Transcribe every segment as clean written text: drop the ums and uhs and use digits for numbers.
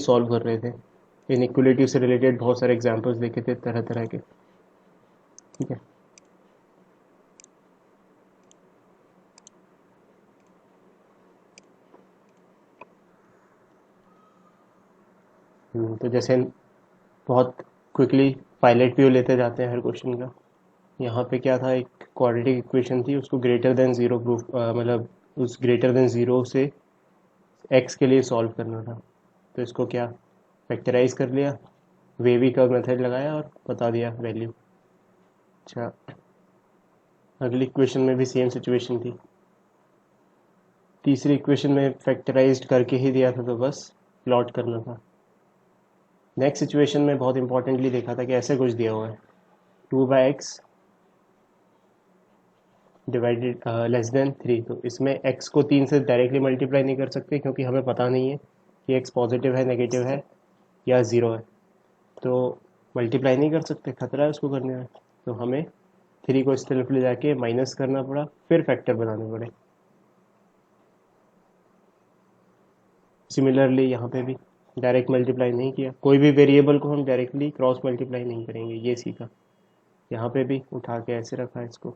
Solve कर रहे थे। इनइक्वलिटी से रिलेटेड बहुत सारे एग्जांपल्स देखे थे तरह तरह के। ठीक है, तो जैसे बहुत क्विकली पायलट व्यू लेते जाते हैं हर क्वेश्चन का। यहाँ पे क्या था, एक क्वाड्रेटिक इक्वेशन थी, उसको ग्रेटर देन ज़ीरो प्रूफ मतलब उस ग्रेटर देन ज़ीरो से एक्स के लिए सॉल्व करना था। तो इसको क्या फैक्टराइज कर लिया, वेवी का मेथड लगाया और बता दिया वैल्यू। अच्छा, अगली इक्वेशन में भी सेम सिचुएशन थी। तीसरी इक्वेशन में फैक्टराइज्ड करके ही दिया था, तो बस प्लॉट करना था। नेक्स्ट सिचुएशन में बहुत इंपॉर्टेंटली देखा था कि ऐसे कुछ दिया हुआ है, 2/x डिवाइडेड लेस देन 3। तो इसमें x को 3 से डायरेक्टली मल्टीप्लाई नहीं कर सकते क्योंकि हमें पता नहीं है कि x पॉजिटिव है, नेगेटिव है या ज़ीरो है। तो मल्टीप्लाई नहीं कर सकते, खतरा है उसको करने में। तो हमें 3 को इस तरफ ले जाके माइनस करना पड़ा, फिर फैक्टर बनाने पड़े। सिमिलरली यहाँ पे भी डायरेक्ट मल्टीप्लाई नहीं किया, कोई भी वेरिएबल को हम डायरेक्टली क्रॉस मल्टीप्लाई नहीं करेंगे, ये सीखा। यहाँ पे भी उठा के ऐसे रखा इसको।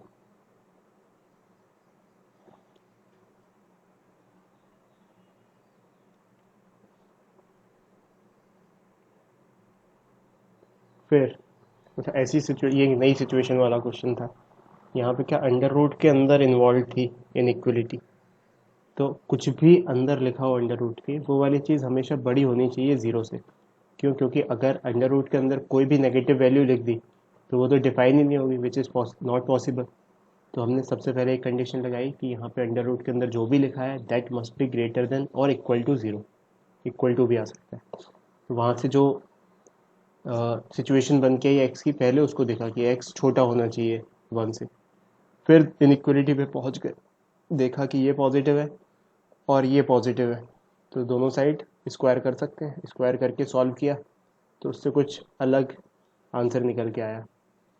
फिर अच्छा, ऐसी सिचुएशन, ये नई सिचुएशन वाला क्वेश्चन था। यहाँ पे क्या अंडर रूट के अंदर इन्वॉल्व थी इनइक्वलिटी। तो कुछ भी अंदर लिखा हो अंडर रूट के, वो वाली चीज़ हमेशा बड़ी होनी चाहिए ज़ीरो से। क्यों? क्योंकि अगर अंडर रूट के अंदर कोई भी नेगेटिव वैल्यू लिख दी तो वो तो डिफाइन ही नहीं होगी, विच इज़ नॉट पॉसिबल। तो हमने सबसे पहले एक कंडीशन लगाई कि यहाँ पे अंडर रूट के अंदर जो भी लिखा है that must be greater than और equal to zero. Equal to भी आ सकता है। वहाँ से जो सिचुएशन बन के आई एक्स की, पहले उसको देखा कि एक्स छोटा होना चाहिए वन से। फिर इनइक्वलिटी पे पहुँच गए, देखा कि ये पॉजिटिव है और ये पॉजिटिव है, तो दोनों साइड स्क्वायर कर सकते हैं। स्क्वायर करके सॉल्व किया तो उससे कुछ अलग आंसर निकल के आया,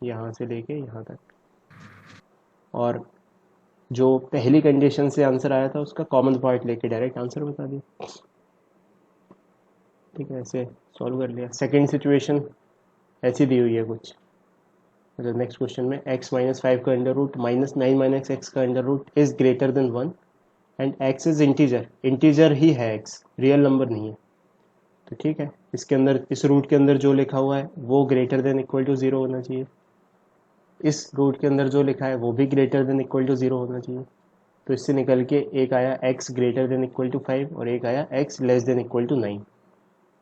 यहाँ से लेके यहाँ तक। और जो पहली कंडीशन से आंसर आया था उसका कॉमन पार्ट लेके डायरेक्ट आंसर बता दिया। ठीक है, ऐसे सॉल्व कर लिया। सेकंड सिचुएशन ऐसी दी हुई है कुछ, मतलब नेक्स्ट क्वेश्चन में x-5 का अंडर रूट -9 - x का under root is greater than 1 and x is integer. Integer ही है x, रियल नंबर नहीं है। तो ठीक है, इसके अंदर, इस रूट के अंदर जो लिखा हुआ है वो greater than equal to zero होना चाहिए। इस रूट के अंदर जो लिखा है वो भी greater than equal to zero होना चाहिए। तो इससे निकल के एक आया x greater than equal to 5 और एक आया x less than equal to 9।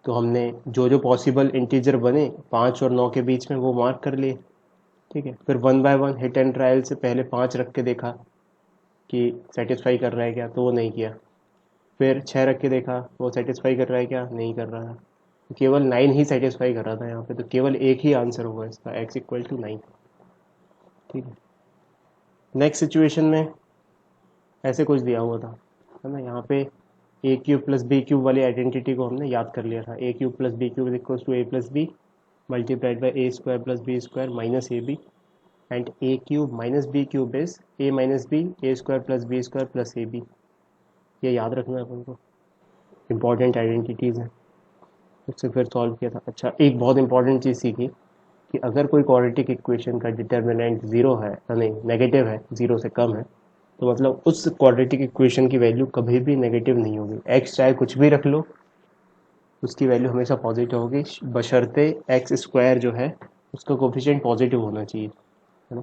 तो हमने जो जो पॉसिबल इंटीजर बने 5 और 9 के बीच में वो मार्क कर लिए। ठीक है, फिर one by one hit and trial से पहले 5 रख के देखा कि सेटिस्फाई कर रहा है क्या, तो वो नहीं किया। फिर 6 रख के देखा वो सेटिस्फाई कर रहा है क्या, नहीं कर रहा था। तो केवल 9 ही सेटिस्फाई कर रहा था यहाँ पे, तो केवल एक ही आंसर होगा इसका, x इक्वल टू 9। ठीक है, नेक्स्ट सिचुएशन में ऐसे कुछ दिया हुआ था, है ना। यहाँ पे A cube plus B cube वाली आइडेंटिटी को हमने याद कर लिया था। A cube plus B cube is equal to A plus B multiplied by A square plus B square minus A B and A cube minus B cube is A minus B A square plus B square plus A B. ये याद रखना है अपन को, important identities हैं। उससे फिर solve किया था। अच्छा, एक बहुत इंपॉर्टेंट चीज़ सीखी कि अगर कोई क्वाड्रेटिक इक्वेशन का डिटर्मिनेंट ज़ीरो है, नहीं नेगेटिव है, ज़ीरो से कम है, तो मतलब उस क्वाड्रेटिक इक्वेशन की वैल्यू कभी भी नेगेटिव नहीं होगी। एक्स चाहे कुछ भी रख लो, उसकी वैल्यू हमेशा पॉजिटिव होगी, बशर्ते एक्स स्क्वायर जो है उसका कोफिशिएंट पॉजिटिव होना चाहिए, है ना।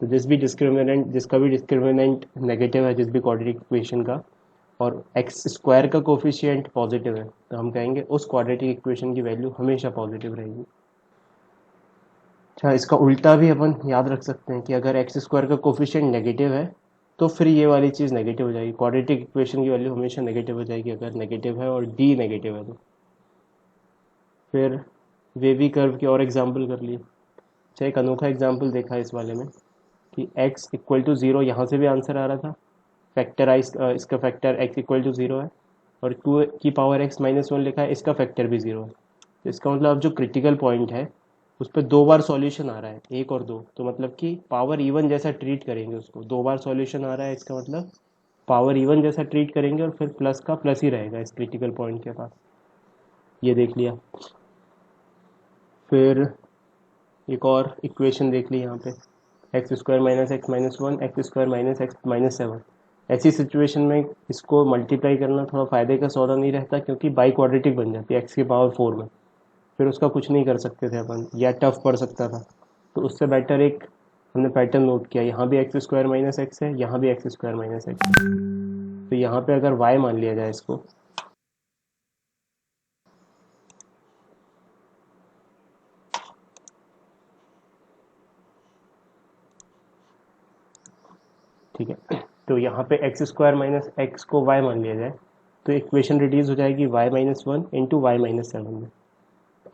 तो जिसका भी डिस्क्रिमिनेंट नेगेटिव है, जिस भी क्वाड्रेटिक इक्वेशन का, और एक्स स्क्वायर का कोफिशिएंट पॉजिटिव है, तो हम कहेंगे उस क्वाड्रेटिक इक्वेशन की वैल्यू हमेशा पॉजिटिव रहेगी। अच्छा, इसका उल्टा भी अपन याद रख सकते हैं कि अगर एक्स स्क्वायर का कोफिशिएंट नेगेटिव है तो फिर ये वाली चीज़ नेगेटिव हो जाएगी। क्वाड्रेटिक इक्वेशन की वैल्यू हमेशा नेगेटिव हो जाएगी अगर नेगेटिव है और डी नेगेटिव है तो। फिर वेवी कर्व की और एग्जांपल कर लिए। अच्छा, एक अनोखा एग्जांपल देखा इस वाले में कि x इक्वल टू ज़ीरो, यहाँ से भी आंसर आ रहा था फैक्टराइज, इसका factor x equal to zero है, और 2 की पावर x माइनस वन लिखा है, इसका फैक्टर भी ज़ीरो है। तो इसका मतलब अब जो क्रिटिकल पॉइंट है उस पर दो बार सॉल्यूशन आ रहा है, एक और दो, तो मतलब कि पावर इवन जैसा ट्रीट करेंगे उसको। दो बार सॉल्यूशन आ रहा है, इसका मतलब पावर इवन जैसा ट्रीट करेंगे और फिर प्लस का प्लस ही रहेगा इस क्रिटिकल पॉइंट के पास। ये देख लिया। फिर एक और इक्वेशन देख ली यहाँ पे, X square minus x minus one x square minus x minus seven. ऐसी सिचुएशन में इसको मल्टीप्लाई करना थोड़ा फ़ायदे का सौदा नहीं रहता, क्योंकि बाई क्वाड्रेटिक बन जाती है एक्स की पावर 4 में। फिर उसका कुछ नहीं कर सकते थे अपन, या टफ पड़ सकता था। तो उससे बेटर एक हमने पैटर्न नोट किया, यहाँ भी एक्स स्क्वायर माइनस एक्स है, यहाँ भी एक्स स्क्वायर माइनस एक्स है। तो यहाँ पे अगर वाई मान लिया जाए इसको, ठीक है, तो यहाँ पे एक्स स्क्वायर माइनस एक्स को वाई मान लिया जाए, तो इक्वेशन रिड्यूस हो जाएगी Y minus one into Y minus seven में।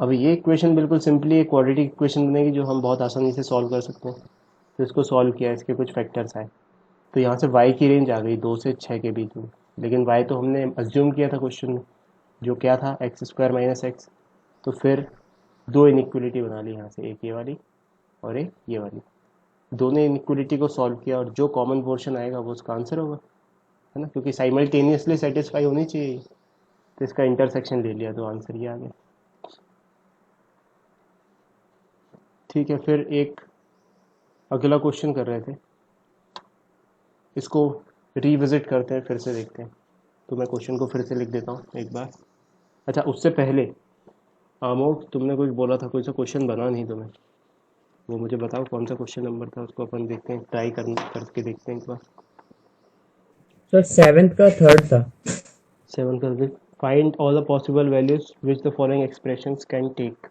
अब ये इक्वेशन बिल्कुल सिंपली एक क्वाड्रेटिक इक्वेशन बनेगी, जो हम बहुत आसानी से सॉल्व कर सकते हैं। तो इसको सॉल्व किया, इसके कुछ फैक्टर्स आए, तो यहाँ से y की रेंज आ गई 2 से 6 के बीच में। लेकिन y तो हमने अज्यूम किया था क्वेश्चन में, जो क्या था, एक्स स्क्वायर माइनस एक्स। तो फिर दो इनइक्वलिटी बना ली यहाँ से, एक ये वाली और एक ये वाली। दोनों इनइक्वलिटी को सॉल्व किया, और जो कॉमन पोर्शन आएगा वो उसका आंसर होगा, है ना, क्योंकि साइमल्टेनियसली सेटिस्फाई होनी चाहिए। तो इसका इंटरसेक्शन ले लिया, तो आंसर ये आ गया। ठीक है, फिर एक अगला क्वेश्चन कर रहे थे, इसको रिविजिट करते हैं, फिर से देखते हैं। तो मैं क्वेश्चन को फिर से लिख देता हूँ एक बार। अच्छा, उससे पहले आमोद, तुमने कुछ बोला था, कोई सा क्वेश्चन बना नहीं तुम्हें, वो मुझे बताओ कौन सा क्वेश्चन नंबर था, उसको अपन देखते हैं, ट्राई करके देखते हैं एक बार। सर 7th का 3rd था। 7 कर दे। Find all the possible values which the following expressions can take.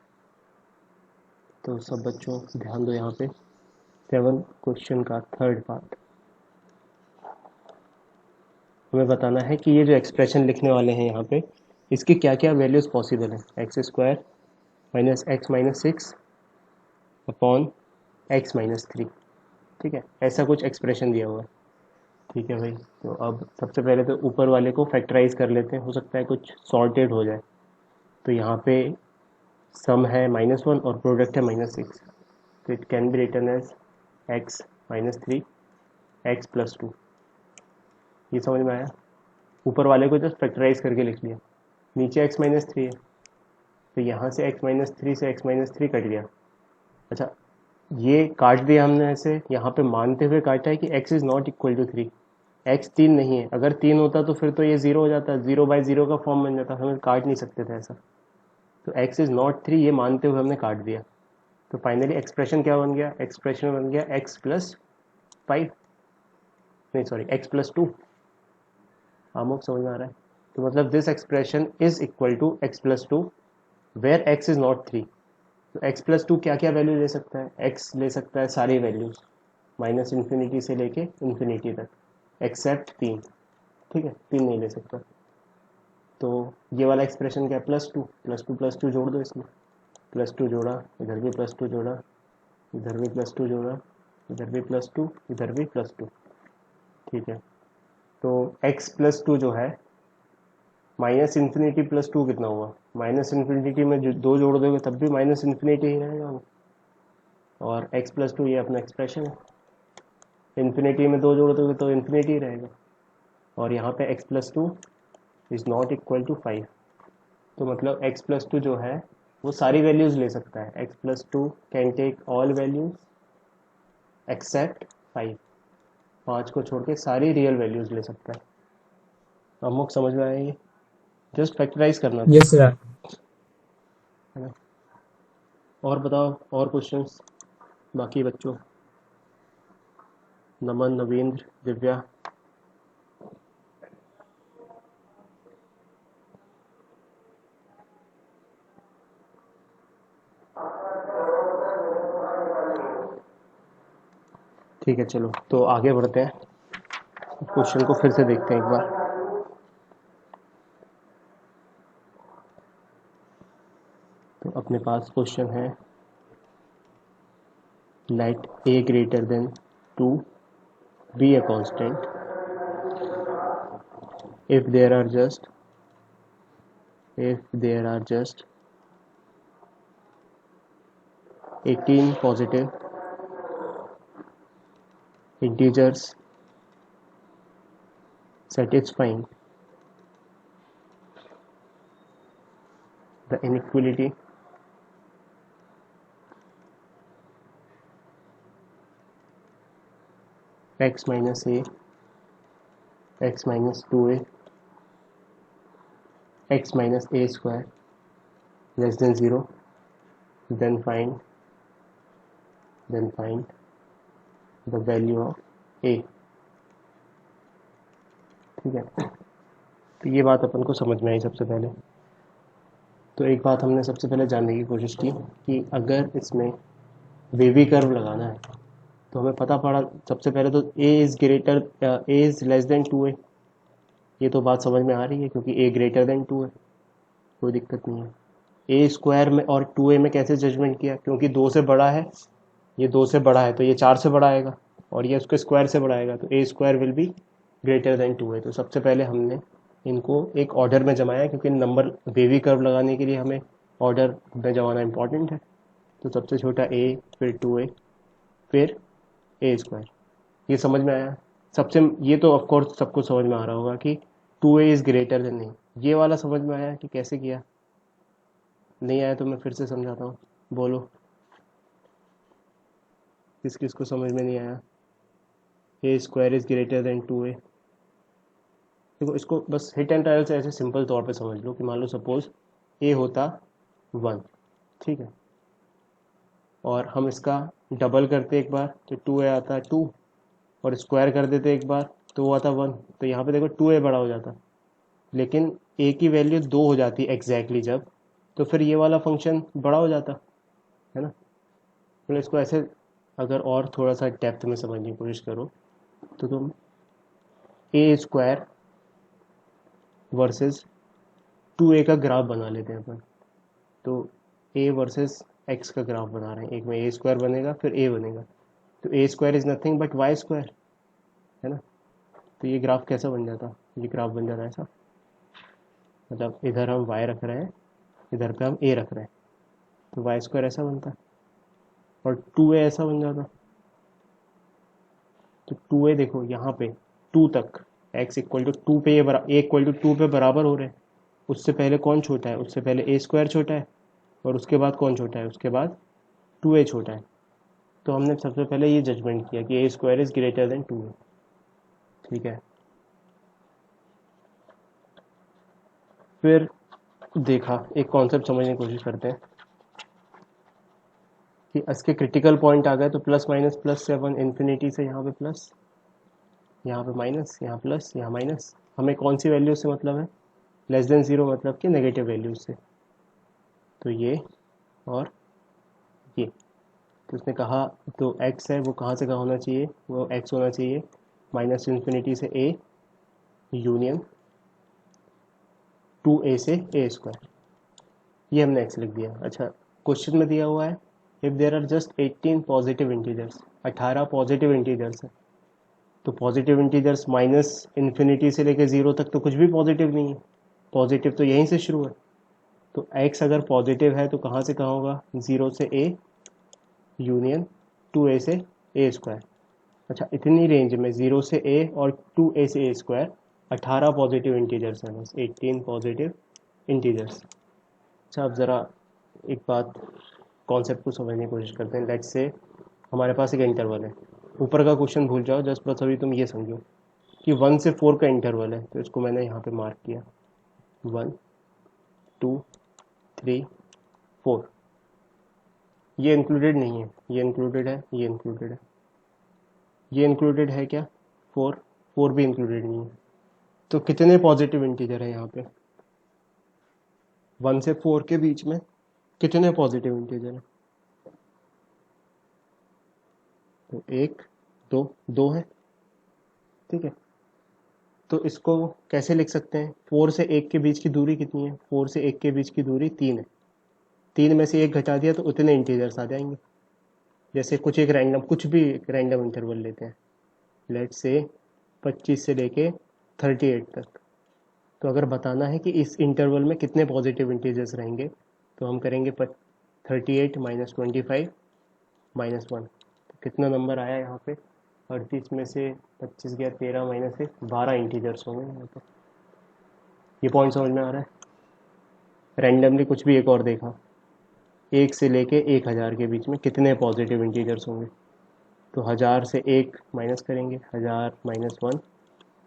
तो सब बच्चों ध्यान दो यहाँ पे, 7 क्वेश्चन का 3rd पार्ट। हमें बताना है कि ये जो एक्सप्रेशन लिखने वाले हैं यहाँ पे, इसकी क्या क्या वैल्यूज़ पॉसिबल है। X square minus x minus six upon x minus three, ठीक है, ऐसा कुछ एक्सप्रेशन दिया हुआ है। ठीक है भाई, तो अब सबसे पहले तो ऊपर वाले को फैक्टराइज कर लेते हैं, हो सकता है कुछ सॉर्टेड हो जाए। तो यहाँ पे सम है -1 और प्रोडक्ट है -6, तो it can be written as X minus three X plus two. ये समझ में आया? ऊपर वाले को जस्ट फैक्टराइज करके लिख लिया। नीचे एक्स माइनस थ्री है, तो यहाँ से एक्स माइनस थ्री से एक्स माइनस थ्री कट गया। अच्छा, ये काट दिया हमने ऐसे, यहाँ पे मानते हुए काटा है कि x is not equal to three. X तीन नहीं है, अगर तीन होता तो फिर तो ये जीरो हो जाता, जीरो बाय जीरो का फॉर्म बन जाता, हमें काट नहीं सकते थे ऐसा। तो एक्स इज़ नॉट थ्री, ये मानते हुए हमने काट दिया। तो फाइनली एक्सप्रेशन क्या बन गया? एक्सप्रेशन बन गया एक्स प्लस फाइव, नहीं सॉरी, एक्स प्लस टू। आमोक समझ में आ रहा है? तो मतलब this expression is equal to X plus two where X is not three. तो एक्स प्लस टू क्या क्या वैल्यू ले सकता है? एक्स ले सकता है सारी वैल्यूज, माइनस इन्फिनिटी से लेके इन्फिनिटी तक, एक्सेप्ट तीन। ठीक है, तीन नहीं ले सकता। तो ये वाला एक्सप्रेशन क्या है? Plus two plus two plus two जोड़ दो इसमें, प्लस टू जोड़ा, इधर भी प्लस टू जोड़ा, इधर भी प्लस टू जोड़ा, इधर भी प्लस टू, इधर भी प्लस टू। ठीक है, तो एक्स प्लस टू जो है, माइनस इन्फिनिटी प्लस टू कितना हुआ? माइनस इन्फिनिटी में जो दो जोड़ दोगे तब भी माइनस इन्फिनिटी ही रहेगा। और एक्स प्लस टू ये अपना एक्सप्रेशन है, इन्फिनिटी में दो जोड़ दोगे तो इन्फिनिटी रहेगा। और यहाँ पे X plus two is not equal to five. तो मतलब एक्स प्लस टू जो है वो सारी वैल्यूज़ ले सकता है। X plus two can take all values except five, पाँच को छोड़ के सारी रियल वैल्यूज़ ले सकता है। अमुक समझ में आया? ये जस्ट फैक्टराइज करना था, यस सर। है ना? और बताओ, और क्वेश्चंस बाकी बच्चों? नमन, नवींद्र, दिव्या। ठीक है, चलो तो आगे बढ़ते हैं, क्वेश्चन को फिर से देखते हैं एक बार। तो अपने पास क्वेश्चन है, late a greater than 2 be a constant if there are just 18 positive integers satisfying the inequality x minus a, x minus 2a, x minus a square less than 0, then find the value of a. ठीक है, तो ये बात अपन को समझ में आई सबसे पहले. तो एक बात हमने सबसे पहले जानने की कोशिश की कि अगर इसमें वेवी कर्व लगाना है तो हमें पता पड़ा सबसे पहले तो a is less than 2a. ये तो बात समझ में आ रही है क्योंकि a ग्रेटर देन 2 है, कोई दिक्कत नहीं है. a स्क्वायर में और 2a में कैसे जजमेंट किया, क्योंकि 2 से बड़ा है, ये 2 से बड़ा है तो ये 4 से बड़ा आएगा और ये उसके स्क्वायर से बड़ा आएगा, तो a square will be greater then 2 है. तो सबसे पहले हमने इनको एक ऑर्डर में जमाया क्योंकि नंबर वेवी कर्व लगाने के लिए हमें ऑर्डर में जमाना इंपॉर्टेंट है. तो सबसे छोटा a, फिर 2a, फिर a स्क्वायर. ये समझ में आया सबसे. ये तो ऑफकोर्स सबको समझ में आ रहा होगा कि 2a इज़ ग्रेटर देन. नहीं, ये वाला समझ में आया कि कैसे किया? नहीं आया तो मैं फिर से समझाता हूँ, बोलो किस किस को समझ में नहीं आया. A square is greater than 2a. देखो इसको बस हिट एंड ट्रायल से ऐसे सिंपल तौर पे समझ लो कि मान लो सपोज a होता 1, ठीक है, और हम इसका डबल करते एक बार तो 2a आता 2, और स्क्वायर कर देते एक बार तो वो आता 1. तो यहाँ पे देखो 2a बड़ा हो जाता, लेकिन a की वैल्यू 2 हो जाती एग्जैक्टली जब, तो फिर ये वाला फंक्शन बड़ा हो जाता है ना. मतलब इसको ऐसे अगर और थोड़ा सा डेप्थ में समझने की कोशिश करो तो तुम a स्क्वायर वर्सेस 2a का ग्राफ बना लेते हैं अपन. तो a वर्सेस x का ग्राफ बना रहे हैं, एक में a स्क्वायर बनेगा फिर a बनेगा, तो a square is nothing but y square, है ना. तो ये ग्राफ कैसा बन जाता, ये ग्राफ बन जाता है ऐसा, मतलब इधर हम y रख रहे हैं, इधर पे हम a रख रहे हैं, तो y स्क्वायर ऐसा बनता है और 2a ऐसा बन जाता. तो 2a देखो यहाँ पे 2 तक x इक्वल टू 2 पे, ये a इक्वल टू 2 पे बराबर हो रहे हैं. उससे पहले कौन छोटा है, उससे पहले a स्क्वायर छोटा है, और उसके बाद कौन छोटा है, उसके बाद 2a छोटा है. तो हमने सबसे पहले ये जजमेंट किया कि a square is greater than 2a. ठीक है, फिर देखा, एक कॉन्सेप्ट समझने की कोशिश करते हैं कि इसके क्रिटिकल पॉइंट आ गए तो प्लस माइनस प्लस 7 इन्फिनिटी से यहाँ पे प्लस, यहाँ पे माइनस, यहाँ प्लस, यहाँ माइनस. हमें कौन सी वैल्यू से मतलब है, लेस देन 0 मतलब कि नेगेटिव वैल्यूज से. तो ये और ये, तो उसने कहा तो x है वो कहाँ से कहाँ होना चाहिए, वो x होना चाहिए माइनस इन्फिनिटी से a यूनियन 2a से a स्क्वायर. ये हमने x लिख दिया. अच्छा, क्वेश्चन में दिया हुआ है if there are just 18 positive integers, 18 positive integers है. तो पॉजिटिव इंटीजर्स माइनस इन्फिनिटी से लेके 0 तक तो कुछ भी पॉजिटिव नहीं है, पॉजिटिव तो यहीं से शुरू है. तो x अगर पॉजिटिव है तो कहाँ से कहाँ होगा, 0 से a यूनियन 2a से a स्क्वायर. अच्छा, इतनी रेंज में 0 से a और 2a से a स्क्वायर 18 पॉजिटिव इंटीजर्स हैं, बस 18 पॉजिटिव इंटीजर्स. अच्छा, अब ज़रा एक बात कॉन्सेप्ट को समझने की कोशिश करते हैं. लेट्स से हमारे पास एक इंटरवल है, ऊपर का क्वेश्चन भूल जाओ, जस्ट बस अभी तुम ये समझो कि 1 से 4 का इंटरवल है. तो इसको मैंने यहाँ पे मार्क किया 1 2 3 4. ये इंक्लूडेड नहीं है, ये इंक्लूडेड है, ये इंक्लूडेड है, ये इंक्लूडेड है क्या, 4 भी इंक्लूडेड नहीं है. तो कितने पॉजिटिव इंटीजर है यहाँ पे, 1 से 4 के बीच में कितने पॉजिटिव इंटीजर है, तो 1 2 2 है. ठीक है, तो इसको कैसे लिख सकते हैं, 4 से 1 के बीच की दूरी कितनी है, 4 से 1 के बीच की दूरी 3 है. 3 में से 1 घटा दिया तो उतने इंटीजर्स आ जाएंगे. जैसे कुछ एक रैंडम, कुछ भी एक रैंडम इंटरवल लेते हैं, लेट्स से 25 से लेके 38 तक. तो अगर बताना है कि इस इंटरवल में कितने पॉजिटिव इंटीजर्स रहेंगे तो हम करेंगे 38 माइनस 25 माइनस 1. तो कितना नंबर आया यहाँ पे, 38 में से 25 गया 13 माइनस 1, 12 इंटीजर्स होंगे यहाँ पे. ये पॉइंट समझ में आ रहा है. रैंडमली कुछ भी एक और देखा, 1 से लेके 1000 के बीच में कितने पॉजिटिव इंटीजर्स होंगे? तो 1000 से 1 माइनस करेंगे, 1000 -1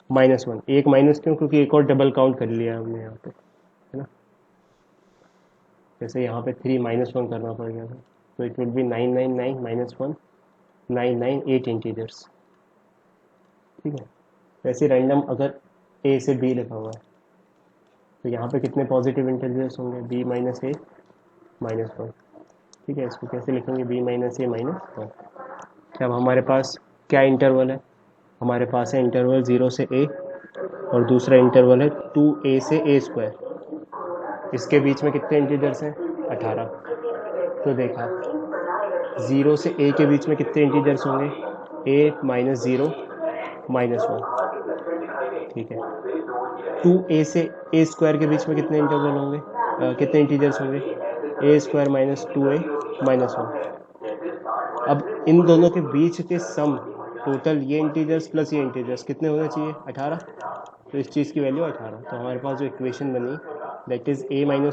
-1, एक माइनस क्यों? क्योंकि एक और डबल काउंट कर लिया है हमने यहाँ पे, है ना। जैसे यहाँ पे 3 -1 करना पड़ गया था, तो इट विल बी 999 -1 998 इंटीजर्स। ठीक है। वैसे रैंडम अगर ए से बी लिखा हुआ है, तो यहाँ पे कितने पॉजिटिव इंटीजर्स होंगे? बी माइनस ए -1। ठीक है, इसको कैसे लिखेंगे? बी माइनस ए -1। अब हमारे पास क्या इंटरवल है? हमारे पास है इंटरवल 0 से ए, और दूसरा इंटरवल है 2a से ए स्क्वायर। इसके बीच में कितने इंटीजर्स हैं? 18। तो देखा, 0 से a के बीच में कितने इंटीजर्स होंगे? a -0 -1। ठीक है। 2a से ए स्क्वायर के बीच में कितने इंटरवल होंगे, कितने इंटीजर्स होंगे? ए स्क्वायर -2a -1। अब इन दोनों के बीच के सम टोटल, ये इंटीजर्स प्लस ये इंटीजर्स कितने होने चाहिए? 18। तो इस चीज़ की वैल्यू 18। तो हमारे पास जो इक्वेशन बनी, that is a-1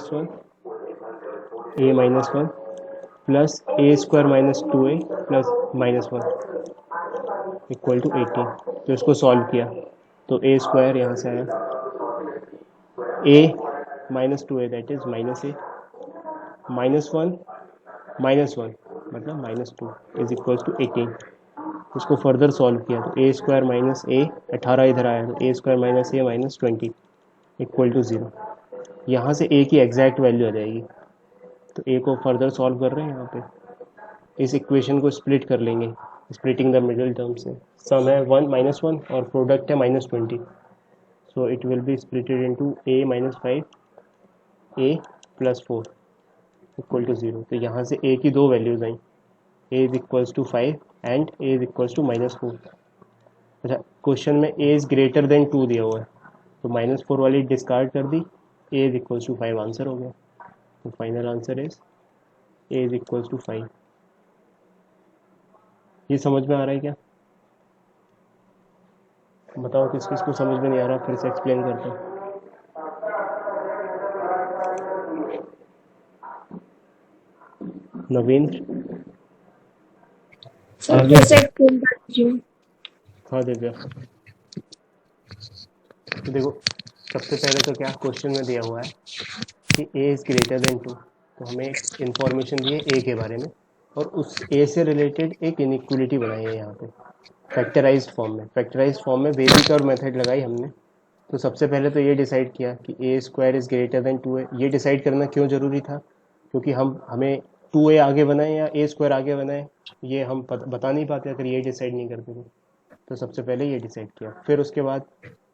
plus A square -2a plus -1 equal to 18। तो इसको सॉल्व किया तो ए स्क्वायर यहाँ से आया, a -2a that is -a, -1 -1 मतलब -2 इज इक्वल टू 18। इसको फर्दर सॉल्व किया तो ए स्क्वायर माइनस ए, 18 इधर आया तो A square minus A -20 equal to 0। यहाँ से ए की एग्जैक्ट वैल्यू आ जाएगी। तो ए को फर्दर सॉल्व कर रहे हैं यहाँ पे, इस इक्वेशन को स्प्लिट कर लेंगे, स्प्लिटिंग द मिडिल टर्म से। सम है 1 -1 और प्रोडक्ट है -20, so it will be splitted into a -5 a +4 equal to 0। तो यहाँ से a की दो वैल्यूज आई, a is equals to 5 and a is equals to -4। अच्छा, क्वेश्चन में a इज ग्रेटर देन 2 दिया हुआ है, तो -4 वाली डिस्कार्ड कर दी, a is equals to 5 answer हो गया। तो final answer is a is equals to 5। ये समझ में आ रहा है क्या? बताओ किस किस को समझ में नहीं आ रहा, फिर से एक्सप्लेन करता हूँ। नवीन? सर फिर से एक्सप्लेन कर दीजिए। हाँ दिव्या, तो देखो, सबसे पहले तो क्या क्वेश्चन में दिया हुआ है कि a इज़ ग्रेटर देन 2, तो हमें इंफॉर्मेशन दी है a के बारे में, और उस a से रिलेटेड एक इनइक्वलिटी बनाई है यहाँ पे फैक्टराइज्ड फॉर्म में। फैक्टराइज्ड फॉर्म में वेरिक और मेथड लगाई हमने। तो सबसे पहले तो ये डिसाइड किया कि a square is greater then 2 है। ये डिसाइड करना क्यों ज़रूरी था? क्योंकि हमें 2a आगे बनाए या a स्क्वायर आगे बनाए, ये हम बता नहीं पाते अगर ये डिसाइड नहीं करते तो सबसे पहले ये डिसाइड किया। फिर उसके बाद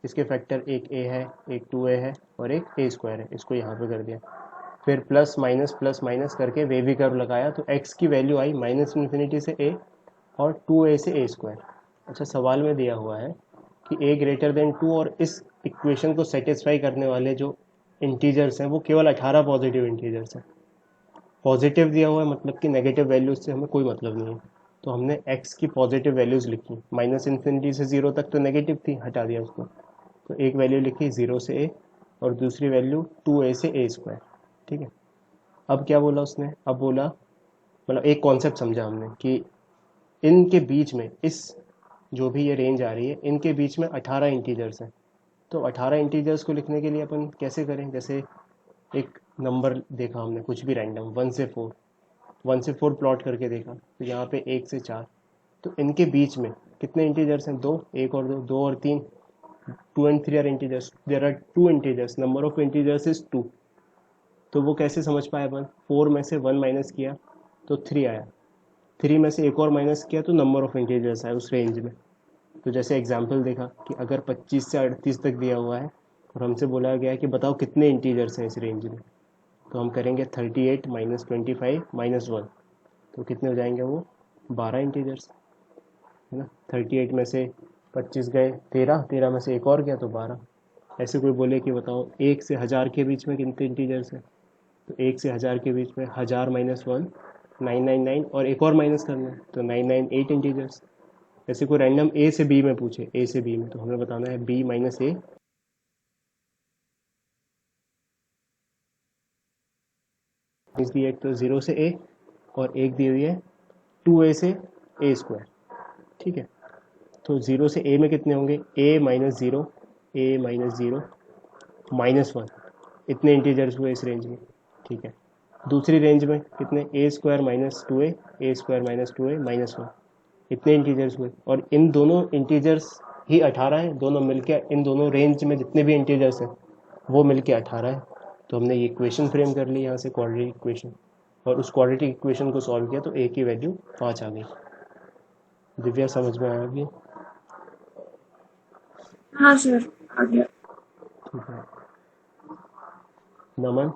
इसके फैक्टर एक a है, एक 2a है और एक a स्क्वायर है, इसको यहाँ पे कर दिया। फिर प्लस माइनस करके वेवी कर्व लगाया, तो x की वैल्यू आई -∞ से a और 2a से a स्क्वायर। अच्छा, सवाल में दिया हुआ है कि a ग्रेटर देन 2, और इस इक्वेशन को सेटिस्फाई करने वाले जो इंटीजर्स हैं वो केवल 18 पॉजिटिव इंटीजर्स हैं। पॉजिटिव दिया हुआ है मतलब कि नेगेटिव वैल्यूज से हमें कोई मतलब नहीं है। तो हमने x की पॉजिटिव वैल्यूज लिखी, -∞ से 0 तक तो नेगेटिव थी, हटा दिया उसको। तो एक वैल्यू लिखी 0 से a और दूसरी वैल्यू 2a से a स्क्वायर। ठीक है। अब क्या बोला उसने? अब बोला, मतलब एक कॉन्सेप्ट समझा हमने कि इनके बीच में, इस जो भी ये रेंज आ रही है, इनके बीच में 18 इंटीजर्स हैं। तो 18 इंटीजर्स को लिखने के लिए अपन कैसे करें? जैसे एक नंबर देखा हमने, कुछ भी रैंडम 1 से 4 प्लॉट करके देखा, तो यहाँ पे 1 से 4, तो इनके बीच में कितने इंटीजर्स हैं? दो, एक और दो, 2 और 3, 2 and 3 are integers, there are 2 इंटीजर्स, नंबर ऑफ इंटीजर्स इज 2। तो वो कैसे समझ पाए अपन? 4 में से 1 माइनस किया तो 3 आया, 3 में से एक और माइनस किया तो नंबर ऑफ इंटीजर्स आया उस रेंज में। तो जैसे एग्जांपल देखा कि अगर 25 से 38 तक दिया हुआ है और हमसे बोला गया है कि बताओ कितने इंटीजर्स हैं इस रेंज में, तो हम करेंगे 38 -25 -1, तो कितने हो जाएंगे वो? 12 इंटीजर्स, है ना। 38 में से 25 गए 13, 13 में से एक और गया तो 12। ऐसे कोई बोले कि बताओ 1 से 1000 के बीच में कितने इंटीजर्स हैं, तो 1 से 1000 के बीच में 1000 -1 999, और एक और माइनस करना है तो 998 इंटीजर्स। ऐसे कोई रैंडम ए से बी में पूछे, ए से बी में, तो हमें बताना है b - a दी है तो 0 से a, और एक दी हुई है 2a से a स्क्वायर। ठीक है, तो 0 से a में कितने होंगे, a minus zero, a minus zero, minus one, इतने इंटीजर्स हुए इस रेंज में। ठीक है, दूसरी रेंज में कितने, a square minus two A square minus two A minus one, इतने इंटीजर्स हुए। और इन दोनों इंटीजर्स ही 18 हैं, दोनों मिलके इन दोनों रेंज में जितने भी इंटीजर्स हैं वो मिलके 18 है। तो हमने ये इक्वेशन फ्रेम कर ली यहाँ से, क्वाड्रेटिक इक्वेशन, और उस क्वाड्रेटिक इक्वेशन को सॉल्व किया तो a की वैल्यू 5 आ गई। दिव्या समझ में आया अभी? हाँ सर, आ गया। ठीक है, नमन,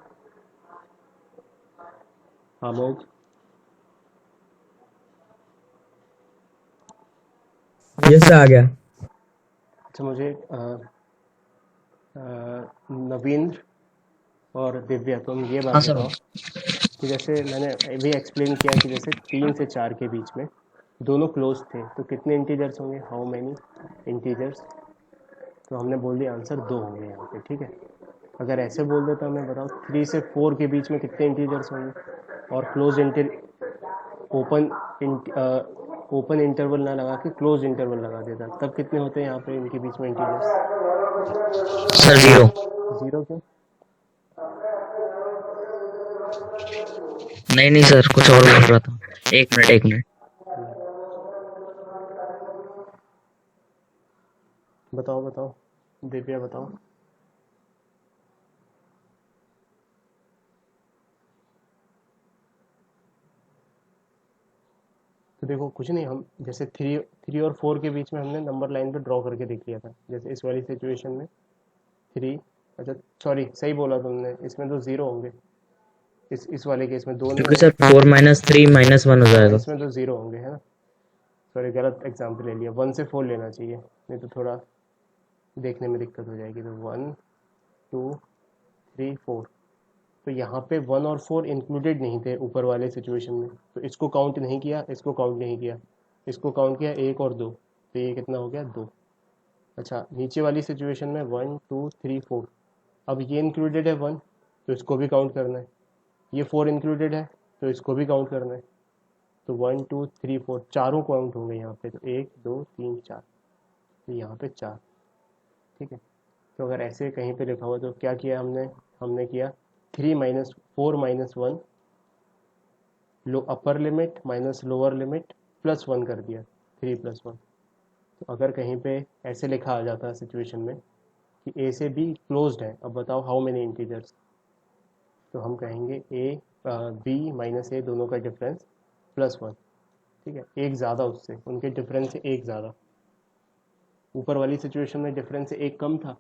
आमोद, यस सर, आ गया। अच्छा मुझे नवींद्र और दिव्या, तुम ये बात हाँ सर। बताओ कि जैसे मैंने भी एक्सप्लेन किया कि जैसे 3 से 4 के बीच में दोनों क्लोज थे तो कितने इंटीजर्स होंगे, हाउ मैनी इंटीजर्स। तो हमने बोल दिया आंसर 2 होंगे यहाँ पे। ठीक है, अगर ऐसे बोल देता हमें बताओ 3 से 4 के बीच में कितने इंटीजर्स होंगे, और क्लोज ओपन ओपन इंटरवल ना लगा के क्लोज इंटरवल लगा देता, तब कितने होते हैं यहाँ पे इनके बीच में इंटीजर्स? सर 0। 0 क्यों? नहीं सर, कुछ और बोल रहा था। एक मिनट। बताओ दिव्या बताओ। तो देखो कुछ नहीं, हम जैसे 3 और 4 के बीच में हमने नंबर लाइन पे ड्रॉ करके देख लिया था, जैसे इस वाली सिचुएशन में 3, अच्छा सॉरी सही बोला तुमने, इसमें तो 0 होंगे, इस वाले केस में 2 नहीं क्योंकि सर होंगे। 4 माइनस 3 माइनस 1 हो जाएगा। इसमें तो 0 होंगे, है ना। सॉरी गलत एग्जाम्पल ले लिया, 1 से 4 लेना चाहिए, नहीं तो थोड़ा देखने में दिक्कत हो जाएगी। तो 1 2 3 4, तो यहाँ पे 1 और 4 इंक्लूडेड नहीं थे ऊपर वाले सिचुएशन में, तो इसको काउंट नहीं किया, इसको काउंट नहीं किया, इसको काउंट किया 1 और 2, तो ये कितना हो गया 2। अच्छा नीचे वाली सिचुएशन में 1 2 3 4, अब ये इंक्लूडेड है 1 तो इसको भी काउंट करना है, ये 4 इंक्लूडेड है तो इसको भी काउंट करना है, तो 1 2 3 4 चारों काउंट होंगे यहाँ पे, तो 1 2 3 4, तो यहाँ पे 4। ठीक है, तो अगर ऐसे कहीं पे लिखा हुआ तो क्या किया हमने किया 3 माइनस 4 माइनस 1, लो upper limit minus lower limit plus 1 कर दिया, 3 प्लस 1। तो अगर कहीं पे ऐसे लिखा आ जाता है सिचुएशन में कि ए से बी क्लोज्ड है, अब बताओ हाउ मेनी इंटीजर्स, तो हम कहेंगे ए बी माइनस ए दोनों का डिफरेंस प्लस 1। ठीक है, एक ज़्यादा उससे, उनके डिफरेंस से एक ज़्यादा, ऊपर वाली सिचुएशन में डिफरेंस से एक कम था,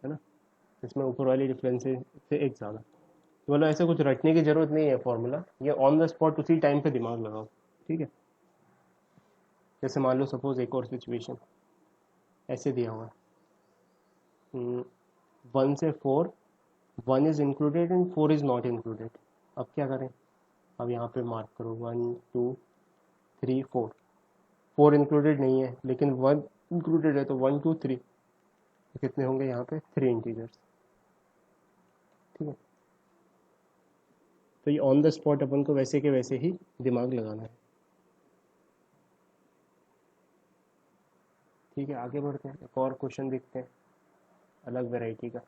है ना, इसमें ऊपर वाली डिफरेंस से एक ज़्यादा। तो मतलब ऐसे कुछ रटने की ज़रूरत नहीं है फॉर्मूला, ये ऑन द स्पॉट उसी टाइम पे दिमाग लगाओ। ठीक है, जैसे मान लो सपोज एक और सिचुएशन ऐसे दिया हुआ है 1 से 4, 1 is included and 4 is not included. अब क्या करें, अब यहाँ पे मार्क करो 1 2 3 4, 4 इंक्लूडेड नहीं है लेकिन 1 इंक्लूडेड है, तो 1 2 3, तो कितने होंगे यहाँ पे 3 इंटीजर्स। ठीक है, तो ये ऑन द स्पॉट अपन को वैसे के वैसे ही दिमाग लगाना है। ठीक है, आगे बढ़ते हैं, एक और क्वेश्चन देखते हैं अलग वैरायटी का।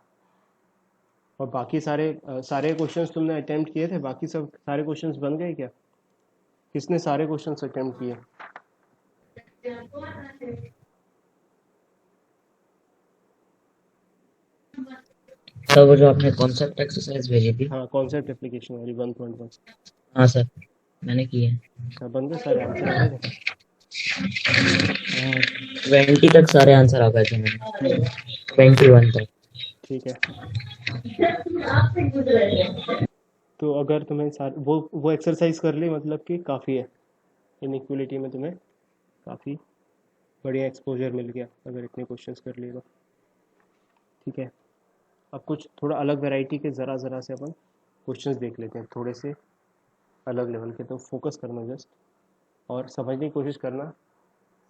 और बाकी सारे क्वेश्चंस तुमने अटेम्प्ट किए थे, बाकी सब सारे क्वेश्चंस बन गए क्या, किसने सारे क्वेश्चंस अटेम्प्ट किए? सर वो जो आपने कॉन्सेप्ट एक्सरसाइज भेजी थी। हाँ, कॉन्सेप्ट एप्लीकेशन वाली 1.1। हाँ सर, मैंने की है। अच्छा बन गए, सारे आंसर आ गए थे? 20 तक सारे आंसर आ गए थे मेरे, 21 तक। ठीक है, तो अगर तुम्हें वो एक्सरसाइज कर ली मतलब कि काफ़ी है, इनइक्वलिटी में तुम्हें काफ़ी बढ़िया एक्सपोजर मिल गया अगर इतने क्वेश्चंस कर लिए तो। ठीक है, अब कुछ थोड़ा अलग वैरायटी के ज़रा से अपन क्वेश्चंस देख लेते हैं, थोड़े से अलग लेवल के, तो फोकस करना जस्ट और समझने की कोशिश करना।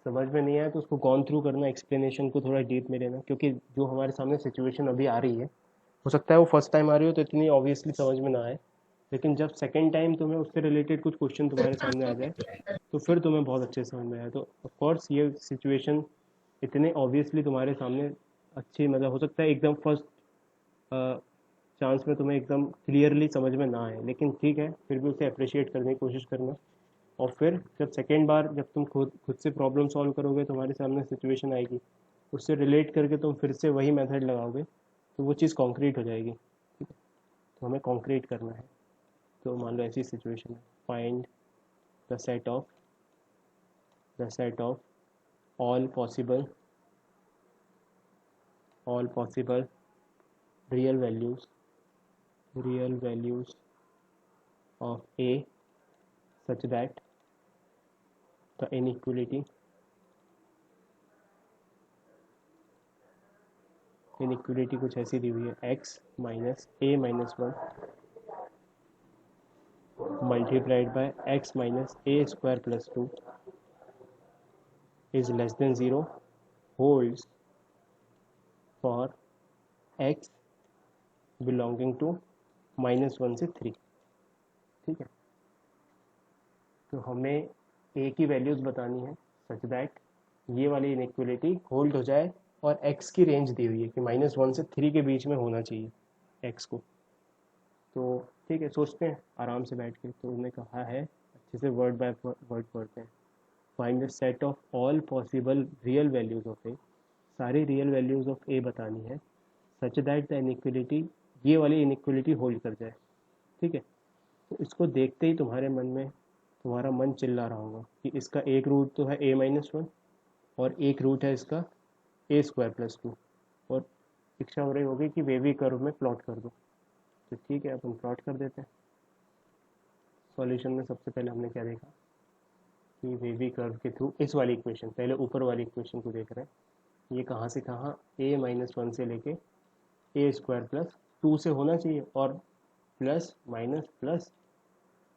समझ में नहीं आया तो उसको गॉन थ्रू करना, एक्सप्लेनेशन को थोड़ा डीप में लेना, क्योंकि जो हमारे सामने सिचुएशन अभी आ रही है हो सकता है वो फर्स्ट टाइम आ रही हो तो इतनी ऑब्वियसली समझ में ना आए, लेकिन जब सेकेंड टाइम तुम्हें उससे रिलेटेड कुछ क्वेश्चन तुम्हारे सामने आ जाए तो फिर तुम्हें बहुत अच्छे समझ में आया। तो ऑफकोर्स ये सिचुएशन इतने ऑब्वियसली तुम्हारे सामने अच्छी, मतलब हो सकता है एकदम फर्स्ट चांस में तुम्हें एकदम क्लियरली समझ में ना आए, लेकिन ठीक है, फिर भी उसे अप्रिशिएट करने की कोशिश करना। और फिर जब सेकेंड बार जब तुम खुद खुद से प्रॉब्लम सॉल्व करोगे, तुम्हारे सामने सिचुएशन आएगी, उससे रिलेट करके तुम फिर से वही मेथड लगाओगे, तो वो चीज़ कॉन्क्रीट हो जाएगी। ठीक है, तो हमें कॉन्क्रीट करना है। तो मान लो ऐसी सिचुएशन है, find the set of all possible real values of A such that the inequality कुछ ऐसी दी हुई है, x minus a minus 1 multiplied by x minus a square plus 2 is less than 0 holds for x belonging to -1 से 3। ठीक है, तो हमें a की वैल्यूज़ बतानी है सच दैट ये वाली इनइक्वलिटी होल्ड हो जाए, और x की रेंज दी हुई है कि -1 से 3 के बीच में होना चाहिए x को। तो ठीक है, सोचते हैं आराम से बैठ के। तो उन्होंने कहा है, अच्छे से वर्ड बाय वर्ड पढ़ते हैं। Find the set of all possible real values of A, सारी रियल वैल्यूज़ ऑफ ए बतानी है सच दैट द इनइक्वलिटी, ये वाली इनइक्वलिटी होल्ड कर जाए। ठीक है, तो इसको देखते ही तुम्हारा मन चिल्ला रहा होगा कि इसका एक रूट तो है a माइनस 1 और एक रूट है इसका a स्क्वायर प्लस 2, और इच्छा हो रही होगी कि वेवी कर्व में प्लॉट कर दो। तो ठीक है, अपन प्लॉट कर देते हैं। सॉल्यूशन में सबसे पहले हमने क्या देखा कि वेवी कर्व के थ्रू इस वाली इक्वेशन, पहले ऊपर वाली इक्वेशन को देख रहे हैं, ये कहाँ से कहाँ a माइनस 1 से लेके a स्क्वायर प्लस 2 से होना चाहिए, और plus minus plus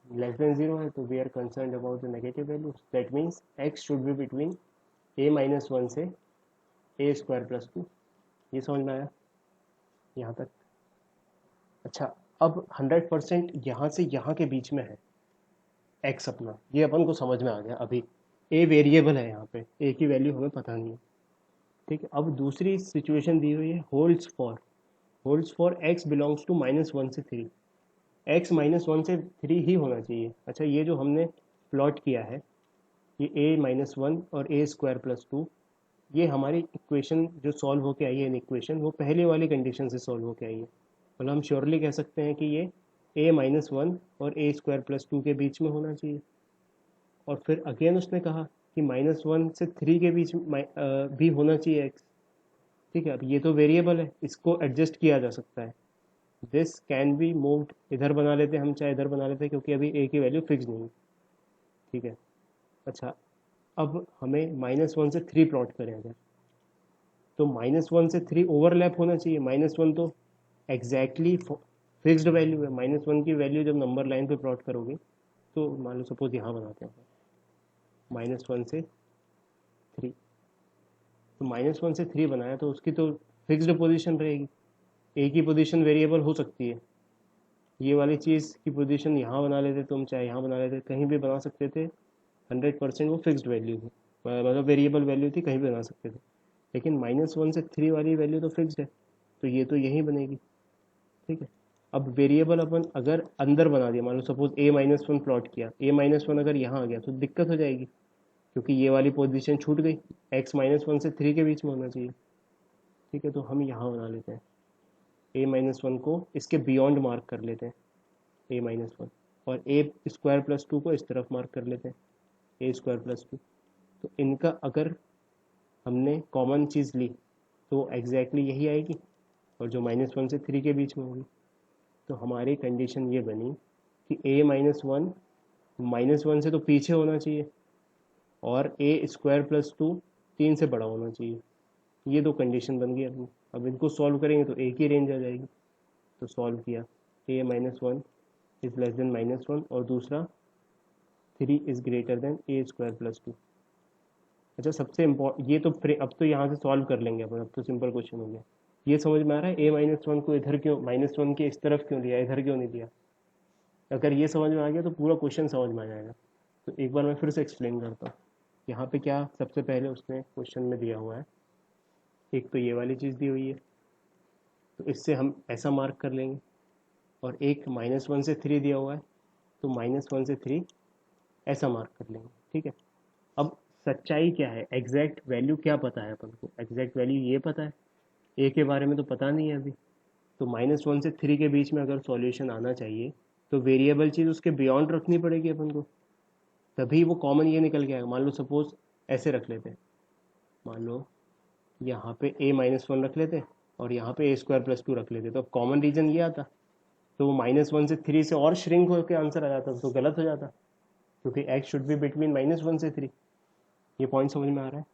less than 0 है, तो we are concern about the negative values. That means x should be between a minus 1 से a स्क्वायर प्लस 2। ये समझ में आया यहाँ तक? अच्छा, अब 100% यहाँ से यहाँ के बीच में है x अपना, ये अपन को समझ में आ गया। अभी a वेरिएबल है, यहाँ पे a की वैल्यू हमें पता नहीं है। ठीक है, अब दूसरी सिचुएशन दी हुई है, holds for x belongs to -1 से 3। x -1 से 3 ही होना चाहिए। अच्छा, ये जो हमने प्लॉट किया है, ये a -1 और a स्क्वायर प्लस 2, ये हमारी इक्वेशन जो सॉल्व होके आई है, इन इक्वेशन वो पहले वाली कंडीशन से सॉल्व होके आई है। मतलब हम श्योरली कह सकते हैं कि ये a -1 और a स्क्वायर प्लस 2 के बीच में होना चाहिए। और फिर अगेन उसने कहा कि -1 से 3 के बीच भी होना चाहिए x। ठीक है, अब ये तो वेरिएबल है, इसको एडजस्ट किया जा सकता है। दिस कैन बी मूव्ड, इधर बना लेते हैं हम, चाहे इधर बना लेते हैं, क्योंकि अभी a की वैल्यू फिक्स नहीं है। ठीक है, अच्छा, अब हमें -1 से 3 प्लॉट करें अगर, तो -1 से 3 ओवरलैप होना चाहिए। -1 तो एग्जैक्टली फिक्स्ड वैल्यू है। -1 की वैल्यू जब नंबर लाइन पे प्लॉट करोगे, तो मान लो सपोज यहाँ बनाते हैं -1 से 3, तो -1 से 3 बनाया तो उसकी तो फिक्स्ड पोजीशन रहेगी। a की पोजीशन वेरिएबल हो सकती है, ये वाली चीज़ की पोजीशन यहाँ बना लेते तुम, चाहे यहाँ बना लेते, कहीं भी बना सकते थे। 100% वो फिक्स्ड वैल्यू थी, मतलब वेरिएबल वैल्यू थी, कहीं भी बना सकते थे। लेकिन -1 से 3 वाली वैल्यू तो फिक्स्ड है, तो ये तो यहीं बनेगी। ठीक है, अब वेरिएबल अपन अगर अंदर बना दिया, मान लो सपोज a-1 प्लॉट किया, a-1 अगर यहाँ आ गया तो दिक्कत हो जाएगी, क्योंकि ये वाली पोजीशन छूट गई। x -1 से 3 के बीच में होना चाहिए। ठीक है, तो हम यहाँ बना लेते हैं, a-1 को इसके बियॉन्ड मार्क कर लेते हैं, a-1, और a स्क्वायर प्लस 2 को इस तरफ मार्क कर लेते हैं, a स्क्वायर प्लस 2। तो इनका अगर हमने कॉमन चीज़ ली तो एग्जैक्टली यही आएगी, और जो -1 से 3 के बीच में होगी। तो हमारी कंडीशन ये बनी कि a-1 -1 से तो पीछे होना चाहिए, और a स्क्वायर प्लस 2 3 से बड़ा होना चाहिए। ये दो कंडीशन बन गई अपनी। अब इनको सॉल्व करेंगे तो एक ही रेंज आ जाएगी। तो सॉल्व किया, a-1 इज़ लेस देन -1, और दूसरा 3 is greater then a square plus 2। अच्छा, सबसे इम्पोर्टेंट ये तो अब तो यहाँ से सॉल्व कर लेंगे अपन, अब तो सिंपल क्वेश्चन हो गया। ये समझ में आ रहा है a-1 को इधर क्यों, -1 के इस तरफ क्यों लिया, इधर क्यों नहीं लिया? अगर ये समझ में आ गया तो पूरा क्वेश्चन समझ में आ जाएगा। तो एक बार मैं फिर से एक्सप्लेन करता हूँ। यहाँ पे क्या सबसे पहले उसने क्वेश्चन में दिया हुआ है, एक तो ये वाली चीज़ दी हुई है, तो इससे हम ऐसा मार्क कर लेंगे। और एक -1 से 3 दिया हुआ है, तो -1 से 3 ऐसा मार्क कर लेंगे। ठीक है। अब सच्चाई क्या है, एग्जैक्ट वैल्यू क्या पता है अपन को, एग्जैक्ट वैल्यू ये पता है, ए के बारे में तो पता नहीं है अभी। तो -1 से 3 के बीच में अगर सॉल्यूशन आना चाहिए तो वेरिएबल चीज़ उसके बियॉन्ड रखनी पड़ेगी अपन को, तभी वो कॉमन ये निकल के आएगा। मान लो सपोज ऐसे रख लेते हैं, मान लो यहाँ पे a-1 रख लेते और यहाँ पे a² + 2 रख लेते, तो अब कॉमन रीजन ये आता, तो वो -1 से 3 से और श्रिंक होकर आंसर आ जाता, तो गलत हो जाता, क्योंकि x शुड बी बिटवीन -1 से 3। ये पॉइंट समझ में आ रहा है।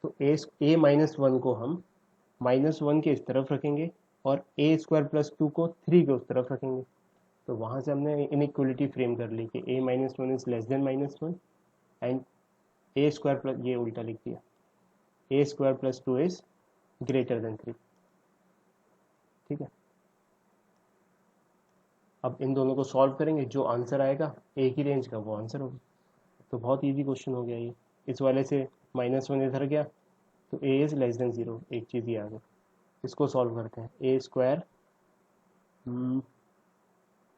तो a-1 को हम -1 के इस तरफ रखेंगे और a² + 2 को 3 के उस तरफ रखेंगे। तो वहाँ से हमने इनइक्वलिटी फ्रेम कर ली कि a-1 is less then -1 and a², ये उल्टा लिख दिया, a² + 2 इज ग्रेटर देन 3। ठीक है। अब इन दोनों को सॉल्व करेंगे, जो आंसर आएगा एक ही रेंज का वो आंसर होगा। तो बहुत इजी क्वेश्चन हो गया ये। इस वाले से -1 इधर गया तो a इज़ लेस देन 0, एक चीज़ ये आ गई। इसको सॉल्व करते हैं, a²,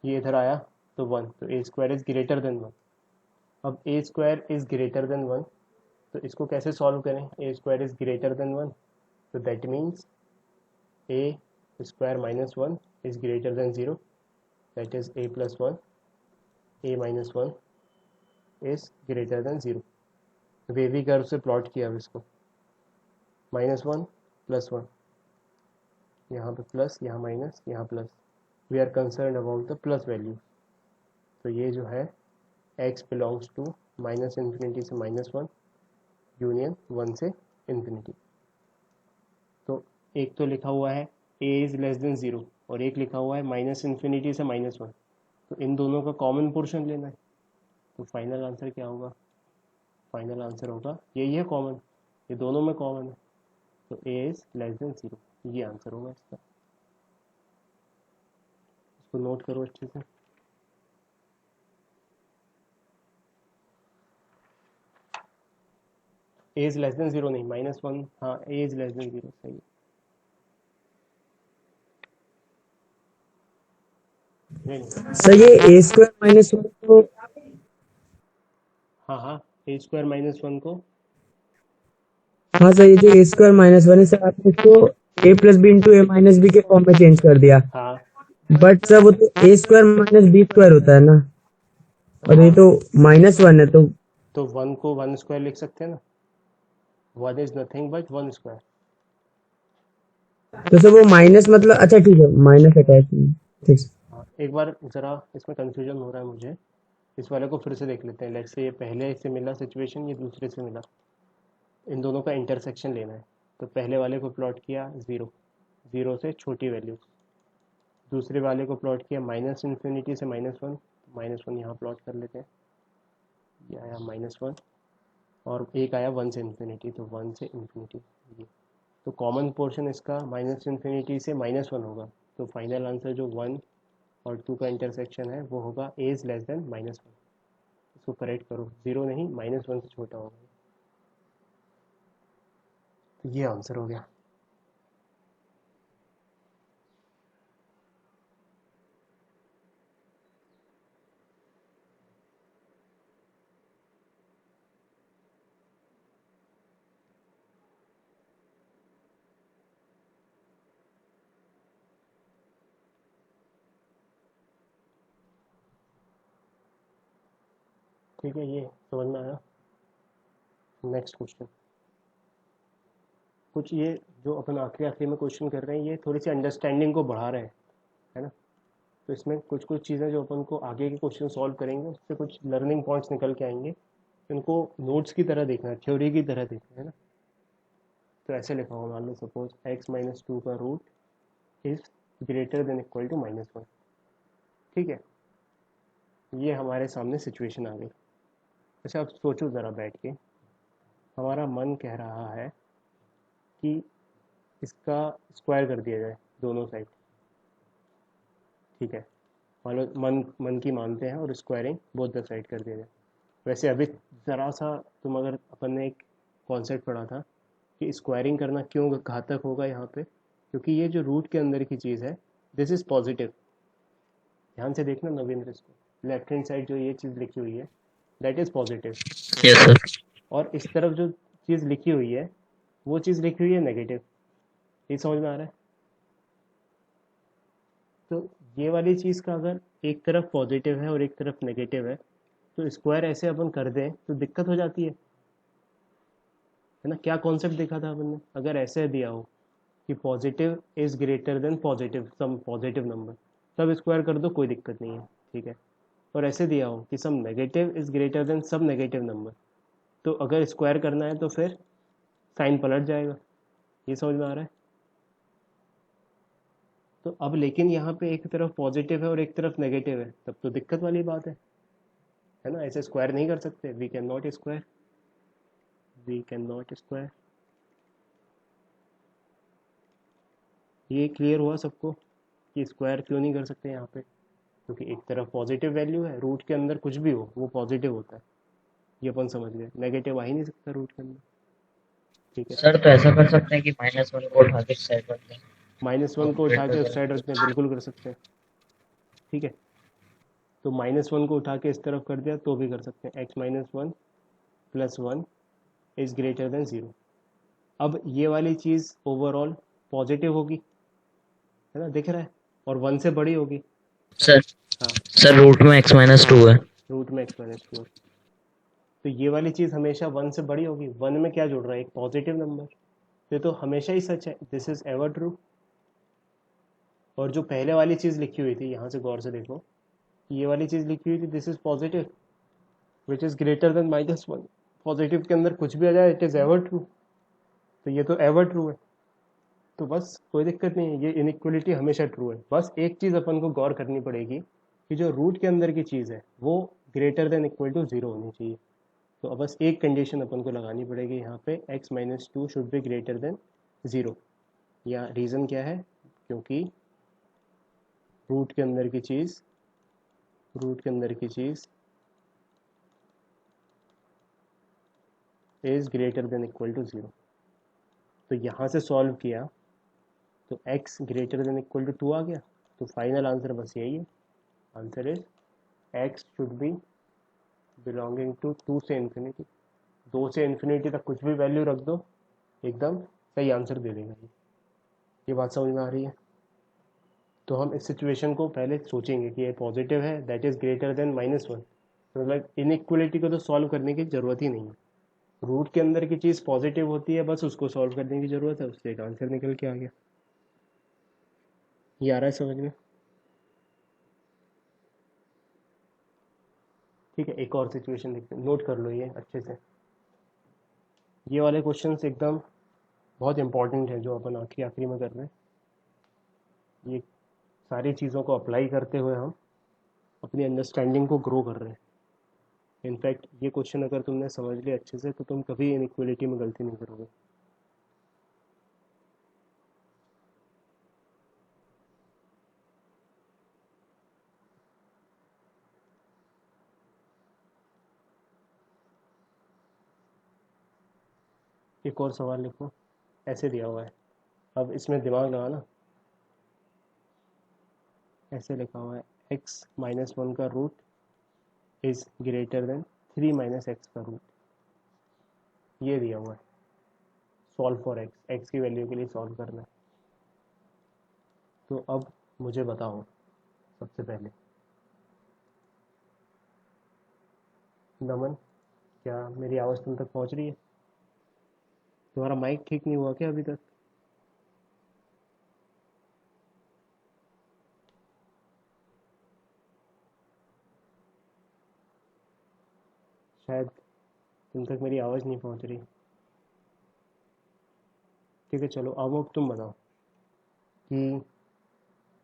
ये इधर आया तो 1, तो a² इज़ ग्रेटर देन 1। अब a² इज़ ग्रेटर देन 1, तो इसको कैसे सॉल्व करें, a² इज़ ग्रेटर देन 1, तो that means a² -1 is greater then 0, that is a+1, a-1 is greater then 0। Wavy curve से प्लॉट किया अब इसको, -1 +1, यहाँ पे प्लस, यहाँ माइनस, यहाँ plus. We are concern about the plus value. तो ये जो है x बिलोंग्स टू -∞ से -1 यूनियन 1 से इन्फिनिटी। तो एक तो लिखा हुआ है a इज़ लेस देन 0 और एक लिखा हुआ है -∞ से -1, तो इन दोनों का कॉमन पोर्शन लेना है। तो फाइनल आंसर क्या होगा, फाइनल आंसर होगा यही है कॉमन, ये दोनों में कॉमन है, तो a इज़ लेस देन 0, ये आंसर होगा इसका। इसको नोट करो अच्छे से। a इज़ लेस देन 0 नहीं, -1, हाँ a इज़ लेस देन 0 सही है। नहीं, सर ये a² -1 को, हाँ हाँ, a² -1 को, हाँ सर ये जो a² -1 है सर आपने इसको a+b × a-b के फॉर्म में चेंज कर दिया, हाँ बट सर वो तो a² - b² होता है ना, और ये हाँ, तो -1 है, तो 1 को 1² लिख सकते हैं ना, 1 इज़ नथिंग बट 1²। तो सर वो माइनस मतलब, अच्छा ठीक है, माइनस अटैच, ठीक है। हाँ, एक बार ज़रा इसमें कंफ्यूजन हो रहा है मुझे, इस वाले को फिर से देख लेते हैं। लेट्स से ये पहले से मिला सिचुएशन, ये दूसरे से मिला, इन दोनों का इंटरसेक्शन लेना है। तो पहले वाले को प्लॉट किया 0, 0 से छोटी वैल्यू, दूसरे वाले को प्लॉट किया -∞ से -1, -1 यहाँ प्लॉट कर लेते हैं, ये आया -1, और एक आया 1 से इन्फिनिटी, तो 1 से इन्फिनिटी ये। तो कॉमन पोर्शन इसका -∞ से -1 होगा, तो फाइनल आंसर जो 1 और 2 का इंटरसेक्शन है वो होगा a इज़ लेस देन -1। इसको करेक्ट करो, 0 नहीं, -1 से छोटा होगा, तो ये आंसर हो गया। ठीक है, ये समझ में आया। नेक्स्ट क्वेश्चन, कुछ ये जो अपन आखिरी आखिरी में क्वेश्चन कर रहे हैं ये थोड़ी सी अंडरस्टैंडिंग को बढ़ा रहे हैं, है ना। तो इसमें कुछ कुछ चीज़ें जो अपन को आगे के क्वेश्चन सॉल्व करेंगे उससे कुछ लर्निंग पॉइंट्स निकल के आएंगे, इनको नोट्स की तरह देखना है, थ्योरी की तरह देखना है ना। तो ऐसे लिखा होगा, मान लो सपोज x-2 का root is greater than equal to -1। ठीक है, ये हमारे सामने सिचुएशन आ गई। अच्छा अब सोचो ज़रा बैठ के, हमारा मन कह रहा है कि इसका स्क्वायर कर दिया जाए दोनों साइड। ठीक है, मान लो मन की मानते हैं और स्क्वायरिंग बोथ द साइड कर दिया जाए। वैसे अभी ज़रा सा तुम अगर अपन ने एक कॉन्सेप्ट पढ़ा था कि स्क्वायरिंग करना क्यों घातक होगा यहाँ पे, क्योंकि ये जो रूट के अंदर की चीज़ है दिस इज़ पॉजिटिव। ध्यान से देखना नवीन, इसको लेफ्ट हैंड साइड जो ये चीज़ लिखी हुई है that is positive, yes sir. और इस तरफ जो चीज़ लिखी हुई है वो चीज़ लिखी हुई है नेगेटिव। ये समझ में आ रहा है? तो ये वाली चीज़ का अगर एक तरफ पॉजिटिव है और एक तरफ नेगेटिव है तो स्क्वायर ऐसे अपन कर दें तो दिक्कत हो जाती है ना? क्या कॉन्सेप्ट देखा था अपन ने? अगर ऐसे दिया हो कि positive is greater than positive some positive number, तब स्क्वायर कर दो, कोई दिक्कत नहीं है, ठीक है। और ऐसे दिया हो कि some negative is greater then सब नेगेटिव नंबर, तो अगर स्क्वायर करना है तो फिर साइन पलट जाएगा। ये समझ में आ रहा है? तो अब लेकिन यहाँ पे एक तरफ पॉजिटिव है और एक तरफ नेगेटिव है, तब तो दिक्कत वाली बात है ना? ऐसे स्क्वायर नहीं कर सकते, we can not square, we can not square. ये क्लियर हुआ सबको कि स्क्वायर क्यों नहीं कर सकते यहाँ पे? क्योंकि एक तरफ पॉजिटिव वैल्यू है, रूट के अंदर कुछ भी हो वो पॉजिटिव होता है, ये अपन समझ गए। नेगेटिव आ ही नहीं सकता रूट के अंदर, ठीक है। सर तो ऐसा कर सकते हैं कि -1 को उठा के साइड रख दें -1 और को उठा के ग्रेटर उस साइड देन रखते हैं, बिल्कुल कर सकते हैं, ठीक है। तो -1 को उठा के इस तरफ कर दिया तो भी कर सकते हैं, x-1 + 1 इज ग्रेटर देन 0। अब ये वाली चीज़ ओवरऑल पॉजिटिव होगी, है ना? दिख रहा है, और 1 से बड़ी होगी। सर। हाँ, सर रूट में x-2 है। रूट में x-2, तो ये वाली चीज़ हमेशा 1 से बड़ी होगी। 1 में क्या जुड़ रहा है? एक पॉजिटिव नंबर। ये तो हमेशा ही सच है, दिस इज एवर ट्रू। और जो पहले वाली चीज़ लिखी हुई थी, यहाँ से गौर से देखो, ये वाली चीज़ लिखी हुई थी this is positive which is greater than -1। Positive के अंदर कुछ भी आ जाए इट इज़ एवर ट्रू, तो ये तो एवर ट्रू है। तो बस कोई दिक्कत नहीं है, ये इनइक्वलिटी हमेशा ट्रू है। बस एक चीज़ अपन को गौर करनी पड़ेगी कि जो रूट के अंदर की चीज़ है वो ग्रेटर देन इक्वल टू 0 होनी चाहिए। तो अब बस एक कंडीशन अपन को लगानी पड़ेगी यहाँ पे, x-2 should be greater then 0। या रीज़न क्या है? क्योंकि रूट के अंदर की चीज़ is greater than equal to 0। तो यहाँ से सॉल्व किया तो x greater than equal to 2 आ गया। तो फाइनल आंसर बस यही है, answer is x should be belonging to 2 से इन्फिनिटी। 2 से इन्फिनिटी तक कुछ भी वैल्यू रख दो, एकदम सही आंसर दे देगा ये बात समझ में आ रही है? तो हम इस सिचुएशन को पहले सोचेंगे कि ये पॉजिटिव है दैट इज़ ग्रेटर देन -1, तो मतलब इनइक्वलिटी को तो सॉल्व करने की ज़रूरत ही नहीं है। रूट के अंदर की चीज़ पॉजिटिव होती है, बस उसको सॉल्व करने की ज़रूरत है, उससे एक आंसर निकल के आ गया। ये आ रहा है समझ में? ठीक है, एक और सिचुएशन देखते हैं, नोट कर लो ये अच्छे से। ये वाले क्वेश्चंस एकदम बहुत इंपॉर्टेंट है जो अपन आखिरी में कर रहे हैं। ये सारी चीज़ों को अप्लाई करते हुए हम अपनी अंडरस्टैंडिंग को ग्रो कर रहे हैं। इनफैक्ट ये क्वेश्चन अगर तुमने समझ लिया अच्छे से तो तुम कभी इनइक्वलिटी में गलती नहीं करोगे। एक और सवाल लिखो, ऐसे दिया हुआ है, अब इसमें दिमाग लगाना। ऐसे लिखा हुआ है x-1 का root is greater than 3 - x का रूट, ये दिया हुआ है। सॉल्व फॉर x की वैल्यू के लिए सॉल्व करना है। तो अब मुझे बताओ सबसे पहले, नमन, क्या मेरी आवाज़ तुम तक पहुंच रही है? तुम्हारा माइक ठीक नहीं हुआ क्या अभी तक? शायद तुम तक मेरी आवाज़ नहीं पहुंच रही। ठीक है चलो, अब तुम बताओ कि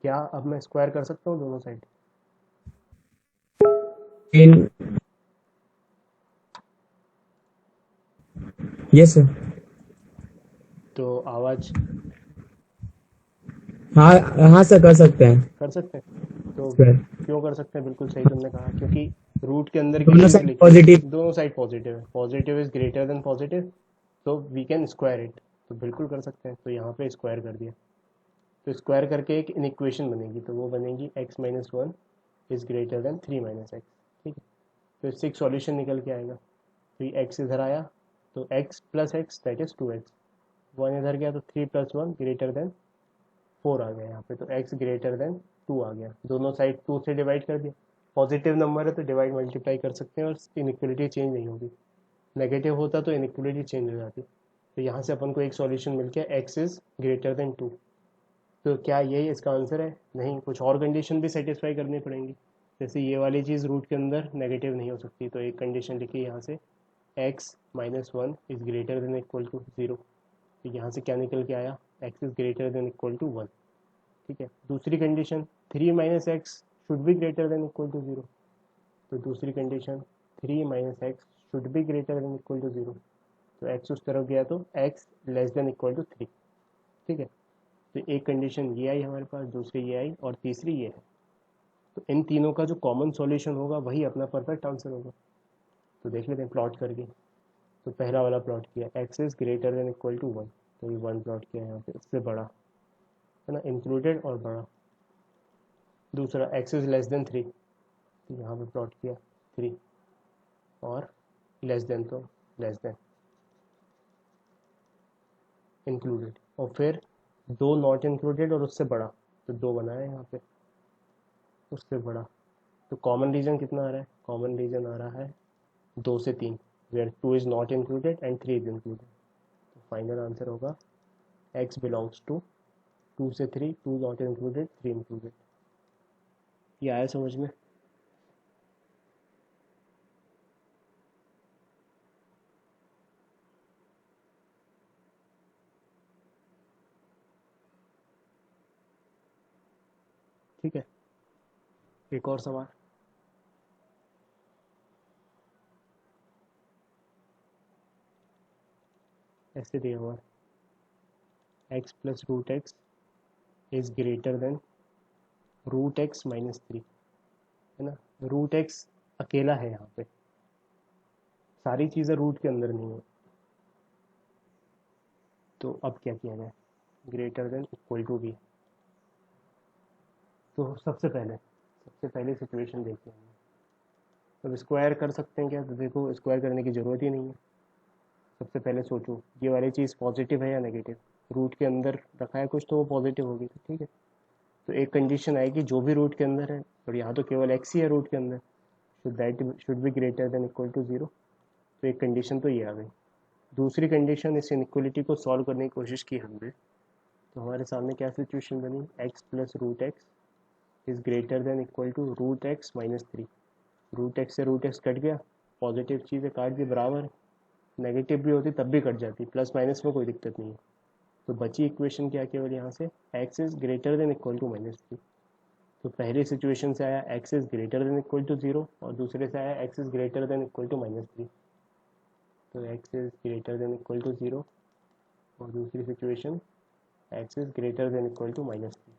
क्या अब मैं स्क्वायर कर सकता हूँ दोनों साइड? In yes sir. तो आवाज़ हाँ हाँ सर, कर सकते हैं। कर सकते हैं। तो स्क्वायर। क्यों कर सकते हैं, बिल्कुल सही तुमने कहा, क्योंकि रूट के अंदर की दोनों चीज़ साइड लिखी है, पॉजिटिव। दोनों साइड पॉजिटिव है, positive is greater than positive, तो वी कैन स्क्वायर इट, तो बिल्कुल कर सकते हैं, तो यहाँ पे स्क्वायर कर दिया। तो स्क्वायर करके एक इनइक्वेशन बनेगी, तो वो बनेगी x minus one is greater then three minus x. ठीक है, तो इससे एक सॉल्यूशन निकल के आएगा। तो ये x इधर आया, तो x plus X that is two X, one इधर गया तो three plus one greater than four आ गया यहाँ पे, तो x ग्रेटर देन टू आ गया, दोनों साइड टू से डिवाइड कर दिया। पॉजिटिव नंबर है तो डिवाइड मल्टीप्लाई कर सकते हैं और इनइक्वलिटी चेंज नहीं होगी। नेगेटिव होता तो इनइक्वलिटी चेंज हो जाती। तो यहाँ से अपन को एक सॉल्यूशन मिल गया, x is greater than two. तो क्या यही इसका आंसर है? नहीं, कुछ और कंडीशन भी सेटिस्फाई करनी पड़ेंगी। जैसे ये वाली चीज़ रूट के अंदर नेगेटिव नहीं हो सकती, तो एक कंडीशन लिखी यहाँ से, x minus one is greater than equal to zero. तो यहाँ से क्या निकल के आया, x is greater than equal to one. ठीक है, दूसरी condition, three minus X should be greater than equal to zero. तो दूसरी condition, three minus X should be greater than equal to zero. तो x उस तरफ गया तो x less than equal to three. ठीक है, तो एक कंडीशन ये आई हमारे पास, दूसरी ये आई और तीसरी ये है। तो इन तीनों का जो कॉमन सॉल्यूशन होगा वही अपना परफेक्ट आंसर होगा। तो देख लेते हैं प्लॉट करके। तो पहला वाला प्लॉट किया, X is greater than equal to one, तो ये वन प्लॉट किया यहाँ पे, इससे बड़ा है ना, इंक्लूडेड और बड़ा। दूसरा x is less then three, तो यहाँ पे प्लॉट किया थ्री, और लेस देन तो लेस देन, इंक्लूडेड, और फिर दो नॉट इंक्लूडेड और उससे बड़ा, तो दो बनाया यहाँ पे, उससे बड़ा। तो कॉमन रीजन कितना आ रहा है, कॉमन रीजन आ रहा है दो से तीन, where two is not included and three is included. तो फाइनल आंसर होगा x बिलोंग्स टू टू से three, two not included, three included. ये आया समझ में? ठीक है, एक और सवाल। ऐसे दिया हुआ है, x plus root x is greater than root x minus three, है ना। रूट एक्स अकेला है यहाँ पे, सारी चीज़ें रूट के अंदर नहीं है। तो अब क्या किया जाए, ग्रेटर देन इक्वल टू भी, तो सबसे पहले सिचुएशन देखते हैं। अब स्क्वायर कर सकते हैं क्या, तो देखो स्क्वायर करने की ज़रूरत ही नहीं है। सबसे पहले सोचो ये वाली चीज़ पॉजिटिव है या नेगेटिव, रूट के अंदर रखा है कुछ तो वो पॉजिटिव होगी, तो ठीक है। तो एक कंडीशन आएगी जो भी रूट के अंदर है, और यहाँ तो केवल एक्स ही है रूट के अंदर, तो that should be greater than equal to zero. तो एक कंडीशन तो ये आ गई। दूसरी कंडीशन, इस इनइक्वलिटी को सॉल्व करने की कोशिश की हमने, तो हमारे सामने क्या सिचुएशन बनी, x plus root x is greater than equal to root x minus three. Root x से रूट एक्स कट गया, पॉजिटिव चीज़ें काट दी बराबर, नेगेटिव भी होती तब भी कट जाती, प्लस माइनस में कोई दिक्कत नहीं है। तो बची इक्वेशन क्या केवल यहाँ से, x is greater than equal to minus three. तो पहली सिचुएशन से आया x is greater than equal to zero, और दूसरे से आया x is greater than equal to minus three. तो x is greater than equal to zero, और दूसरी situation x is greater than equal to minus three.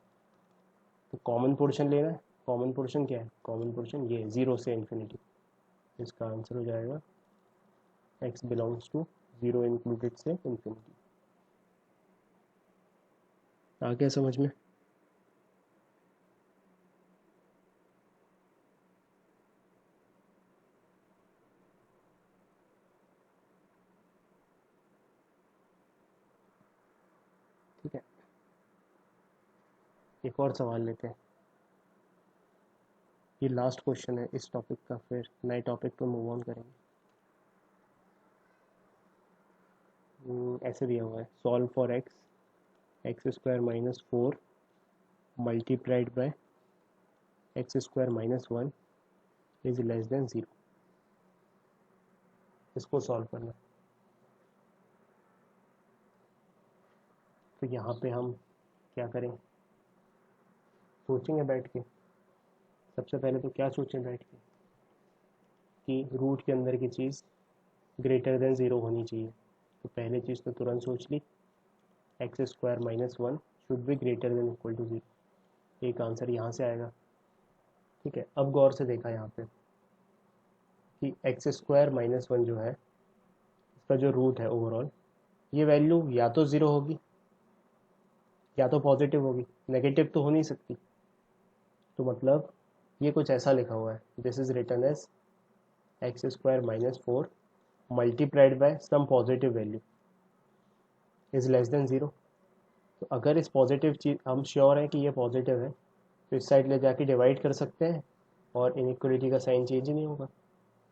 तो common portion लेना है, कॉमन पोर्शन क्या है, कॉमन पोर्शन ये जीरो से इन्फिनिटी। इसका आंसर हो जाएगा x belongs to zero included से इन्फिनिटी। आ गया समझ में? ठीक है, एक और सवाल लेते हैं, ये लास्ट क्वेश्चन है इस टॉपिक का, फिर नए टॉपिक पर मूव ऑन करेंगे। ऐसे दिया हुआ है, solve for x, x square minus four multiplied bye x square minus one is less than zero. इसको सॉल्व करना। तो यहाँ पे हम क्या करें, सोचेंगे बैठ के। सबसे पहले तो क्या सोचें बैठ के, कि रूट के अंदर की चीज़ ग्रेटर देन ज़ीरो होनी चाहिए। तो पहले चीज़ तो तुरंत सोच ली, x square minus one should be greater than equal to zero. एक आंसर यहाँ से आएगा। ठीक है, अब गौर से देखा यहाँ पे कि एक्स स्क्वायर माइनस वन जो है इसका जो रूट है ओवरऑल, ये वैल्यू या तो ज़ीरो होगी या तो पॉजिटिव होगी, नेगेटिव तो हो नहीं सकती। तो मतलब ये कुछ ऐसा लिखा हुआ है, this is written as x square minus four multiplied by some positive value is less than zero. तो अगर इस पॉजिटिव चीज़ हम श्योर हैं कि ये पॉजिटिव है, तो इस साइड ले जाके डिवाइड कर सकते हैं और इनइक्वलिटी का साइन चेंज ही नहीं होगा।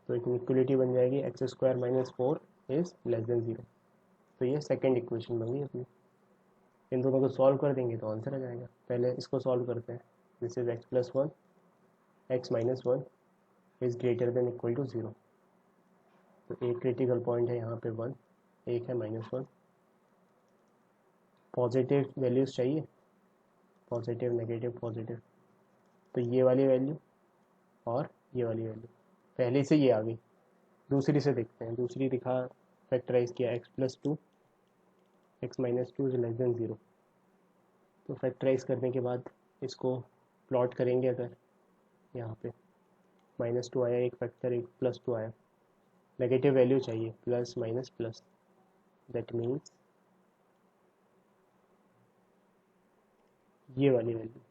तो एक इनइक्वलिटी बन जाएगी x square minus four is less than zero. तो ये सेकेंड इक्वेशन बन गई अपनी। इन दोनों को सॉल्व कर देंगे तो आंसर आ जाएगा। पहले इसको सॉल्व करते हैं। This is x plus one x minus one is greater than equal to zero. तो एक क्रिटिकल पॉइंट है यहाँ पे वन, एक है माइनस वन। पॉजिटिव वैल्यूज़ चाहिए, पॉजिटिव नेगेटिव पॉजिटिव। तो ये वाली वैल्यू और ये वाली वैल्यू पहले से ये आ गई। दूसरी से देखते हैं, दूसरी दिखा फैक्टराइज किया x plus two x minus two is less than zero. तो फैक्टराइज करने के बाद इसको प्लॉट करेंगे। अगर यहाँ पे माइनस टू आया एक फैक्टर, एक प्लस टू आया, नेगेटिव वैल्यू चाहिए plus minus plus, that means ये वाली वैल्यू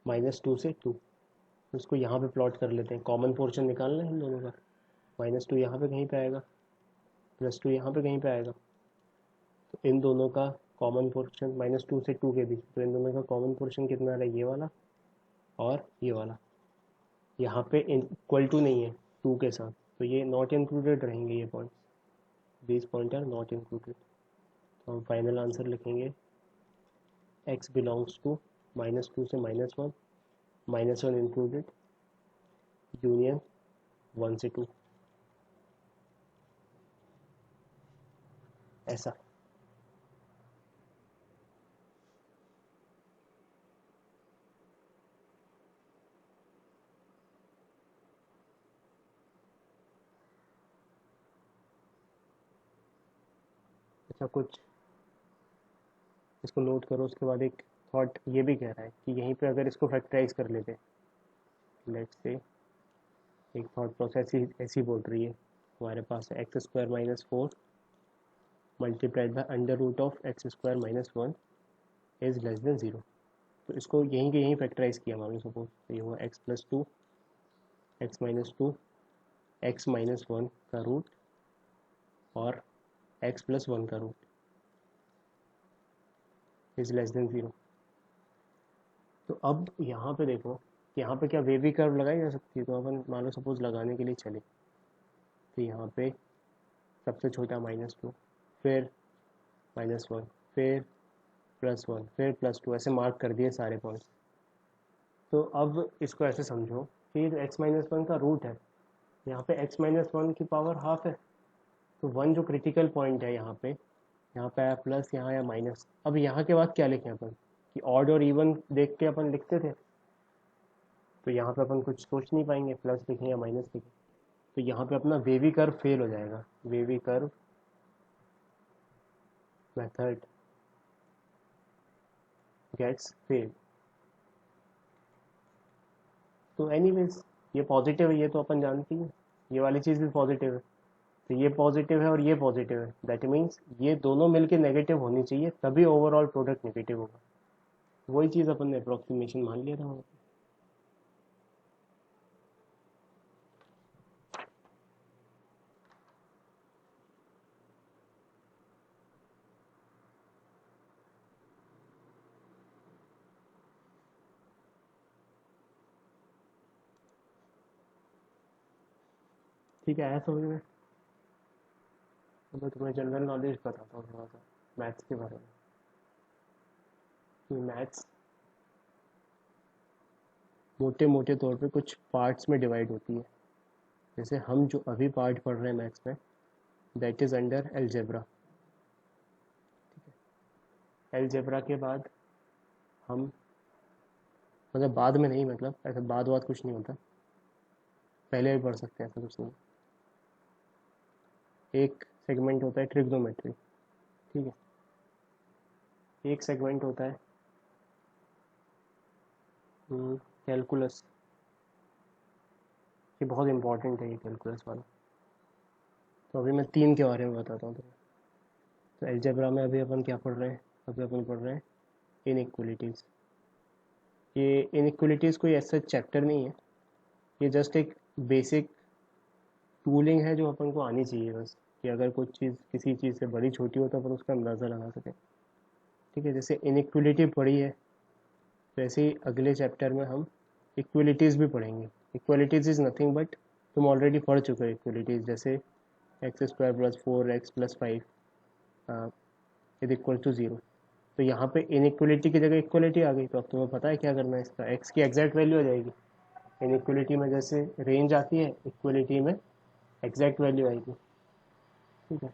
माइनस टू से टू। उसको यहाँ पे प्लॉट कर लेते हैं, कॉमन पोर्शन निकालना है इन दोनों का। माइनस टू यहाँ पे कहीं पे आएगा, प्लस टू यहाँ पे कहीं पे आएगा। तो इन दोनों का कॉमन पोर्शन माइनस टू से टू के बीच, तो इन दोनों का कॉमन पोर्शन कितना रहा, ये वाला और ये वाला। यहाँ पे इक्वल टू नहीं है टू के साथ, तो ये नॉट इंक्लूडेड रहेंगे ये points, these point are not included. तो हम फाइनल आंसर लिखेंगे x belongs to minus two से minus one, minus one included, union one से टू, ऐसा। अच्छा, कुछ इसको नोट करो। उसके बाद एक थॉट ये भी कह रहा है कि यहीं पे अगर इसको फैक्टराइज कर लेते, लेट्स से एक थॉट प्रोसेस ऐसी बोल रही है, हमारे पास है x square minus four multiplied by under root of x square minus one is less than zero. तो इसको यहीं के यहीं फैक्टराइज किया मान लो सपोज, तो ये हुआ x plus two x minus two x minus one का रूट और एक्स प्लस वन का root is less than zero. तो अब यहाँ पे देखो, यहाँ पे क्या वेवी कर्व लगाई जा सकती है? तो अपन मान लो सपोज लगाने के लिए चले, तो यहाँ पे सबसे छोटा माइनस टू, फिर माइनस वन, फिर प्लस वन, फिर प्लस टू, ऐसे मार्क कर दिए सारे पॉइंट्स। तो अब इसको ऐसे समझो कि एक्स माइनस वन का रूट है, यहाँ पे एक्स माइनस वन की पावर हाफ है। तो वन जो क्रिटिकल पॉइंट है यहाँ पे आया प्लस, यहाँ आया माइनस। अब यहाँ के बाद क्या लिखें अपन, कि ऑड और इवन देख के अपन लिखते थे, तो यहाँ पे अपन कुछ सोच नहीं पाएंगे, प्लस लिखें या माइनस लिखें। तो यहाँ पे अपना वेवी कर्व फेल हो जाएगा, wavy curve method gets fail. तो एनीवेज ये पॉजिटिव है, ये तो अपन जानती हैं, ये वाली चीज़ भी पॉजिटिव है। तो ये पॉजिटिव है और ये पॉजिटिव है, दैट मीन्स ये दोनों मिलके नेगेटिव होनी चाहिए, तभी ओवरऑल प्रोडक्ट नेगेटिव होगा। वही चीज़ अपन ने अप्रोक्सीमेशन मान लिया था वहाँ पे। ठीक है, आया समझ में? तो मैं तुम्हें जनरल नॉलेज बताता हूँ थोड़ा सा मैथ्स के बारे में। कि मैथ्स मोटे मोटे तौर पे कुछ पार्ट्स में डिवाइड होती है। जैसे हम जो अभी पार्ट पढ़ रहे हैं मैथ्स में, that is under algebra. Algebra के बाद हम, मतलब बाद में नहीं, मतलब ऐसा बाद कुछ नहीं होता, पहले भी पढ़ सकते हैं, ऐसा कुछ नहीं। एक सेगमेंट होता है ट्रिग्नोमेट्री, ठीक है। एक सेगमेंट होता है कैलकुलस, ये बहुत इंपॉर्टेंट है ये कैलकुलस वाला। तो अभी मैं 3 के बारे में बताता हूँ तुम्हें। तो अलजेब्रा में अभी अपन क्या पढ़ रहे हैं? अभी अपन पढ़ रहे हैं इनइक्वलिटीज़। ये इनइक्वलिटीज़ कोई ऐसा चैप्टर नहीं है, ये जस्ट एक बेसिक टूलिंग है जो अपन को आनी चाहिए बस, कि अगर कुछ चीज़ किसी चीज़ से बड़ी छोटी हो तो अपन उसका अंदाज़ा लगा सकें। ठीक है, जैसे इनइक्वलिटी पढ़ी है, वैसे ही अगले चैप्टर में हम इक्वलिटीज़ भी पढ़ेंगे। इक्वलिटीज़ इज़ नथिंग बट, तुम ऑलरेडी पढ़ चुके हो इक्वलिटीज़, जैसे x square plus 4x plus 5 is equal to 0। तो यहाँ पे इनइक्वलिटी की जगह इक्वलिटी आ गई, तो अब तुम्हें पता है क्या करना है, इसका एक्स की एग्जैक्ट वैल्यू आ जाएगी। इनइक्वलिटी में जैसे रेंज आती है, इक्वलिटी में एग्जैक्ट वैल्यू आएगी। ठीक है,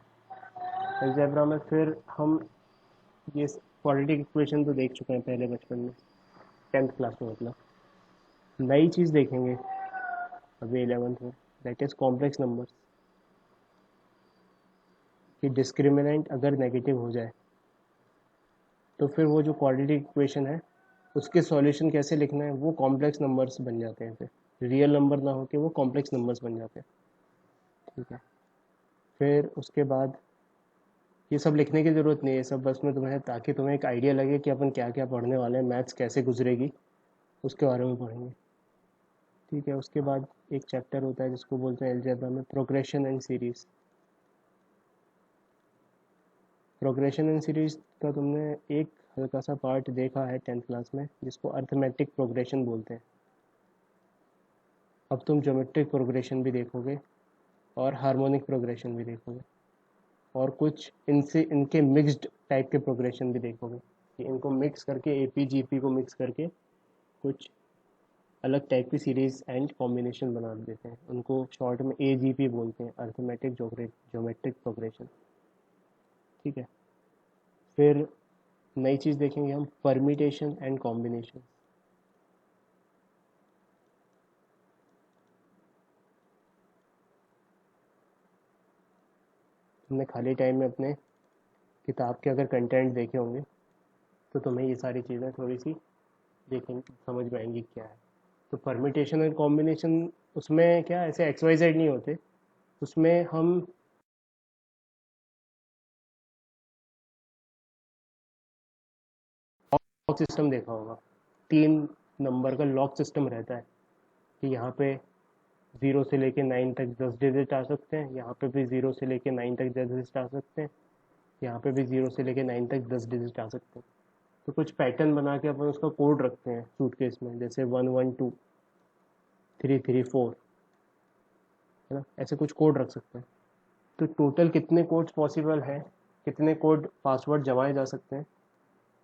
अलजेब्रा में फिर हम ये क्वाड्रेटिक इक्वेशन तो देख चुके हैं पहले बचपन में, 10th क्लास में मतलब। नई चीज़ देखेंगे अभी 11th में, दैट इज़ कॉम्प्लेक्स नंबर्स। कि डिस्क्रिमिनेंट अगर नेगेटिव हो जाए तो फिर वो जो क्वाड्रेटिक इक्वेशन है उसके सॉल्यूशन कैसे लिखना है, वो कॉम्प्लेक्स नंबर्स बन जाते हैं। फिर रियल नंबर ना होके वो कॉम्प्लेक्स नंबर्स बन जाते हैं। ठीक है, फिर उसके बाद ये सब लिखने की ज़रूरत नहीं है, ये सब बस में तुम्हें, ताकि तुम्हें एक आइडिया लगे कि अपन क्या क्या पढ़ने वाले हैं, मैथ्स कैसे गुजरेगी उसके बारे में पढ़ेंगे। ठीक है, उसके बाद एक चैप्टर होता है जिसको बोलते हैं अलजेब्रा में progression and series. Progression and series का तुमने एक हल्का सा पार्ट देखा है 10th क्लास में, जिसको अर्थमेटिक प्रोग्रेशन बोलते हैं। अब तुम ज्योमेट्रिक प्रोग्रेशन भी देखोगे और हार्मोनिक प्रोग्रेशन भी देखोगे, और कुछ इनसे इनके मिक्स्ड टाइप के प्रोग्रेशन भी देखोगे, कि इनको मिक्स करके एपी जीपी को मिक्स करके कुछ अलग टाइप की सीरीज़ एंड कॉम्बिनेशन बना देते हैं। उनको शॉर्ट में एजीपी बोलते हैं, अर्थमेटिक ज्योमेट्रिक प्रोग्रेशन। ठीक है, फिर नई चीज़ देखेंगे हम, परमिटेशन एंड कॉम्बिनेशन। तुमने खाली टाइम में अपने किताब के अगर कंटेंट देखे होंगे तो तुम्हें ये सारी चीज़ें थोड़ी सी देखेंगे, समझ में आएंगी क्या है। तो परमिटेशन एंड कॉम्बिनेशन, उसमें क्या ऐसे एक्स वाई जेड नहीं होते, उसमें हम लॉक सिस्टम देखा होगा। 3 नंबर का लॉक सिस्टम रहता है, कि यहाँ पे 0 से लेके 9 तक 10 डिजिट आ सकते हैं, यहाँ पे भी 0 से लेके 9 तक 10 डिजिट आ सकते हैं, यहाँ पे भी 0 से लेके 9 तक 10 डिजिट आ सकते हैं। तो कुछ पैटर्न बना के अपन उसका कोड रखते हैं सूटकेस में, जैसे 1 1 2 3 3 4, है ना, ऐसे कुछ कोड रख सकते हैं। तो टोटल कितने कोड्स पॉसिबल हैं, कितने कोड पासवर्ड जमाए जा सकते हैं,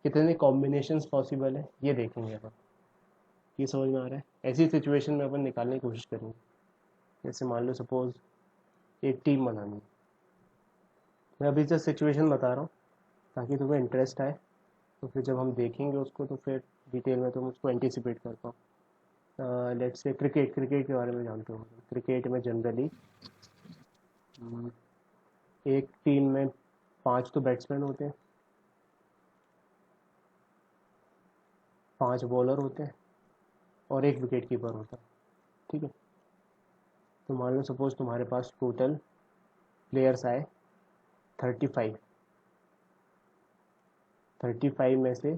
कितने कॉम्बिनेशंस पॉसिबल है, ये देखेंगे अपन। ये समझ में आ रहा है? ऐसी सिचुएशन में अपन निकालने की कोशिश करेंगे। जैसे मान लो सपोज एक टीम बनानी है, मैं अभी जस्ट सिचुएशन बता रहा हूँ ताकि तुम्हें इंटरेस्ट आए, तो फिर जब हम देखेंगे उसको तो फिर डिटेल में तुम उसको एंटिसिपेट कर पाओ। लेट्स से क्रिकेट के बारे में जानते हो। क्रिकेट में जनरली एक टीम में 5 तो बैट्समैन होते हैं, 5 बॉलर होते हैं और एक विकेट कीपर होता है। ठीक है, तो मान लो सपोज तुम्हारे पास टोटल प्लेयर्स आए 35। 35 में से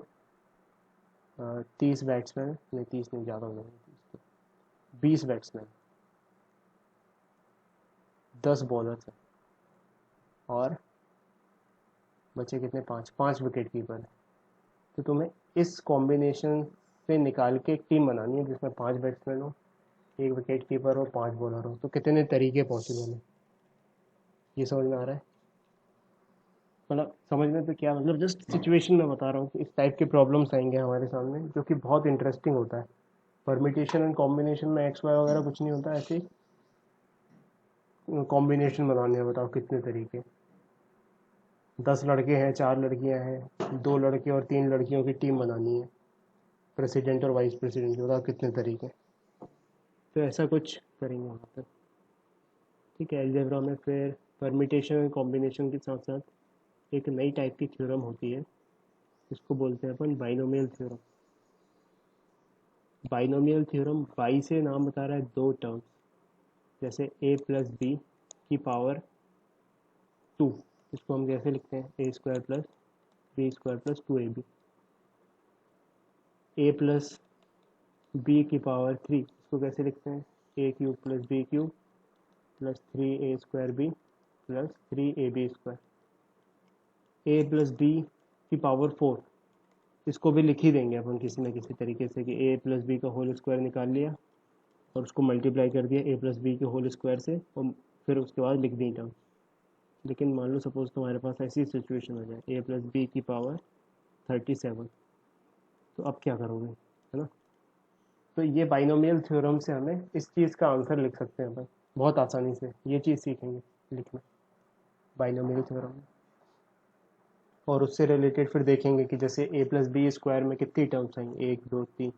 30 बैट्समैन, नहीं 30 नहीं, ज़्यादा हो जाएगा, 20 बैट्समैन, 10 बॉलर्स हैं, और बचे कितने, 5 5 विकेट कीपर हैं। तो तुम्हें इस कॉम्बिनेशन से निकाल के एक टीम बनानी है जिसमें 5 बैट्समैन हो, एक विकेट कीपर हो, 5 बॉलर हो। तो कितने तरीके पॉसिबल हैं, ये समझ में आ रहा है? मतलब समझ में तो क्या, मतलब जस्ट सिचुएशन में बता रहा हूँ कि इस टाइप के प्रॉब्लम्स आएंगे हमारे सामने, जो कि बहुत इंटरेस्टिंग होता है। परमिटेशन एंड कॉम्बिनेशन में एक्स वाई वगैरह कुछ नहीं होता, ऐसे कॉम्बिनेशन बनाने हैं, बताओ कितने तरीके। 10 लड़के हैं, 4 लड़कियां हैं, 2 लड़के और 3 लड़कियों की टीम बनानी है, प्रेसिडेंट और वाइस प्रेसिडेंट, बताओ कितने तरीके। तो ऐसा कुछ करेंगे वहाँ पर। ठीक है, अलजेब्रा में फिर परमिटेशन एंड कॉम्बिनेशन के साथ साथ एक नई टाइप की थ्योरम होती है, इसको बोलते हैं अपन binomial theorem. Binomial theorem, bi से नाम बता रहा है 2 टर्म्स, जैसे a प्लस बी की पावर 2, इसको हम कैसे लिखते हैं, a square plus B square plus 2ab। a plus b की पावर 3, इसको कैसे लिखते हैं, a cube plus B cube plus 3a square b plus 3ab square. a plus b की पावर 4, इसको भी लिख ही देंगे अपन किसी न किसी तरीके से कि a प्लस बी का होल स्क्वायर निकाल लिया और उसको मल्टीप्लाई कर दिया a प्लस बी के होल स्क्वायर से, और फिर उसके बाद लिख दी टर्म। लेकिन मान लो सपोज तुम्हारे पास ऐसी सिचुएशन हो जाए a प्लस बी की पावर 37, तो अब क्या करोगे, है ना। तो ये बाइनोमियल थ्योरम से हमें इस चीज़ का आंसर लिख सकते हैं अपन बहुत आसानी से, ये चीज़ सीखेंगे लिखना बाइनोमियल थ्योरम में। और उससे रिलेटेड फिर देखेंगे कि जैसे a प्लस बी स्क्वायर में कितनी टर्म्स आएंगी, 1 2 3।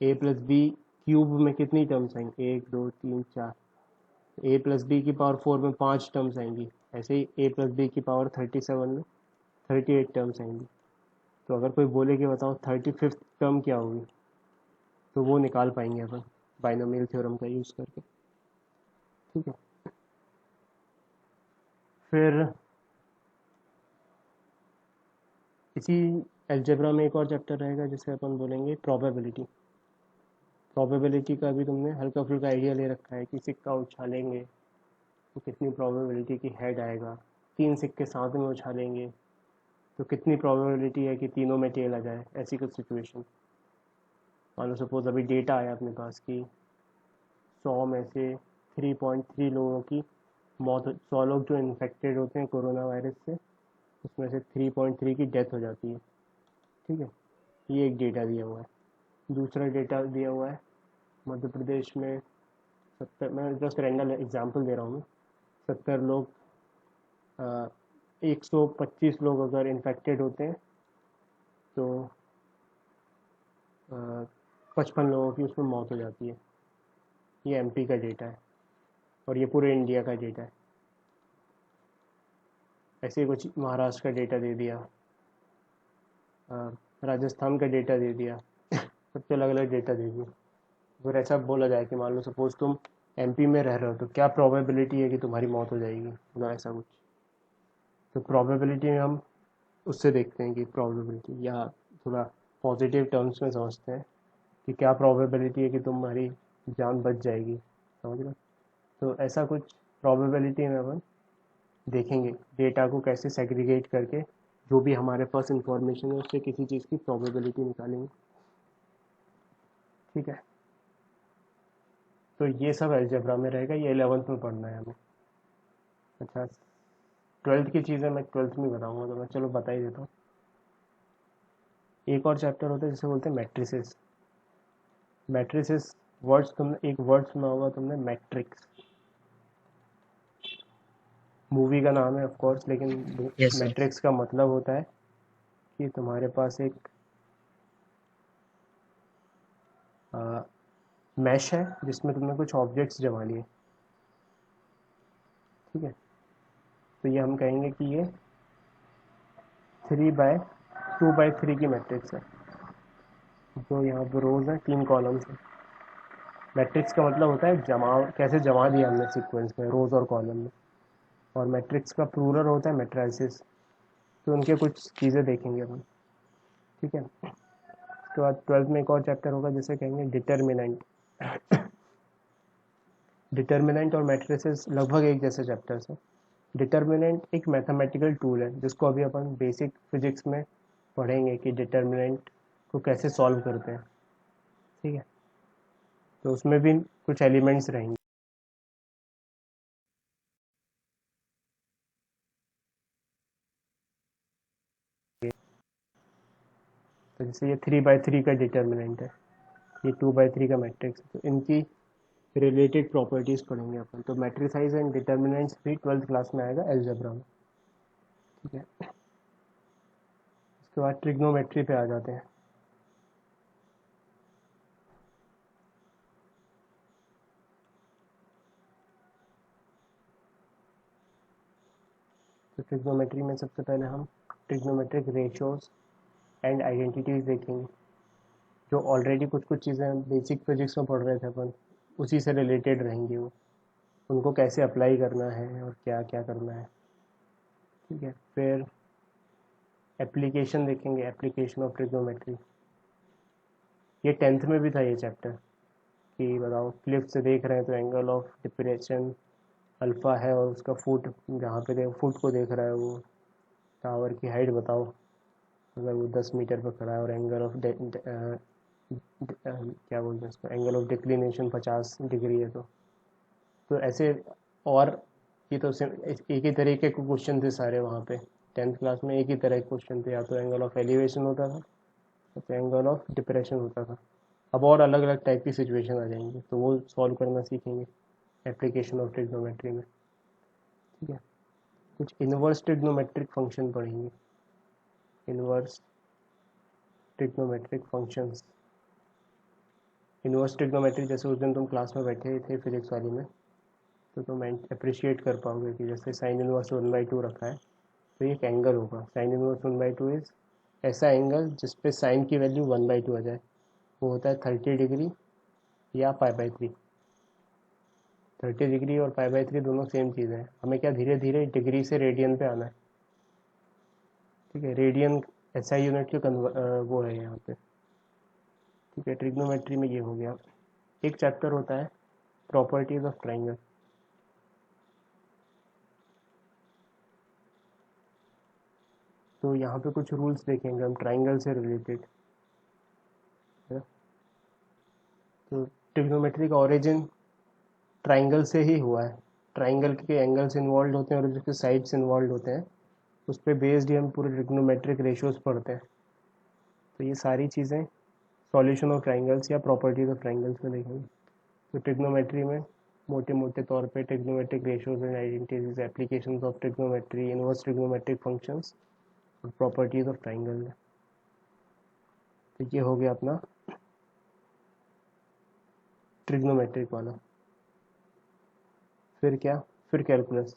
a प्लस बी क्यूब में कितनी टर्म्स आएंगी, 1 2 3 4। a प्लस बी की पावर 4 में 5 टर्म्स आएंगी। ऐसे ही a प्लस बी की पावर 37 में 38 टर्म्स आएंगी। तो अगर कोई बोले कि बताओ 35th टर्म क्या होगी, तो वो निकाल पाएंगे अपन बाइनोमियल थ्योरम का यूज़ करके, ठीक है। फिर इसी अलजेब्रा में एक और चैप्टर रहेगा जिसे अपन बोलेंगे प्रोबेबिलिटी। प्रोबेबिलिटी का भी तुमने हल्का फुल्का आइडिया ले रखा है कि सिक्का उछालेंगे तो कितनी प्रोबेबिलिटी कि हेड आएगा, 3 सिक्के साथ में उछालेंगे तो कितनी प्रोबेबिलिटी है कि तीनों में टेल आ जाए, ऐसी कुछ सिचुएशन। मान लो सपोज अभी डेटा आया अपने पास कि 100 में से 3.3 लोगों की मौत, 100 लोग जो इन्फेक्टेड होते हैं कोरोना वायरस से, उसमें से 3.3 की डेथ हो जाती है, ठीक है। ये एक डेटा दिया हुआ है। दूसरा डेटा दिया हुआ है मध्य प्रदेश में 70, मैं जस्ट रैंडम एग्जांपल दे रहा हूँ, 70 लोग 125 लोग अगर इन्फेक्टेड होते हैं तो 55 लोगों की उसमें मौत हो जाती है। ये एमपी का डेटा है और ये पूरे इंडिया का डेटा है। ऐसे ही कुछ महाराष्ट्र का डेटा दे दिया, राजस्थान का डेटा दे दिया, सबसे अलग अलग डेटा दे दिया। अगर ऐसा बोला जाए कि मान लो सपोज तुम एमपी में रह रहे हो तो क्या प्रोबेबिलिटी है कि तुम्हारी मौत हो जाएगी ना, ऐसा कुछ। तो प्रोबेबिलिटी में हम उससे देखते हैं कि प्रोबेबिलिटी, या थोड़ा पॉजिटिव टर्म्स में समझते हैं कि क्या प्रोबेबिलिटी है कि तुम्हारी जान बच जाएगी, समझ लो। तो ऐसा कुछ प्रोबेबिलिटी में अपन देखेंगे डेटा को कैसे सेग्रीगेट करके जो भी हमारे पास इंफॉर्मेशन है उससे किसी चीज़ की प्रोबेबिलिटी निकालेंगे, ठीक है। तो ये सब अलजेब्रा में रहेगा, ये 11th में पढ़ना है हमें। अच्छा, 12th की चीज़ें मैं 12th में बताऊंगा, तो मैं चलो बता ही देता हूँ। एक और चैप्टर होता है जिसे बोलते हैं मैट्रिसेस। मैट्रिसेस वर्ड्स, तुमने एक वर्ड सुना होगा तुमने, मैट्रिक्स। मूवी का नाम है ऑफ कोर्स, लेकिन यस सर। मैट्रिक्स का मतलब होता है कि तुम्हारे पास एक मैश है जिसमें तुमने कुछ ऑब्जेक्ट्स जमा लिए, ठीक है। तो ये हम कहेंगे कि ये 3/2/3 की मैट्रिक्स है। जो यहाँ पर रोज है, 3 कॉलम्स है। मैट्रिक्स का मतलब होता है जमा, कैसे जमा दिया हमने सीक्वेंस में रोज और कॉलम में। और मैट्रिक्स का प्लूरल होता है मैट्राइसिस। तो उनके कुछ चीज़ें देखेंगे अपन, ठीक है। उसके बाद 12th में एक और चैप्टर होगा जिसे कहेंगे डिटर्मिनेंट। डिटर्मिनेंट और मैट्रिसेस लगभग एक जैसे चैप्टर्स हैं। डिटर्मिनेंट एक मैथमेटिकल टूल है जिसको अभी अपन बेसिक फिजिक्स में पढ़ेंगे कि डिटर्मिनेंट को कैसे सॉल्व करते हैं, ठीक है। तो उसमें भी कुछ एलिमेंट्स रहेंगे। तो जैसे ये 3/3 का डिटर्मिनेंट है, ये 2/3 का मैट्रिक्स है, तो इनकी रिलेटेड प्रॉपर्टीज़ पढ़ेंगे अपन। तो मैट्रिसाइज एंड डिटर्मिनेंट्स भी 12th क्लास में आएगा एल्जेब्रा में, ठीक है। उसके बाद ट्रिग्नोमेट्री पे आ जाते हैं। तो ट्रिग्नोमेट्री में सबसे पहले हम ट्रिग्नोमेट्रिक रेशियोज एंड आइडेंटिटीज़ देखेंगे, जो ऑलरेडी कुछ कुछ चीज़ें बेसिक फिजिक्स में पढ़ रहे थे अपन, उसी से रिलेटेड रहेंगी वो। उनको कैसे अप्लाई करना है और क्या क्या करना है। ठीक है, फिर एप्लीकेशन देखेंगे, एप्लीकेशन ऑफ ट्रिग्नोमेट्री। ये 10th में भी था ये चैप्टर कि बताओ क्लिफ से देख रहे हैं तो एंगल ऑफ डिप्रेशन अल्फ़ा है और उसका फुट जहाँ पे देखो फुट को देख रहा है वो टावर की हाइट बताओ, अगर वो 10 मीटर पर खड़ा है और एंगल ऑफ क्या बोलते हैं उसको, एंगल ऑफ डिक्लिनेशन 50 डिग्री है तो ऐसे। और ये तो एक ही तरीके के क्वेश्चन थे सारे वहाँ पे 10th क्लास में, एक ही तरह के क्वेश्चन थे, या तो एंगल ऑफ एलिवेशन होता था या तो एंगल ऑफ डिप्रेशन होता था। अब और अलग अलग टाइप की सिचुएशन आ जाएंगी तो वो सॉल्व करना सीखेंगे एप्लीकेशन ऑफ ट्रिग्नोमेट्री में। ठीक है, कुछ इनवर्स ट्रिग्नोमेट्रिक फंक्शन पढ़ेंगे, inverse trigonometric functions. Inverse trigonometry जैसे उस दिन तुम क्लास में बैठे थे फिजिक्स वाली में, तो तुम अप्रिशिएट कर पाओगे कि जैसे साइन इनवर्स 1/2 रखा है तो ये एक एंगल होगा। साइन इनवर्स 1/2 इज ऐसा एंगल जिस पे साइन की वैल्यू 1/2 आ जाए, वो होता है 30 डिग्री या π/3। 30 डिग्री और π/3 दोनों सेम चीज़ है। हमें क्या धीरे धीरे डिग्री से रेडियन पे आना है। ठीक है, रेडियन SI यूनिट के वो है यहाँ पे। ठीक है, ट्रिग्नोमेट्री में ये हो गया। एक चैप्टर होता है प्रॉपर्टीज ऑफ ट्राइंगल। तो यहाँ पे कुछ रूल्स देखेंगे हम ट्राइंगल से रिलेटेड। तो ट्रिग्नोमेट्री का ओरिजिन ट्राइंगल से ही हुआ है। ट्राइंगल के एंगल्स इन्वॉल्व होते हैं और जिसके साइड्स इन्वॉल्व होते हैं उस पर बेस्ड ही हम पूरे ट्रिग्नोमेट्रिक रेशियोज पढ़ते हैं। तो ये सारी चीज़ें सॉल्यूशन ऑफ ट्राइंगल्स या प्रॉपर्टीज ऑफ ट्राइंगल्स में देखेंगे। तो ट्रिग्नोमेट्री में मोटे मोटे तौर पे trigonometric ratios and identities, applications of trigonometry, inverse trigonometric functions और प्रॉपर्टीज ऑफ ट्राइंगल। तो ये हो गया अपना ट्रिग्नोमेट्रिक वाला। फिर क्या, फिर कैलकुलस।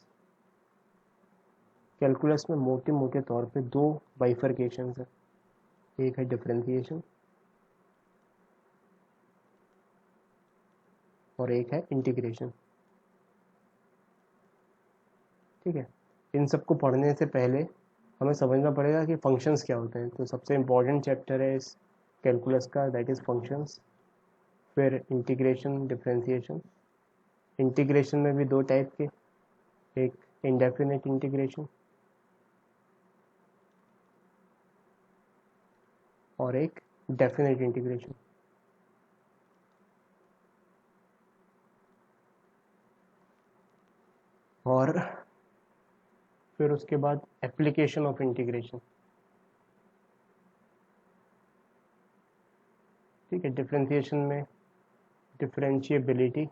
कैलकुलस में मोटे मोटे तौर पे दो बाइफर्केशंस है, एक है डिफरेंशिएशन और एक है इंटीग्रेशन। ठीक है, इन सबको पढ़ने से पहले हमें समझना पड़ेगा कि फंक्शंस क्या होते हैं। तो सबसे इम्पॉर्टेंट चैप्टर है इस कैलकुलस का, दैट इज़ फंक्शंस। फिर इंटीग्रेशन, डिफरेंशिएशन। इंटीग्रेशन में भी दो टाइप के, एक इंडेफिनिट इंटीग्रेशन और एक डेफिनेट इंटीग्रेशन। और फिर उसके बाद एप्लीकेशन ऑफ इंटीग्रेशन। ठीक है, डिफरेंशिएशन में differentiability,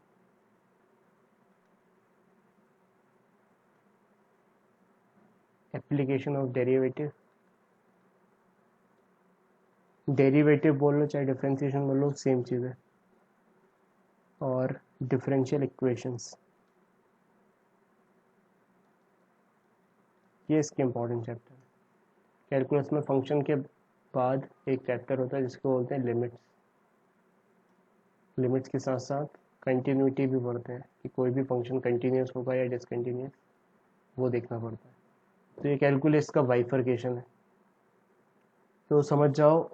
application of derivative, derivative बोल लो चाहे डिफरेंशिएशन बोल लो सेम चीज़ है, और डिफरेंशियल इक्वेशंस। ये इसके इम्पोर्टेंट चैप्टर है। कैलकुलस में फंक्शन के बाद एक चैप्टर होता है जिसको बोलते हैं लिमिट्स। लिमिट्स के साथ साथ कंटिन्यूटी भी पढ़ते हैं कि कोई भी फंक्शन कंटिन्यूस होगा या डिसकंटिन्यूस, वो देखना पड़ता है। तो ये कैलकुलस का बाइफर्केशन है। तो समझ जाओ,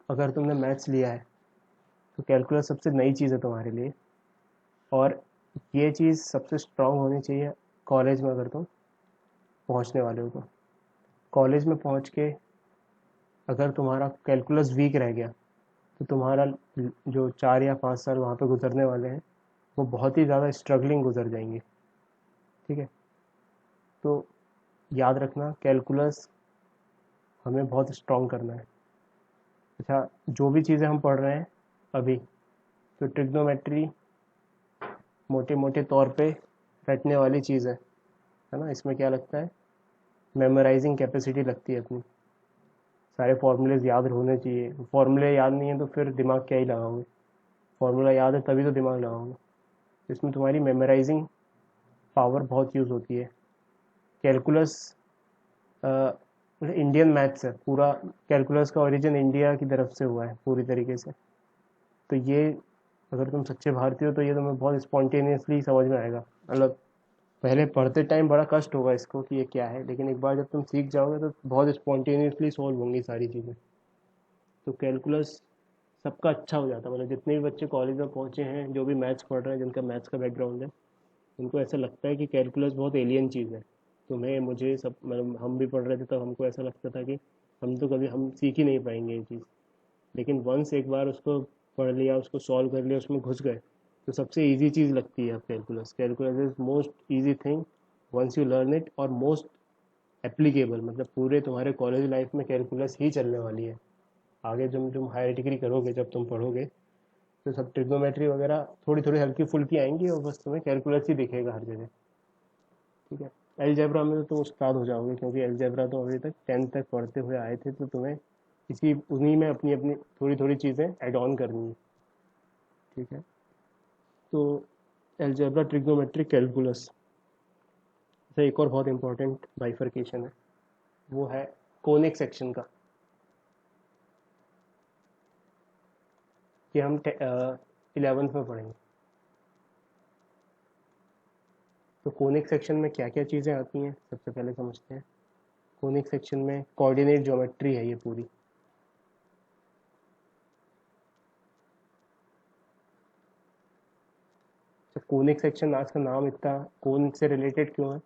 अगर तुमने मैथ्स लिया है तो कैलकुलस सबसे नई चीज़ है तुम्हारे लिए, और ये चीज़ सबसे स्ट्रांग होनी चाहिए कॉलेज में अगर तुम पहुंचने वाले हो। तो कॉलेज में पहुंच के अगर तुम्हारा कैलकुलस वीक रह गया तो तुम्हारा जो 4 या 5 साल वहाँ पे गुजरने वाले हैं वो बहुत ही ज़्यादा स्ट्रगलिंग गुजर जाएंगे। ठीक है, तो याद रखना कैलकुलस हमें बहुत स्ट्रॉन्ग करना है। अच्छा, जो भी चीज़ें हम पढ़ रहे हैं अभी, तो ट्रिग्नोमेट्री मोटे मोटे तौर पे रटने वाली चीज़ है ना। इसमें क्या लगता है, मेमोराइजिंग कैपेसिटी लगती है अपनी, सारे फार्मूलेज याद होने चाहिए। फार्मूले याद नहीं है तो फिर दिमाग क्या ही लगाओगे, फार्मूला याद है तभी तो दिमाग लगाओगे। इसमें तुम्हारी मेमोराइजिंग पावर बहुत यूज़ होती है। कैलकुलस इंडियन मैथ्स है पूरा, कैलकुलस का ओरिजिन इंडिया की तरफ से हुआ है पूरी तरीके से। तो ये अगर तुम सच्चे भारतीय हो तो ये तुम्हें बहुत स्पॉन्टेनियसली समझ में आएगा। मतलब पहले पढ़ते टाइम बड़ा कष्ट होगा इसको कि ये क्या है, लेकिन एक बार जब तुम सीख जाओगे तो बहुत स्पॉन्टेनियसली सॉल्व होंगी सारी चीज़ें। तो कैलकुलस सबका अच्छा हो जाता है, मतलब जितने भी बच्चे कॉलेज में पहुँचे हैं जो भी मैथ्स पढ़ रहे हैं जिनका मैथ्स का बैकग्राउंड है, उनको ऐसा लगता है कि कैलकुलस बहुत एलियन चीज़ है। तुम्हें मुझे सब, मतलब हम भी पढ़ रहे थे तब हमको ऐसा लगता था कि हम तो कभी हम सीख ही नहीं पाएंगे ये चीज़। लेकिन वंस एक बार उसको पढ़ लिया, उसको सॉल्व कर लिया, उसमें घुस गए, तो सबसे इजी चीज़ लगती है अब calculus. Calculus is most easy thing once you learn it, और मोस्ट एप्लीकेबल, मतलब पूरे तुम्हारे कॉलेज लाइफ में कैलकुलस ही चलने वाली है। आगे जब तुम हायर डिग्री करोगे, जब तुम पढ़ोगे, तो सब ट्रिग्नोमेट्री वगैरह थोड़ी थोड़ी हल्की फुल्की आएंगी और बस तुम्हें कैलकुलस ही दिखेगा हर जगह। ठीक है। एलजेब्रा में तो तुम उस्ताद हो जाओगे, क्योंकि एलजेब्रा तो अभी तक 10th तक पढ़ते हुए आए थे, तो तुम्हें इसी उन्हीं में अपनी अपनी थोड़ी थोड़ी चीज़ें ऐड ऑन करनी है। ठीक है। तो एलजेब्रा, ट्रिग्नोमेट्री, कैलकुलस से एक और बहुत इंपॉर्टेंट बाइफर्केशन है, वो है कोनिक सेक्शन का, कि हम 11th में पढ़ेंगे। तो कोनिक सेक्शन में क्या क्या चीज़ें आती हैं सबसे पहले समझते हैं। कोनिक सेक्शन में कोऑर्डिनेट ज्योमेट्री है ये पूरी। तो कोनिक सेक्शन, आज का नाम इतना कोन से रिलेटेड क्यों है,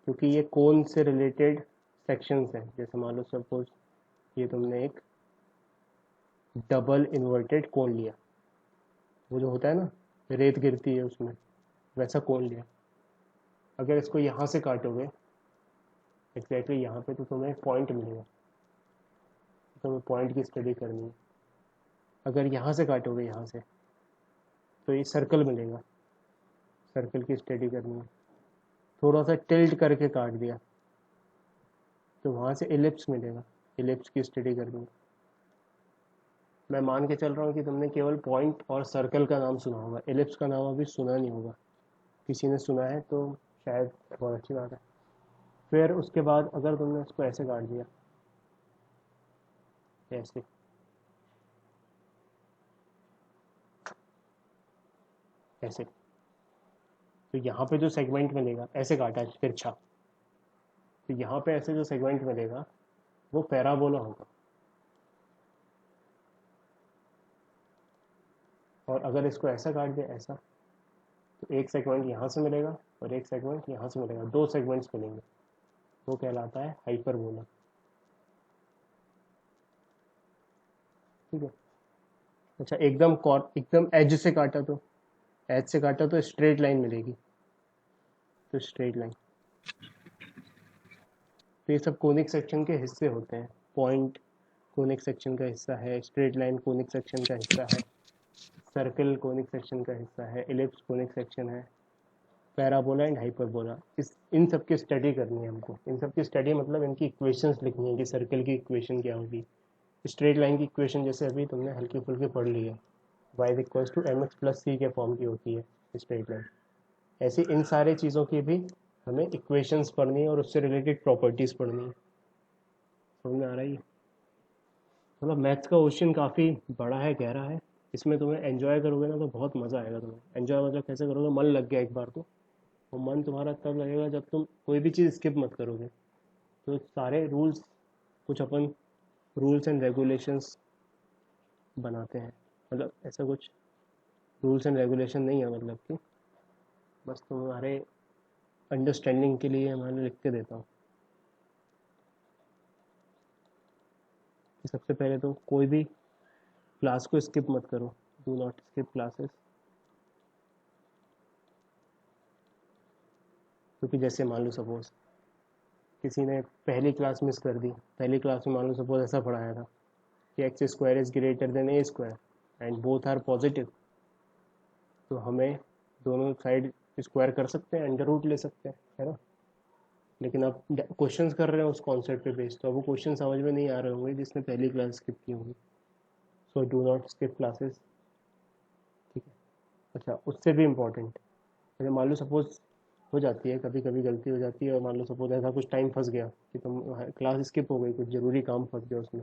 क्योंकि ये कोन से रिलेटेड सेक्शंस हैं। जैसे मान लो सपोज ये तुमने एक डबल इन्वर्टेड कोन लिया, वो जो होता है ना रेत गिरती है उसमें, वैसा कोन लिया। अगर इसको यहाँ से काटोगे एग्जैक्टली यहाँ पे, तो तुम्हें पॉइंट मिलेगा। तुम्हें पॉइंट की स्टडी करनी है। अगर यहाँ से काटोगे यहाँ से, तो ये सर्कल मिलेगा, सर्कल की स्टडी करनी है। थोड़ा सा टिल्ट करके काट दिया तो वहाँ से एलिप्स मिलेगा, एलिप्स की स्टडी करनी है। मैं मान के चल रहा हूँ कि तुमने केवल पॉइंट और सर्कल का नाम सुना होगा, एलिप्स का नाम अभी सुना नहीं होगा। किसी ने सुना है तो शायद बहुत अच्छी बात है। फिर उसके बाद अगर तुमने उसको ऐसे काट दिया, ऐसे, ऐसे, तो यहाँ पे जो सेगमेंट मिलेगा, ऐसे काटा है तिरछा, तो यहाँ पे ऐसे जो सेगमेंट मिलेगा वो पैराबोला होगा। और अगर इसको ऐसा काट दिया ऐसा, तो एक सेगमेंट यहाँ से मिलेगा और एक सेगमेंट यहाँ से मिलेगा, दो सेगमेंट्स मिलेंगे, वो कहलाता है हाइपरबोला। ठीक है। अच्छा, एकदम एज से काटा तो, एज से काटा तो स्ट्रेट लाइन मिलेगी, तो स्ट्रेट लाइन। तो ये सब कोनिक सेक्शन के हिस्से होते हैं। पॉइंट कोनिक सेक्शन का हिस्सा है, स्ट्रेट लाइन कोनिक सेक्शन का हिस्सा है, सर्कल कोनिक सेक्शन का हिस्सा है, इलिप्स कोनिक सेक्शन है, पैराबोला एंड हाइपरबोला। इस इन सब की स्टडी करनी है हमको। इन सब की स्टडी मतलब इनकी इक्वेशंस लिखनी है कि सर्कल की इक्वेशन क्या होगी, स्ट्रेट लाइन की इक्वेशन जैसे अभी तुमने हल्की फुल्की पढ़ ली है, y is equals to m x plus c के फॉर्म की होती है स्ट्रेट लाइन। ऐसी इन सारे चीज़ों की भी हमें इक्वेशंस पढ़नी है और उससे रिलेटेड प्रॉपर्टीज़ पढ़नी है। समझ में आ रही है? मतलब मैथ्स का क्वेश्चन काफ़ी बड़ा है, गहरा है। इसमें तुम्हें एंजॉय करोगे ना तो बहुत मज़ा आएगा तुम्हें। एंजॉय मतलब कैसे करोगे, मन लग गया एक बार तो, वो मन तुम्हारा तब लगेगा जब तुम कोई भी चीज़ स्किप मत करोगे। तो सारे रूल्स, कुछ अपन रूल्स एंड रेगुलेशंस बनाते हैं, मतलब ऐसा कुछ रूल्स एंड रेगुलेशन नहीं है, मतलब कि बस तुम्हारे अंडरस्टैंडिंग के लिए मैं लिख के देता हूँ कि सबसे पहले तो कोई भी क्लास को स्किप मत करो, डू नॉट स्किप क्लासेस। क्योंकि जैसे मान लो सपोज किसी ने पहली क्लास मिस कर दी, पहली क्लास में मान लो सपोज ऐसा पढ़ाया था कि x square is greater than a square and both are positive, तो हमें दोनों साइड स्क्वायर कर सकते हैं, अंडर रूट ले सकते हैं, है ना। लेकिन अब क्वेश्चंस कर रहे हैं उस कॉन्सेप्ट पे बेस्ड, तो अब वो क्वेश्चन समझ में नहीं आ रहे होंगे जिसने पहली क्लास स्किप की होगी। So do not skip classes. ठीक है। अच्छा, उससे भी इम्पोर्टेंट, जैसे मान लो सपोज हो जाती है, कभी कभी गलती हो जाती है, और मान लो सपोज ऐसा कुछ टाइम फंस गया कि तुम क्लास स्किप हो गई, कुछ ज़रूरी काम फंस गया उसमें,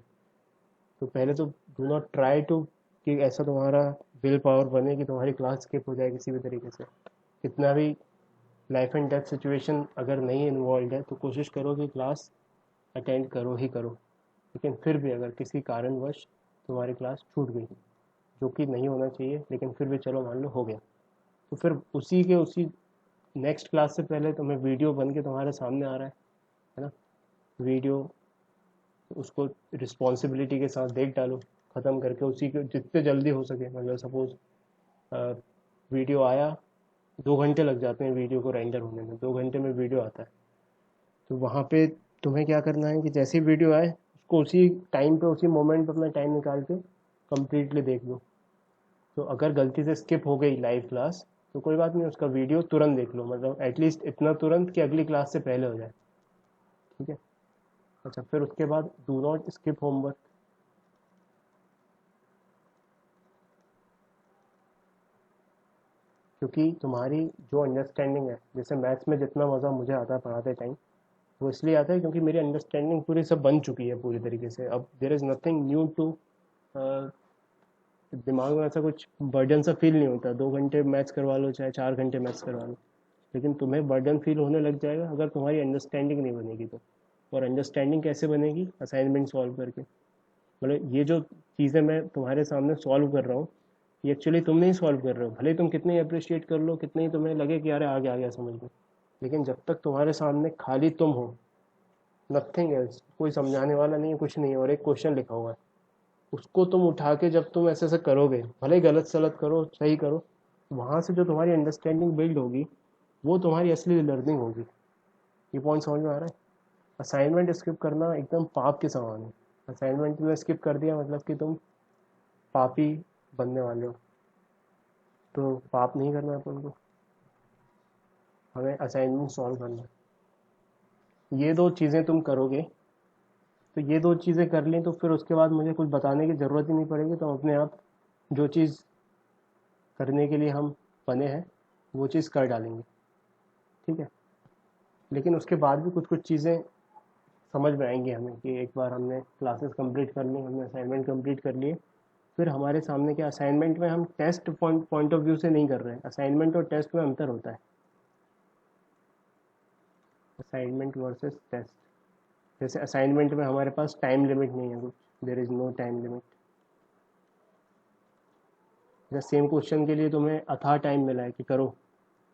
तो पहले तो डू नॉट ट्राई टू कि ऐसा तुम्हारा विल पावर बने कि तुम्हारी क्लास स्किप हो जाए किसी भी तरीके से। कितना भी लाइफ एंड डेथ सिचुएशन अगर नहीं इन्वॉल्व है तो कोशिश करो कि क्लास अटेंड करो ही करो। लेकिन फिर भी अगर किसी कारणवश तुम्हारी क्लास छूट गई, जो कि नहीं होना चाहिए, लेकिन फिर भी चलो मान लो हो गया, तो फिर उसी नेक्स्ट क्लास से पहले तुम्हें वीडियो बन के तुम्हारे सामने आ रहा है ना, वीडियो, उसको रिस्पॉन्सिबिलिटी के साथ देख डालो, ख़त्म करके उसी के जितने जल्दी हो सके। मतलब सपोज़ वीडियो आया, 2 घंटे लग जाते हैं वीडियो को रेंडर होने में, 2 घंटे में वीडियो आता है, तो वहाँ पे तुम्हें क्या करना है कि जैसे ही वीडियो आए उसको उसी टाइम पे उसी मोमेंट पे अपना टाइम निकाल के कम्प्लीटली देख लो। तो अगर गलती से स्किप हो गई लाइव क्लास तो कोई बात नहीं, उसका वीडियो तुरंत देख लो, मतलब एटलीस्ट इतना तुरंत कि अगली क्लास से पहले हो जाए। ठीक है। अच्छा, फिर उसके बाद डू नॉट स्किप होमवर्क। क्योंकि तुम्हारी जो अंडरस्टैंडिंग है, जैसे मैथ्स में जितना मज़ा मुझे आता है पढ़ाते टाइम, वो इसलिए आता है क्योंकि मेरी अंडरस्टैंडिंग पूरी सब बन चुकी है पूरी तरीके से। अब there is nothing new to, दिमाग में ऐसा कुछ बर्डन सा फील नहीं होता। 2 घंटे मैथ्स करवा लो चाहे 4 घंटे मैथ्स करवा लो, लेकिन तुम्हें बर्डन फील होने लग जाएगा अगर तुम्हारी अंडरस्टैंडिंग नहीं बनेगी तो। और अंडरस्टैंडिंग कैसे बनेगी? असाइनमेंट सॉल्व करके। मतलब ये जो चीज़ें मैं तुम्हारे सामने सॉल्व कर रहा हूँ, ये एक्चुअली तुम नहीं सॉल्व कर रहे हो, भले ही तुम कितने ही अप्रिशिएट कर लो, कितने ही तुम्हें लगे कि यार आ गया समझ में, लेकिन जब तक तुम्हारे सामने खाली तुम हो, नथिंग एल्स, कोई समझाने वाला नहीं है, कुछ नहीं है, और एक क्वेश्चन लिखा हुआ है, उसको तुम उठा के जब तुम ऐसे ऐसे करोगे, भले ही गलत सलत करो सही करो, वहाँ से जो तुम्हारी अंडरस्टैंडिंग बिल्ड होगी वो तुम्हारी असली लर्निंग होगी। ये पॉइंट समझ में आ रहा है? असाइनमेंट स्किप करना एकदम पाप के समान है। असाइनमेंट में स्किप कर दिया मतलब कि तुम पापी बनने वाले हो। तो पाप नहीं करना है अपन को, हमें असाइनमेंट सॉल्व करना है। ये दो चीज़ें तुम करोगे, तो ये दो चीज़ें कर ली तो फिर उसके बाद मुझे कुछ बताने की ज़रूरत ही नहीं पड़ेगी, तो अपने आप जो चीज़ करने के लिए हम बने हैं वो चीज़ कर डालेंगे। ठीक है। लेकिन उसके बाद भी कुछ कुछ चीज़ें समझ में आएंगी हमें कि एक बार हमने क्लासेस कंप्लीट कर ली, हमने असाइनमेंट कंप्लीट कर लिए, फिर हमारे सामने क्या, असाइनमेंट में हम टेस्ट पॉइंट ऑफ व्यू से नहीं कर रहे हैं। असाइनमेंट और टेस्ट में अंतर होता है, असाइनमेंट वर्सेस टेस्ट। जैसे असाइनमेंट में हमारे पास टाइम लिमिट नहीं है कुछ, there is no time limit. जैसे सेम क्वेश्चन के लिए तुम्हें अथाह टाइम मिला है कि करो,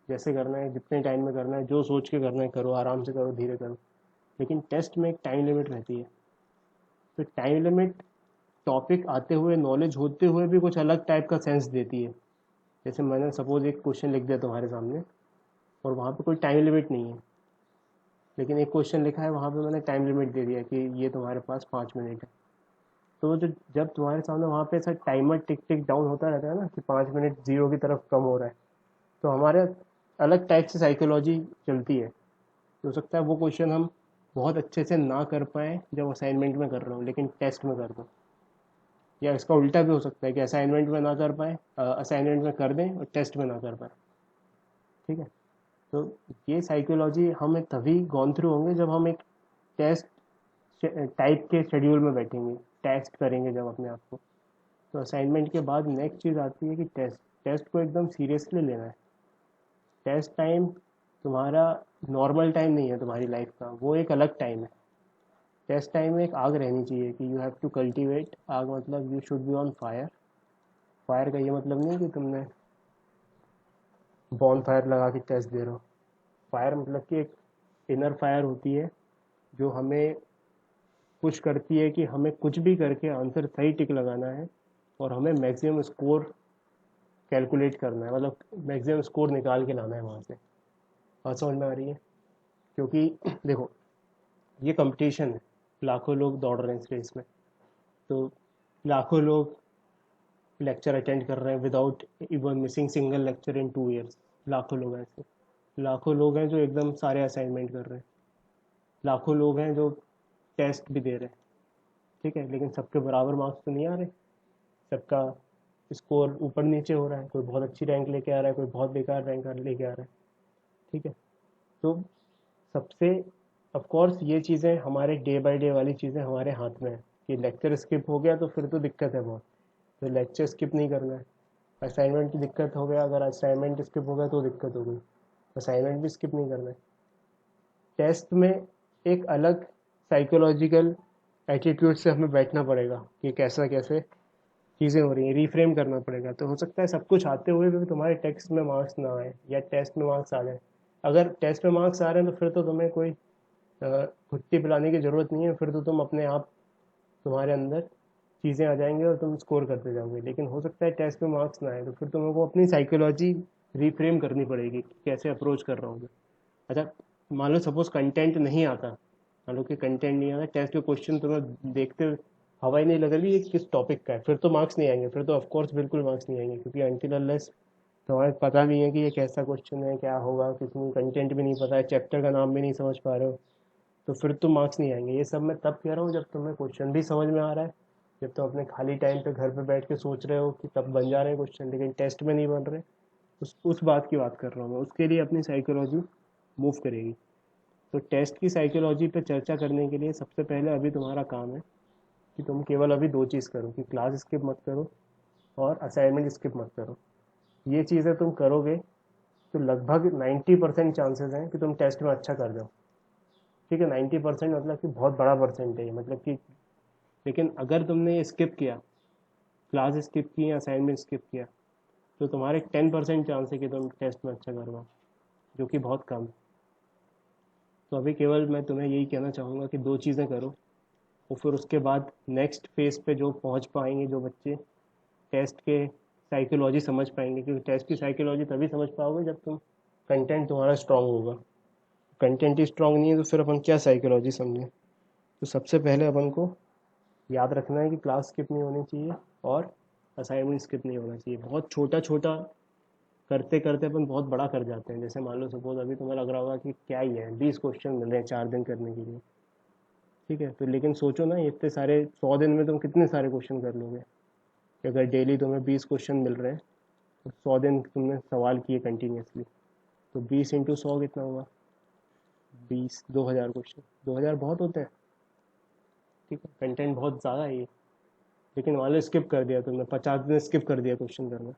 जैसे करना है, जितने टाइम में करना है, जो सोच के करना है करो, आराम से करो, धीरे करो। लेकिन टेस्ट में एक टाइम लिमिट रहती है, तो टाइम लिमिट टॉपिक आते हुए, नॉलेज होते हुए भी कुछ अलग टाइप का सेंस देती है। जैसे मैंने सपोज एक क्वेश्चन लिख दिया तुम्हारे सामने और वहाँ पे कोई टाइम लिमिट नहीं है, लेकिन एक क्वेश्चन लिखा है वहाँ पे मैंने टाइम लिमिट दे दिया कि ये तुम्हारे पास 5 मिनट है। तो जो जब तुम्हारे सामने वहाँ पे ऐसा टाइमर टिक टिक डाउन होता रहता है ना कि 5 मिनट जीरो की तरफ कम हो रहा है, तो हमारे अलग टाइप से साइकोलॉजी चलती है। हो सकता है वो क्वेश्चन हम बहुत अच्छे से ना कर पाएँ जब असाइनमेंट में कर रहे हो, लेकिन टेस्ट में कर दो। या इसका उल्टा भी हो सकता है कि असाइनमेंट में ना कर पाए, असाइनमेंट में कर दें और टेस्ट में ना कर पाए। ठीक है। तो ये साइकोलॉजी हमें तभी गॉन थ्रू होंगे जब हम एक टेस्ट टाइप के शेड्यूल में बैठेंगे, टेस्ट करेंगे जब अपने आप को। तो असाइनमेंट के बाद नेक्स्ट चीज़ आती है कि टेस्ट। टेस्ट को एकदम सीरियसली लेना है। टेस्ट टाइम तुम्हारा नॉर्मल टाइम नहीं है तुम्हारी लाइफ का, वो एक अलग टाइम है। टेस्ट टाइम में एक आग रहनी चाहिए कि यू हैव टू कल्टीवेट। आग मतलब you should be on fire. Fire का ये मतलब नहीं कि तुमने बॉन फायर लगा के टेस्ट दे रहे हो। फायर मतलब कि एक इनर फायर होती है जो हमें पुश करती है कि हमें कुछ भी करके आंसर सही टिक लगाना है और हमें मैक्सिमम स्कोर कैलकुलेट करना है, मतलब मैक्सिमम स्कोर निकाल के लाना है वहाँ से। बात समझ में आ रही है? क्योंकि देखो, ये कंपटीशन है, लाखों लोग दौड़ रहे हैं इस रेस में, तो लाखों लोग लेक्चर अटेंड कर रहे हैं without even missing single lecture in 2 years. लाखों लोग हैं ऐसे, लाखों लोग हैं जो एकदम सारे असाइनमेंट कर रहे हैं, लाखों लोग हैं जो टेस्ट भी दे रहे हैं। ठीक है, लेकिन सबके बराबर मार्क्स तो नहीं आ रहे, सबका स्कोर ऊपर नीचे हो रहा है, कोई बहुत अच्छी रैंक लेके आ रहा है, कोई बहुत बेकार रैंक लेके आ रहा है। ठीक है। तो सबसे ऑफ कोर्स ये चीज़ें हमारे डे बाय डे वाली चीज़ें हमारे हाथ में है कि लेक्चर स्किप हो गया तो फिर तो दिक्कत है बहुत, तो लेक्चर स्किप नहीं करना है। असाइनमेंट की दिक्कत हो गया, अगर असाइनमेंट स्किप हो गया तो दिक्कत हो गई। असाइनमेंट भी स्किप नहीं करना है। टेस्ट में एक अलग साइकोलॉजिकल एटीट्यूड से हमें बैठना पड़ेगा कि कैसा कैसे चीज़ें हो रही हैं, रीफ्रेम करना पड़ेगा। तो हो सकता है सब कुछ आते हुए भी तुम्हारे टेक्स्ट में मार्क्स ना आए या टेस्ट में मार्क्स आ जाए। अगर टेस्ट में मार्क्स आ रहे हैं तो फिर तो तुम्हें कोई घुट्टी पिलाने की ज़रूरत नहीं है, फिर तो तुम अपने आप तुम्हारे अंदर चीज़ें आ जाएंगी और तुम स्कोर करते जाओगे। लेकिन हो सकता है टेस्ट में मार्क्स ना आए तो फिर तुम्हें को अपनी साइकोलॉजी रीफ्रेम करनी पड़ेगी कि कैसे अप्रोच कर रहा हूँ मैं। अच्छा, मान लो सपोज कंटेंट नहीं आता, मान लो कि कंटेंट नहीं आता, टेस्ट के क्वेश्चन तुम्हें देखते हुए हवा ही नहीं लग रही ये किस टॉपिक का है, फिर तो मार्क्स नहीं आएंगे, फिर तो ऑफकोर्स बिल्कुल मार्क्स नहीं आएंगे, क्योंकि अनटिल अनलेस तुम्हारे पता नहीं है कि ये कैसा क्वेश्चन है, क्या होगा, किसी कंटेंट भी नहीं पता है, चैप्टर का नाम भी नहीं समझ पा रहे हो, तो फिर तो मार्क्स नहीं आएंगे। ये सब मैं तब कह रहा हूँ जब तुम्हें क्वेश्चन भी समझ में आ रहा है, जब तुम अपने खाली टाइम पे घर पे बैठ के सोच रहे हो कि तब बन जा रहे हैं क्वेश्चन, लेकिन टेस्ट में नहीं बन रहे। उस बात की बात कर रहा हूँ मैं। उसके लिए अपनी साइकोलॉजी मूव करेगी। तो टेस्ट की साइकोलॉजी पे चर्चा करने के लिए सबसे पहले अभी तुम्हारा काम है कि तुम केवल अभी दो चीज़ करो, कि क्लास स्किप मत करो और असाइनमेंट स्किप मत करो। ये चीज़ें तुम करोगे तो लगभग 90% चांसेस हैं कि तुम टेस्ट में अच्छा कर जाओ। ठीक है, 90% मतलब कि बहुत बड़ा परसेंटेज है, मतलब कि। लेकिन अगर तुमने ये स्किप किया, क्लास स्किप की या असाइनमेंट स्किप किया, तो तुम्हारे 10% चांस है कि तुम टेस्ट में अच्छा कर पाओ, जो कि बहुत कम है। तो अभी केवल मैं तुम्हें यही कहना चाहूँगा कि दो चीज़ें करो, और फिर उसके बाद नेक्स्ट फेज़ पे जो पहुँच पाएंगे जो बच्चे, टेस्ट के साइकोलॉजी समझ पाएंगे, क्योंकि टेस्ट की साइकोलॉजी तभी समझ पाओगे जब तुम कंटेंट तुम्हारा स्ट्रांग होगा। कंटेंट ही स्ट्रांग नहीं है तो फिर अपन क्या साइकोलॉजी समझें। तो सबसे पहले अपन को याद रखना है कि क्लास स्किप नहीं होनी चाहिए और असाइनमेंट स्किप नहीं होना चाहिए। बहुत छोटा छोटा करते करते अपन बहुत बड़ा कर जाते हैं। जैसे मान लो सपोज अभी तुम्हें लग रहा होगा कि क्या ही है, 20 क्वेश्चन मिल रहे हैं 4 दिन करने के लिए। ठीक है, तो लेकिन सोचो ना, इतने सारे 100 दिन में तुम कितने सारे क्वेश्चन कर लोगे। कि अगर डेली तुम्हें 20 क्वेश्चन मिल रहे हैं तो 100 दिन तुमने सवाल किए कंटिन्यूसली, तो 20 × 100 कितना होगा, 20, 2000 क्वेश्चन। 2000 बहुत होते हैं। ठीक है, कंटेंट बहुत ज़्यादा है ये। लेकिन मान लो स्किप कर दिया तुमने, 50 दिन स्किप कर दिया क्वेश्चन करना,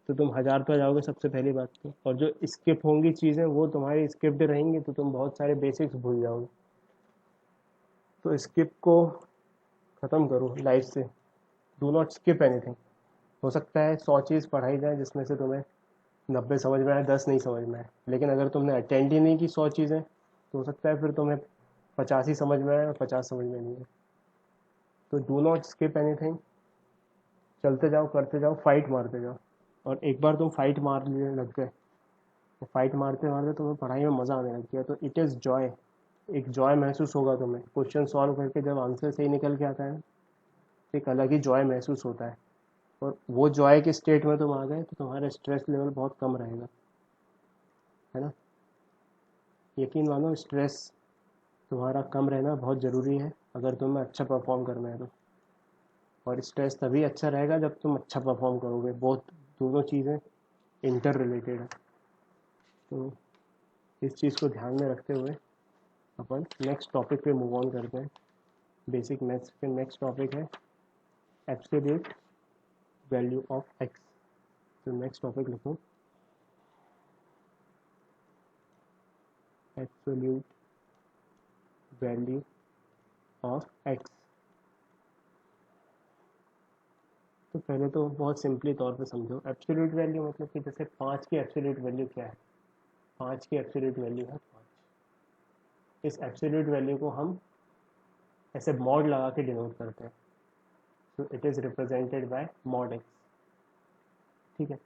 तो तुम 1000 पे जाओगे सबसे पहली बात तो। और जो स्किप होंगी चीज़ें वो तुम्हारी स्किप्ड रहेंगी, तो तुम बहुत सारे बेसिक्स भूल जाओगे। तो स्किप को ख़त्म करो लाइफ से। Do not skip anything. हो सकता है 100 चीज़ पढ़ाई जाए जिसमें से तुम्हें 90 समझ में आए, 10 नहीं समझ में आए, लेकिन अगर तुमने अटेंड ही नहीं की 100 चीज़ें, तो हो सकता है फिर तुम्हें 50 ही समझ में आए और 50 समझ में नहीं आए। तो डू नॉट स्किप एनीथिंग। चलते जाओ, करते जाओ, फाइट मारते जाओ। और एक बार तुम फाइट मारने लग गए, तो फाइट मारते मारते तुम्हें पढ़ाई में मज़ा आने लग गया, तो इट इज़ जॉय। एक जॉय महसूस होगा तुम्हें क्वेश्चन सॉल्व करके। जब आंसर सही निकल के आता है तो एक अलग ही जॉय महसूस होता है। और वो जॉय के स्टेट में तुम आ गए तो तुम्हारा स्ट्रेस लेवल बहुत कम रहेगा, है ना। यकीन मानो, स्ट्रेस तुम्हारा कम रहना बहुत ज़रूरी है अगर तुम्हें अच्छा परफॉर्म करना है तो। और स्ट्रेस तभी अच्छा रहेगा जब तुम अच्छा परफॉर्म करोगे। बहुत दोनों चीज़ें इंटर रिलेटेड है। तो इस चीज़ को ध्यान में रखते हुए अपन नेक्स्ट टॉपिक पे मूव ऑन करते हैं। बेसिक मैथ्स के नेक्स्ट टॉपिक है एब्सोल्यूट वैल्यू ऑफ एक्स। तो नेक्स्ट टॉपिक लिखो एब्सोल्यूट वैल्यू ऑफ एक्स। तो पहले तो बहुत सिंपली तौर पे समझो, एब्सोल्यूट वैल्यू मतलब कि जैसे 5 की एब्सोल्यूट वैल्यू क्या है। 5 की एब्सोल्यूट वैल्यू है 5। इस एब्सोल्यूट वैल्यू को हम ऐसे मॉड लगा के डिनोट करते हैं। तो it is represented by mod x. ठीक है,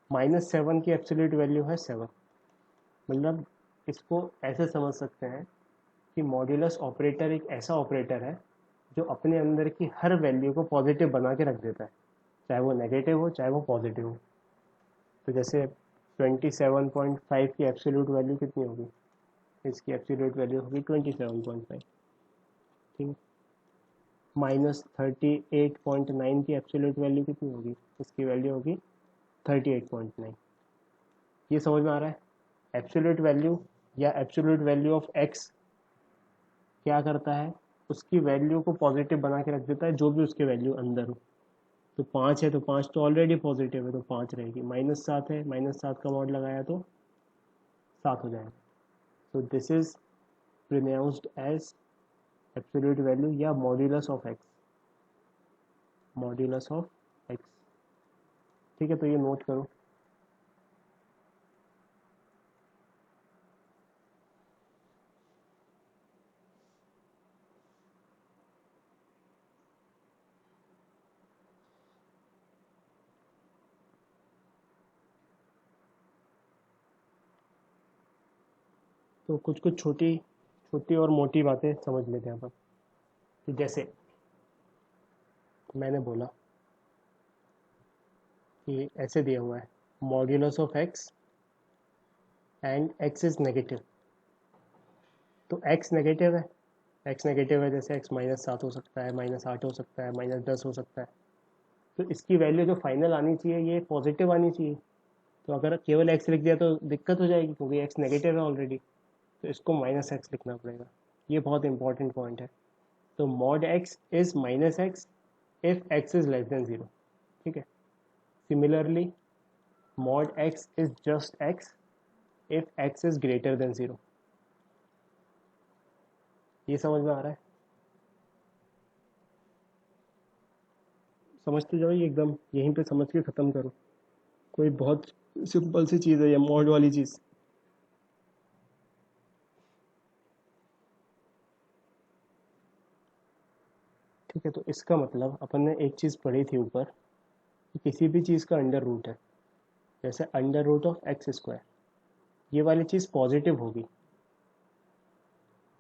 -7 की एब्सोल्यूट वैल्यू है 7। मतलब इसको ऐसे समझ सकते हैं कि मॉड्यूलस ऑपरेटर एक ऐसा ऑपरेटर है जो अपने अंदर की हर वैल्यू को पॉजिटिव बना के रख देता है, चाहे वो नेगेटिव हो चाहे वो पॉजिटिव हो। तो जैसे 27.5 की एब्सोल्यूट वैल्यू कितनी होगी, इसकी एब्सोल्यूट वैल्यू होगी 27.5। ठीक है, -38.9 की एब्सोल्यूट वैल्यू कितनी होगी, इसकी वैल्यू होगी 38.9। ये समझ में आ रहा है। एब्सोल्यूट वैल्यू या एब्सोल्यूट वैल्यू ऑफ एक्स क्या करता है, उसकी वैल्यू को पॉजिटिव बना के रख देता है, जो भी उसके वैल्यू अंदर हो। तो 5 है तो 5 तो ऑलरेडी पॉजिटिव है, तो 5 रहेगी। -7 है, -7 का मॉड लगाया तो 7 हो जाएगा. So this is pronounced as absolute value या modulus of x. Modulus of x. ठीक है, तो ये नोट करो. तो कुछ कुछ छोटी छोटी और मोटी बातें समझ लेते हैं अपन. कि जैसे मैंने बोला कि ऐसे दिया हुआ है modulus of x and x is negative. तो एक्स नेगेटिव है. एक्स नेगेटिव है जैसे एक्स -7 हो सकता है, -8 हो सकता है, -10 हो सकता है. तो इसकी वैल्यू जो फाइनल आनी चाहिए ये पॉजिटिव आनी चाहिए. तो अगर केवल एक्स लिख दिया तो दिक्कत हो जाएगी क्योंकि एक्स नेगेटिव है ऑलरेडी. तो इसको -x लिखना पड़ेगा. ये बहुत इंपॉर्टेंट पॉइंट है. तो mod x is -x if x is less than 0. ठीक है. Similarly mod x is just x if x is greater then 0. ये समझ में आ रहा है? समझते जाओ, ये एकदम यहीं पे समझ के ख़त्म करो. कोई बहुत सिंपल सी चीज़ है ये मॉड वाली चीज़. ठीक है, तो इसका मतलब अपन ने एक चीज़ पढ़ी थी ऊपर कि किसी भी चीज़ का अंडर रूट है. जैसे under root of x square, ये वाली चीज़ पॉजिटिव होगी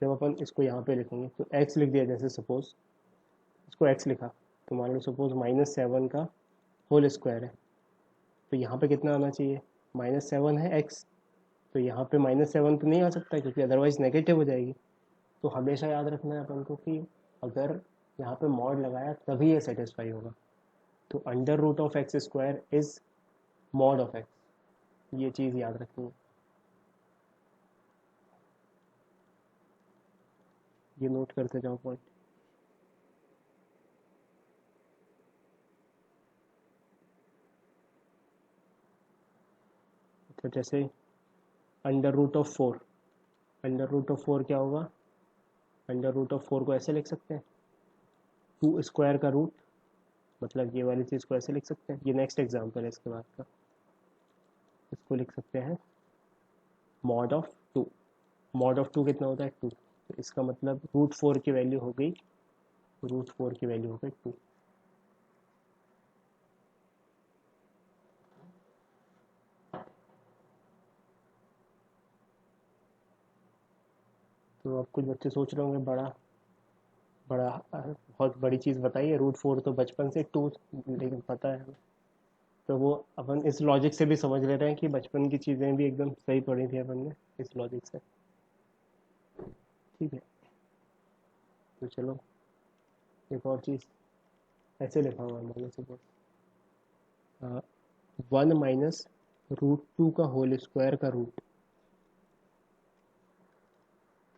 जब अपन इसको यहाँ पे लिखेंगे. तो एक्स लिख दिया, जैसे सपोज इसको एक्स लिखा, तो मान लो सपोज -7 का होल स्क्वायर है. तो यहाँ पे कितना आना चाहिए? -7 है एक्स. तो यहाँ पे -7 तो नहीं आ सकता क्योंकि अदरवाइज नेगेटिव हो जाएगी. तो हमेशा याद रखना है अपन को कि अगर यहाँ पे मॉड लगाया तभी ये सेटिस्फाई होगा. तो under root of x square is mod of x. ये चीज़ याद रखनी है. ये नोट करते जाओ पॉइंट. तो जैसे under root of 4, under root of 4 क्या होगा? अंडर रूट ऑफ 4 को ऐसे लिख सकते हैं 2 स्क्वायर का रूट. मतलब ये वाली चीज़ को ऐसे लिख सकते हैं. ये नेक्स्ट एग्जांपल है इसके बाद का. इसको लिख सकते हैं मॉड ऑफ 2. मॉड ऑफ 2 कितना होता है? 2. तो इसका मतलब √4 की वैल्यू हो गई, √4 की वैल्यू हो गई 2. तो अब कुछ बच्चे सोच रहे होंगे बड़ा बड़ा बहुत बड़ी चीज़ बताइए. √4 तो बचपन से 2, लेकिन पता है हमें. तो वो अपन इस लॉजिक से भी समझ ले रहे हैं कि बचपन की चीज़ें भी एकदम सही पढ़ी थी अपन ने इस लॉजिक से. ठीक है, तो चलो एक और चीज़ ऐसे लिखा हुआ है. मैंने सपोज 1 माइनस √2 का होल स्क्वायर का रूट.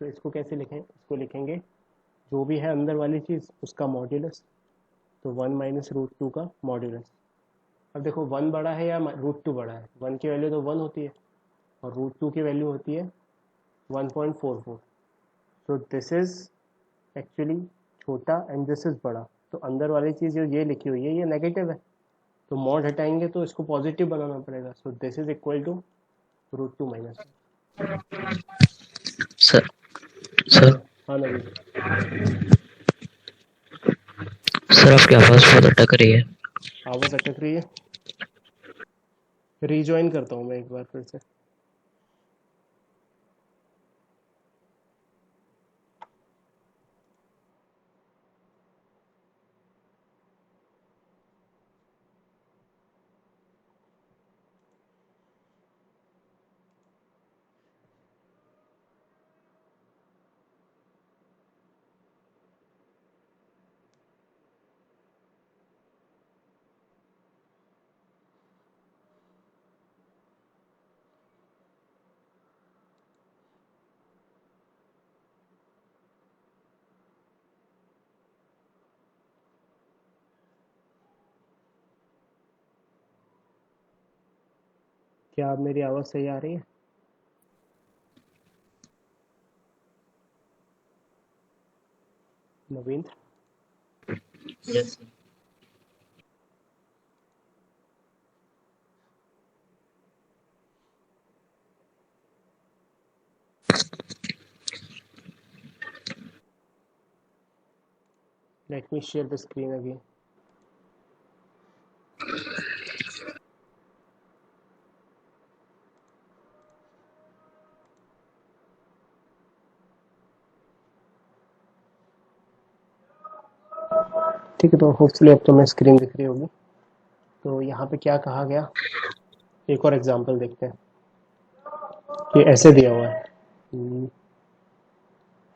तो इसको कैसे लिखें? इसको लिखेंगे जो भी है अंदर वाली चीज़ उसका मॉड्यूलस. तो 1 माइनस √2 का मॉड्यूलस. अब देखो 1 बड़ा है या √2 बड़ा है? 1 की वैल्यू तो 1 होती है और √2 की वैल्यू होती है 1.44. सो दिस इज एक्चुअली छोटा एंड दिस इज बड़ा. तो अंदर वाली चीज़ जो ये लिखी हुई है ये नेगेटिव है. तो मॉड हटाएंगे तो इसको पॉजिटिव बनाना पड़ेगा. So this is equal to √2 minus. Sir sir हाँ नवीन. सर आपकी आवाज़ बहुत अटक रही है. आवाज़ अटक रही है. रीजॉइन करता हूँ मैं एक बार फिर से. क्या आप मेरी आवाज़ सही आ रही है? Naveen, yes sir. let me share the screen again. ठीक है, तो होपफुली अब तो मैं स्क्रीन दिख रही होगी। तो यहाँ पे क्या कहा गया, एक और एग्जांपल देखते हैं। ये ऐसे दिया हुआ है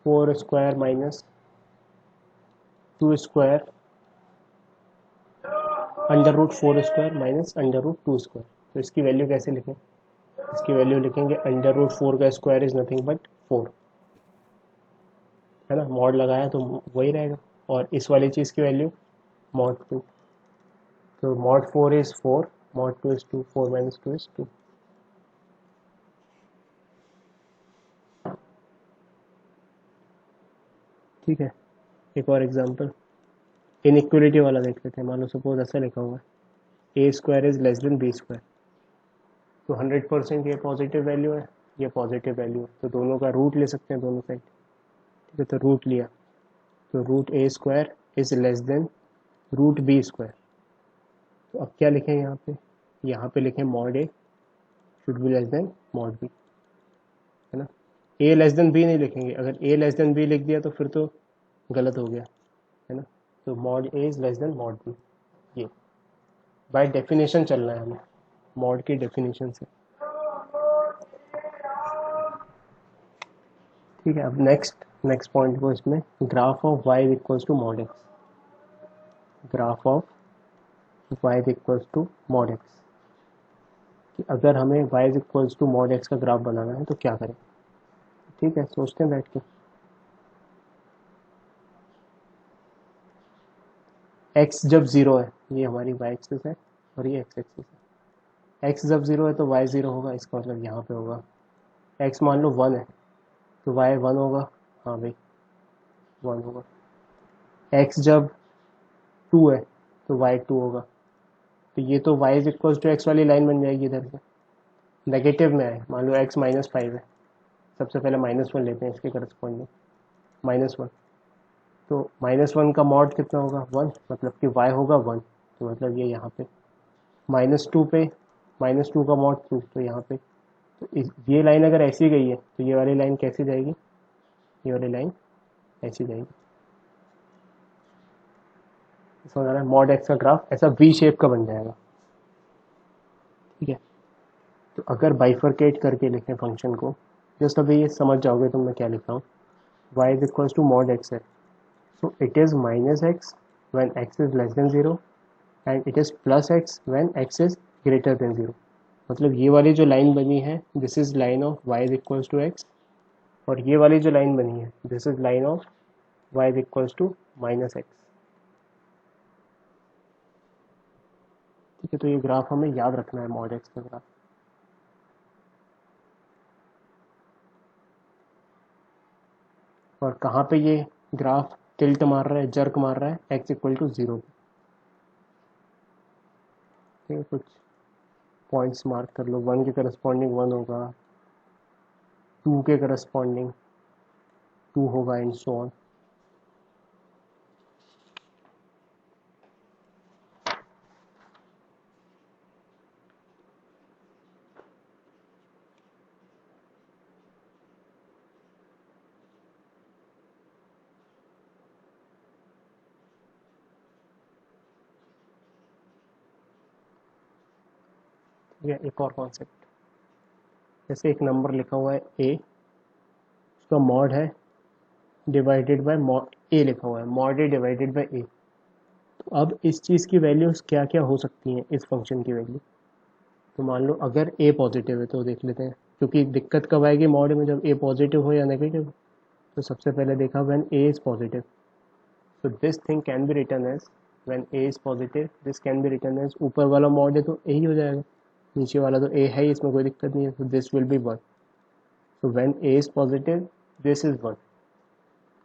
4 square minus 2 square under root 4 square minus under root 2 square. तो इसकी वैल्यू कैसे लिखें? इसकी वैल्यू लिखेंगे अंडर रूट 4 का स्क्वायर इज नथिंग बट 4, है ना, मॉड लगाया तो वही रहेगा। और इस वाली चीज़ की वैल्यू मॉड 2, तो mod 4 is 4, mod 2 is 2, 4 minus 2 is 2। ठीक है, एक और एग्जांपल इनइक्वलिटी वाला देख लेते हैं। मान लो सपोज ऐसा लिखा हुआ है a square is less than b square. तो 100% ये पॉजिटिव वैल्यू है, ये पॉजिटिव वैल्यू है, तो दोनों का रूट ले सकते हैं दोनों साइड। ठीक है, तो रूट लिया, तो root a square is less than root b square. तो अब क्या लिखें यहाँ पे? यहाँ पे लिखें mod a should be less than mod b, है ना। ए लेस देन बी नहीं लिखेंगे, अगर ए लेस देन बी लिख दिया तो फिर तो गलत हो गया, है ना। तो mod a is less than mod b, ये बाय डेफिनेशन चलना है हमें, मॉड की डेफिनेशन से। ठीक है, अब नेक्स्ट पॉइंट को इसमें graph of y is equals to mod x, graph of y is equals to mod x. कि अगर हमें y is equals to mod x का ग्राफ बनाना है तो क्या करें? ठीक है, सोचते हैं बैठ के। x जब 0 है, ये हमारी y एक्सिस है और ये x एक्सिस है। x जब 0 है तो y 0 होगा, इसका मतलब यहाँ पे होगा। x मान लो 1 है तो y 1 होगा, हाँ भाई 1 होगा। x जब 2 है तो y 2 होगा। तो ये तो y is equals to x वाली लाइन बन जाएगी इधर से। नेगेटिव में आए, मान लो x -5 है, सबसे पहले -1 लेते हैं इसके करस्पॉन्डिंग, -1। तो -1 का मॉड कितना होगा? 1, मतलब कि y होगा 1, तो मतलब ये यहाँ पे -2 पे -2 का मॉड 2, तो यहाँ पे तो ये लाइन अगर ऐसी गई है तो ये वाली लाइन कैसी जाएगी? ये वाली लाइन ऐसी जाएगी। समझ आ रहा है? मॉड एक्स का ग्राफ ऐसा वी शेप का बन जाएगा। ठीक है, तो अगर बाइफरकेट करके लिखें फंक्शन को, जस्ट अभी ये समझ जाओगे तो मैं क्या लिख रहा हूँ। y is equals to mod x है, so it is minus x when x is less than 0 and it is plus x when x is greater than 0। मतलब ये वाली जो लाइन बनी है this is line of y is equals to x, और ये वाली जो लाइन बनी है this is line of y is equals to minus x. ठीक है, तो ये ग्राफ हमें याद रखना है, मॉड एक्स का ग्राफ। और कहाँ पे ये ग्राफ टिल्ट मार रहा है, जर्क मार रहा है? x इक्वल टू 0 पे। ठीक है, कुछ पॉइंट्स मार्क कर लो। 1 के करस्पॉन्डिंग 1 होगा, 2 के करस्पॉन्डिंग 2 होगा, एंड सो ऑन। या एक और कॉन्सेप्ट, जैसे एक नंबर लिखा हुआ है a, उसका मॉड है डिवाइडेड बाय मॉड ए, लिखा हुआ है मॉड ए डिवाइडेड बाय ए। तो अब इस चीज़ की वैल्यूज क्या क्या हो सकती हैं इस फंक्शन की वैल्यू? तो मान लो अगर a पॉजिटिव है तो देख लेते हैं, क्योंकि दिक्कत कब आएगी मॉड में? जब a पॉजिटिव हो या नेगेटिव। तो सबसे पहले देखा when a is positive, so this thing can be written as when a is positive this can be written as, ऊपर वाला मॉड है तो a ही हो जाएगा, नीचे वाला तो a है ही, इसमें कोई दिक्कत नहीं है, तो this will be 1। so when a is positive this is 1।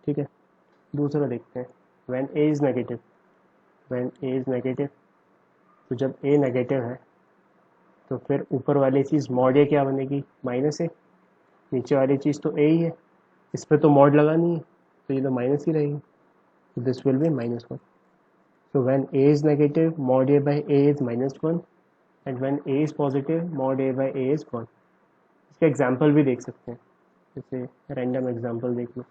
ठीक है, दूसरा देखते हैं, when A is negative, when A is negative, तो जब ए नेगेटिव है तो फिर ऊपर वाली चीज़ मॉड ए क्या बनेगी, माइनस ए, नीचे वाली चीज़ तो ए ही है, इस पर तो मॉड लगा नहीं है, तो ये तो माइनस ही रहेगी, तो this will be -1. So when a is negative, mod a by a is -1, and when a is positive, mod a by a is 1. इसका एग्जाम्पल भी देख सकते हैं, जैसे रैंडम एग्जाम्पल देख लो,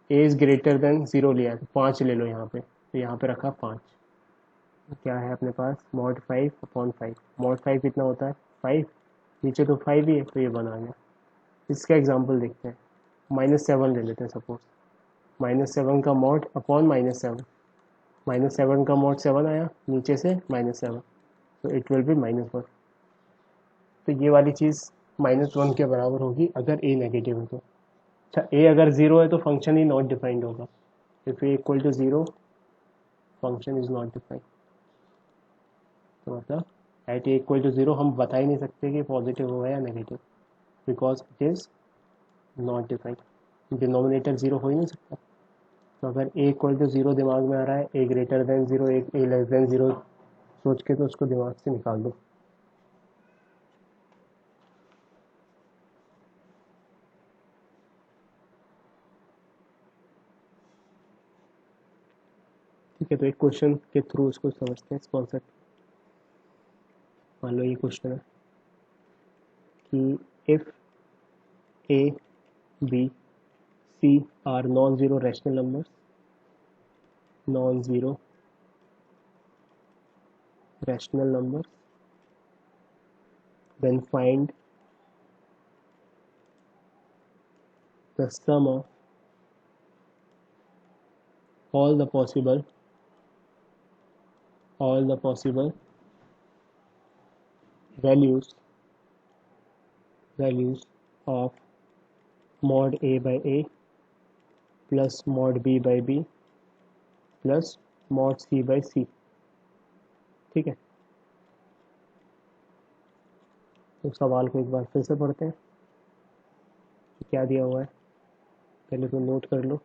a इज़ ग्रेटर देन 0 लिया है तो 5 ले लो यहाँ पे, तो यहाँ पे रखा 5, तो क्या है अपने पास mod 5/5, mod 5 कितना होता है 5, नीचे तो 5 ही है तो ये 1 आ गया. इसका एग्जाम्पल देखते हैं, -7 ले लेते हैं सपोज, -7 का mod अपॉन -7, -7 का mod 7 आया, नीचे से -7, तो इट विल बी -1. तो ये वाली चीज़ -1 के बराबर होगी अगर a नेगेटिव है तो. अच्छा, a अगर 0 है तो फंक्शन ही नॉट डिफाइंड होगा, if a equal to 0 function is not defined. तो मतलब एट a इक्वल टू 0 हम बता ही नहीं सकते कि पॉजिटिव होगा या negative, because it is not defined, denominator 0 हो ही नहीं सकता. तो अगर a इक्वल टू 0 दिमाग में आ रहा है, a greater than 0, a less than 0 सोच के, तो उसको दिमाग से निकाल दो. ठीक है, तो एक क्वेश्चन के थ्रू उसको समझते हैं इस कॉन्सेप्ट. मान लो ये क्वेश्चन है कि if a b c are non zero rational numbers, non zero rational numbers, then find the sum of all the possible values of mod a by a plus mod b by b plus mod c by c. ठीक है, तो सवाल को एक बार फिर से पढ़ते हैं. क्या दिया हुआ है पहले तो नोट कर लो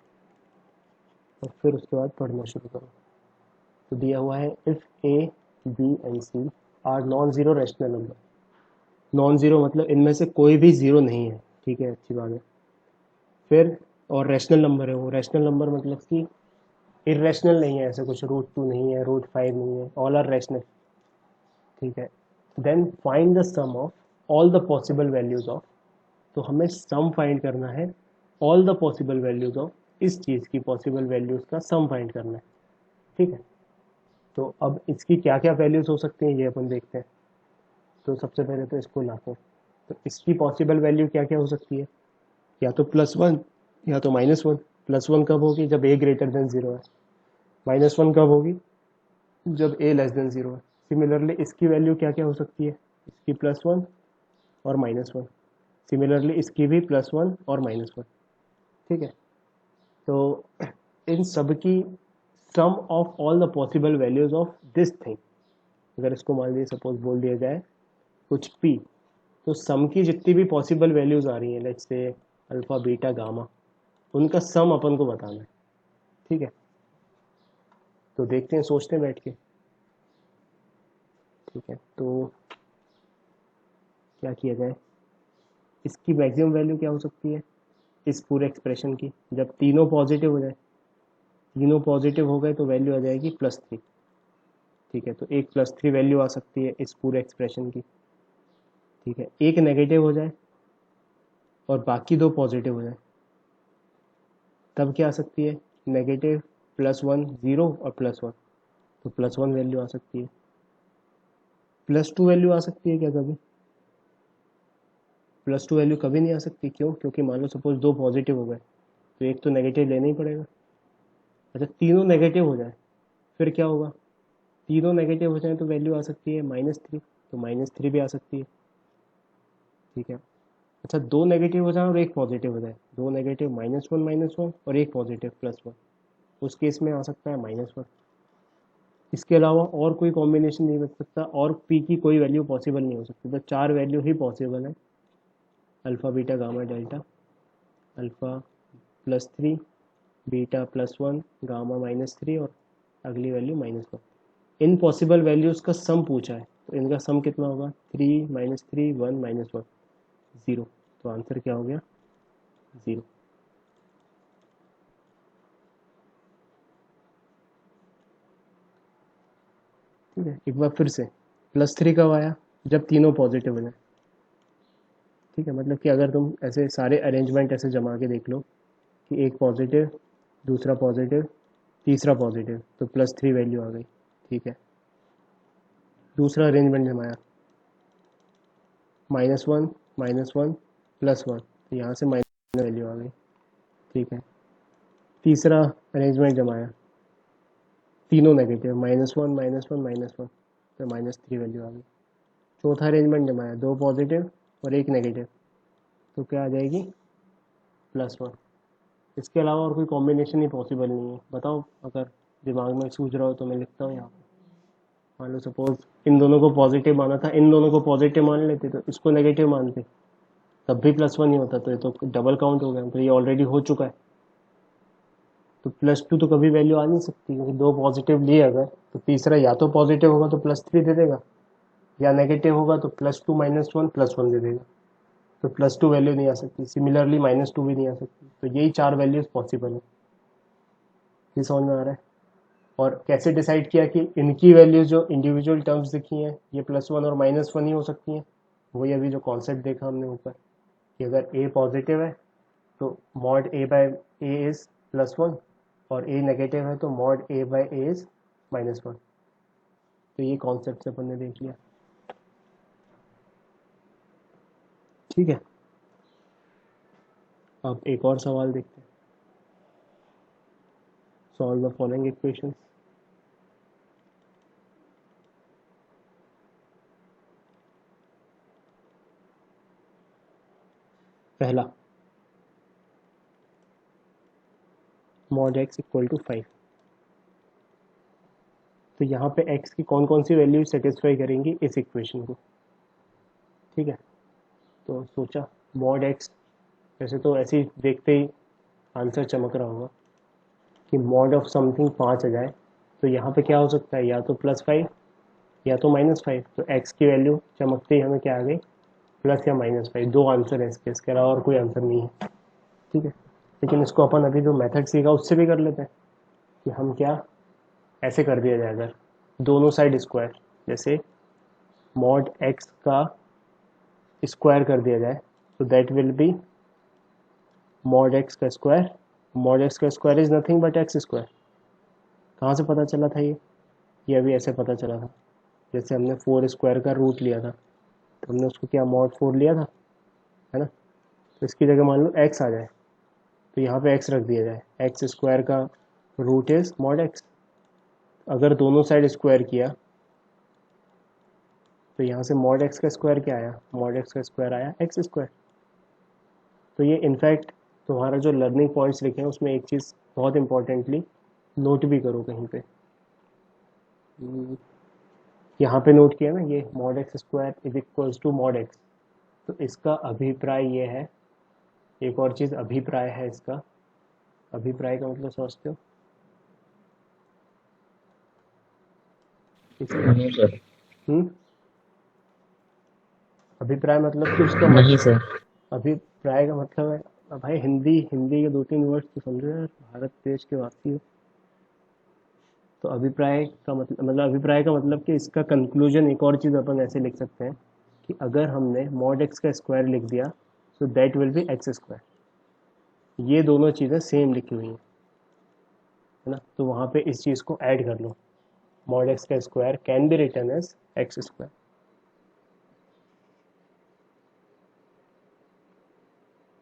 और फिर उसके बाद पढ़ना शुरू करो. तो दिया हुआ है if a B and c are non zero rational number. Non zero मतलब इनमें से कोई भी ज़ीरो नहीं है, ठीक है, अच्छी बात है. फिर और रैशनल नंबर है, वो रैशनल नंबर मतलब कि इरेशनल नहीं है, ऐसे कुछ √2 नहीं है, √5 नहीं है, ऑल आर रैशनल. ठीक है, then find the sum of all the possible values of, तो हमें सम फाइंड करना है all the possible values of, इस चीज़ की पॉसिबल वैल्यूज़ का सम फाइंड करना है. ठीक है, तो अब इसकी क्या क्या वैल्यूज़ हो सकती हैं ये अपन देखते हैं. तो सबसे पहले तो इसको लाते हैं, तो इसकी पॉसिबल वैल्यू क्या क्या हो सकती है, या तो +1 या तो -1. +1 कब होगी, जब a ग्रेटर देन 0 है. -1 कब होगी, जब a लेस देन 0 है. सिमिलरली इसकी वैल्यू क्या क्या हो सकती है, इसकी +1 और -1. सिमिलरली इसकी भी +1 और -1. ठीक है, तो इन सब की sum of all the possible values of this thing, अगर इसको मान लीजिए सपोज बोल दिया जाए कुछ p, तो सम की जितनी भी पॉसिबल वैल्यूज़ आ रही हैं, let's say alpha beta gamma, उनका सम अपन को बताना है. ठीक है, तो देखते हैं, सोचते हैं बैठ के. ठीक है, तो क्या किया जाए, इसकी मैक्सिमम वैल्यू क्या हो सकती है इस पूरे एक्सप्रेशन की, जब तीनों पॉजिटिव हो जाए. तीनों पॉजिटिव हो गए तो वैल्यू आ जाएगी +3. ठीक है, तो एक +3 वैल्यू आ सकती है इस पूरे एक्सप्रेशन की. ठीक है, एक नेगेटिव हो जाए और बाकी दो पॉजिटिव हो जाए, तब क्या आ सकती है, नेगेटिव +1 0 और +1, तो +1 वैल्यू आ सकती है. +2 वैल्यू आ सकती है क्या कभी, +2 वैल्यू कभी नहीं आ सकती. क्यों, क्योंकि मान लो सपोज दो पॉजिटिव हो गए तो एक तो नेगेटिव लेना ही पड़ेगा. अच्छा, तीनों नेगेटिव हो जाए फिर क्या होगा, तीनों नेगेटिव हो जाए तो वैल्यू आ सकती है -3, तो -3 भी आ सकती है. ठीक है, अच्छा दो नेगेटिव हो जाए और एक पॉजिटिव हो जाए, दो नेगेटिव -1 और एक पॉजिटिव +1, उस केस में आ सकता है -1. इसके अलावा और कोई कॉम्बिनेशन नहीं बच सकता, और पी की कोई वैल्यू पॉसिबल नहीं हो सकती. तो 4 वैल्यू ही पॉसिबल है, alpha beta gamma delta, alpha +3, beta +1, gamma -3 और अगली वैल्यू -1। इन पॉसिबल वैल्यूज़ का सम पूछा है, तो इनका सम कितना होगा? 3 -3 1 -1 0। तो आंसर क्या हो गया? 0। ठीक है, एक बार फिर से +3 कब आया? जब तीनों पॉजिटिव हो जाए। ठीक है, मतलब कि अगर तुम ऐसे सारे अरेंजमेंट ऐसे जमा के देख लो कि एक पॉजिटिव, दूसरा पॉजिटिव, तीसरा पॉजिटिव, तो +3 वैल्यू आ गई। ठीक है, दूसरा अरेंजमेंट जमाया -1 -1 +1, तो यहाँ से माइनस वैल्यू आ गई। ठीक है, तीसरा अरेंजमेंट जमाया, तीनों नेगेटिव, -1 -1 -1, तो -3 वैल्यू आ गई। चौथा अरेंजमेंट जमाया, 2 पॉजिटिव और 1 नेगेटिव, तो क्या आ जाएगी? +1। इसके अलावा और कोई कॉम्बिनेशन ही पॉसिबल नहीं है। बताओ, अगर दिमाग में सूझ रहा हो तो मैं लिखता हूँ यहाँ पे। मान लो सपोज इन दोनों को पॉजिटिव माना था, इन दोनों को पॉजिटिव मान लेते तो इसको नेगेटिव मानते, तब भी +1 ही होता, तो ये तो डबल काउंट हो गया, तो ये ऑलरेडी हो चुका है। तो +2 तो कभी वैल्यू आ नहीं सकती, क्योंकि 2 पॉजिटिव लिए अगर, तो तीसरा या तो पॉजिटिव होगा तो +3 दे देगा, या नेगेटिव होगा तो +2 -1 +1 दे देगा, तो +2 वैल्यू नहीं आ सकती। सिमिलरली -2 भी नहीं आ सकती। तो यही 4 वैल्यूज पॉसिबल है। ये समझ में आ रहा है? और कैसे डिसाइड किया कि इनकी वैल्यूज जो इंडिविजुअल टर्म्स दिखी हैं ये +1 और -1 ही हो सकती हैं? वही अभी जो कॉन्सेप्ट देखा हमने ऊपर, कि अगर ए पॉजिटिव है तो मॉड a/a इज +1, और ए नेगेटिव है तो मॉड a/a इज -1। तो ये कॉन्सेप्ट से अपन ने देख लिया। ठीक है, अब एक और सवाल देखते हैं। Solve the following equations. पहला, मॉड x इक्वल टू 5। तो यहाँ पे x की कौन कौन सी वैल्यू सेटिस्फाई करेंगी इस इक्वेशन को? ठीक है, तो सोचा मॉड x, वैसे तो ऐसे ही देखते ही आंसर चमक रहा होगा कि मॉड ऑफ समथिंग 5 आ जाए, तो यहाँ पे क्या हो सकता है? या तो +5 या तो -5। तो x की वैल्यू चमकते ही हमें क्या आ गई? प्लस या -5। दो आंसर है इसके अलावा और कोई आंसर नहीं है। ठीक है, लेकिन इसको अपन अभी जो मेथड सीखा उससे भी कर लेते हैं कि हम क्या ऐसे कर दिया जाए, अगर दोनों साइड स्क्वायर, जैसे मॉड x का स्क्वायर कर दिया जाए, तो that will be mod x का स्क्वायर। मॉड x का square is nothing but x square. कहाँ से पता चला था ये अभी ऐसे पता चला था, जैसे हमने 4 स्क्वायर का रूट लिया था, तो हमने उसको क्या मॉड 4 लिया था, है ना? तो इसकी जगह मान लो x आ जाए, तो यहाँ पे x रख दिया जाए, एक्स स्क्वायर का रूट इज मॉड x। अगर दोनों साइड स्क्वायर किया तो यहाँ से मॉड x का स्क्वायर क्या आया? मॉड x का स्क्वायर आया x स्क्वायर। तो ये इनफैक्ट तुम्हारा जो लर्निंग पॉइंट्स लिखे हैं उसमें एक चीज़ बहुत इंपॉर्टेंटली नोट भी करो कहीं पे। यहाँ पे नोट किया ना, ये mod x square is equals to mod x। तो इसका अभिप्राय ये है, एक और चीज़ अभिप्राय है इसका। अभिप्राय का मतलब समझते हो? नहीं सर। हम्म, अभिप्राय मतलब कि उसका नहीं सर। अभिप्राय का मतलब है, अब भाई हिंदी हिंदी के 2-3 वर्ड तो समझो यार, भारत देश के वासी हो। तो अभिप्राय का मतलब अभिप्राय का मतलब कि इसका कंक्लूजन, एक और चीज़ अपन ऐसे लिख सकते हैं कि अगर हमने मॉड x का स्क्वायर लिख दिया तो that will be x square. ये दोनों चीज़ें सेम लिखी हुई हैं, है ना? तो वहाँ पे इस चीज़ को ऐड कर लो, मॉड x का square can be written as x square.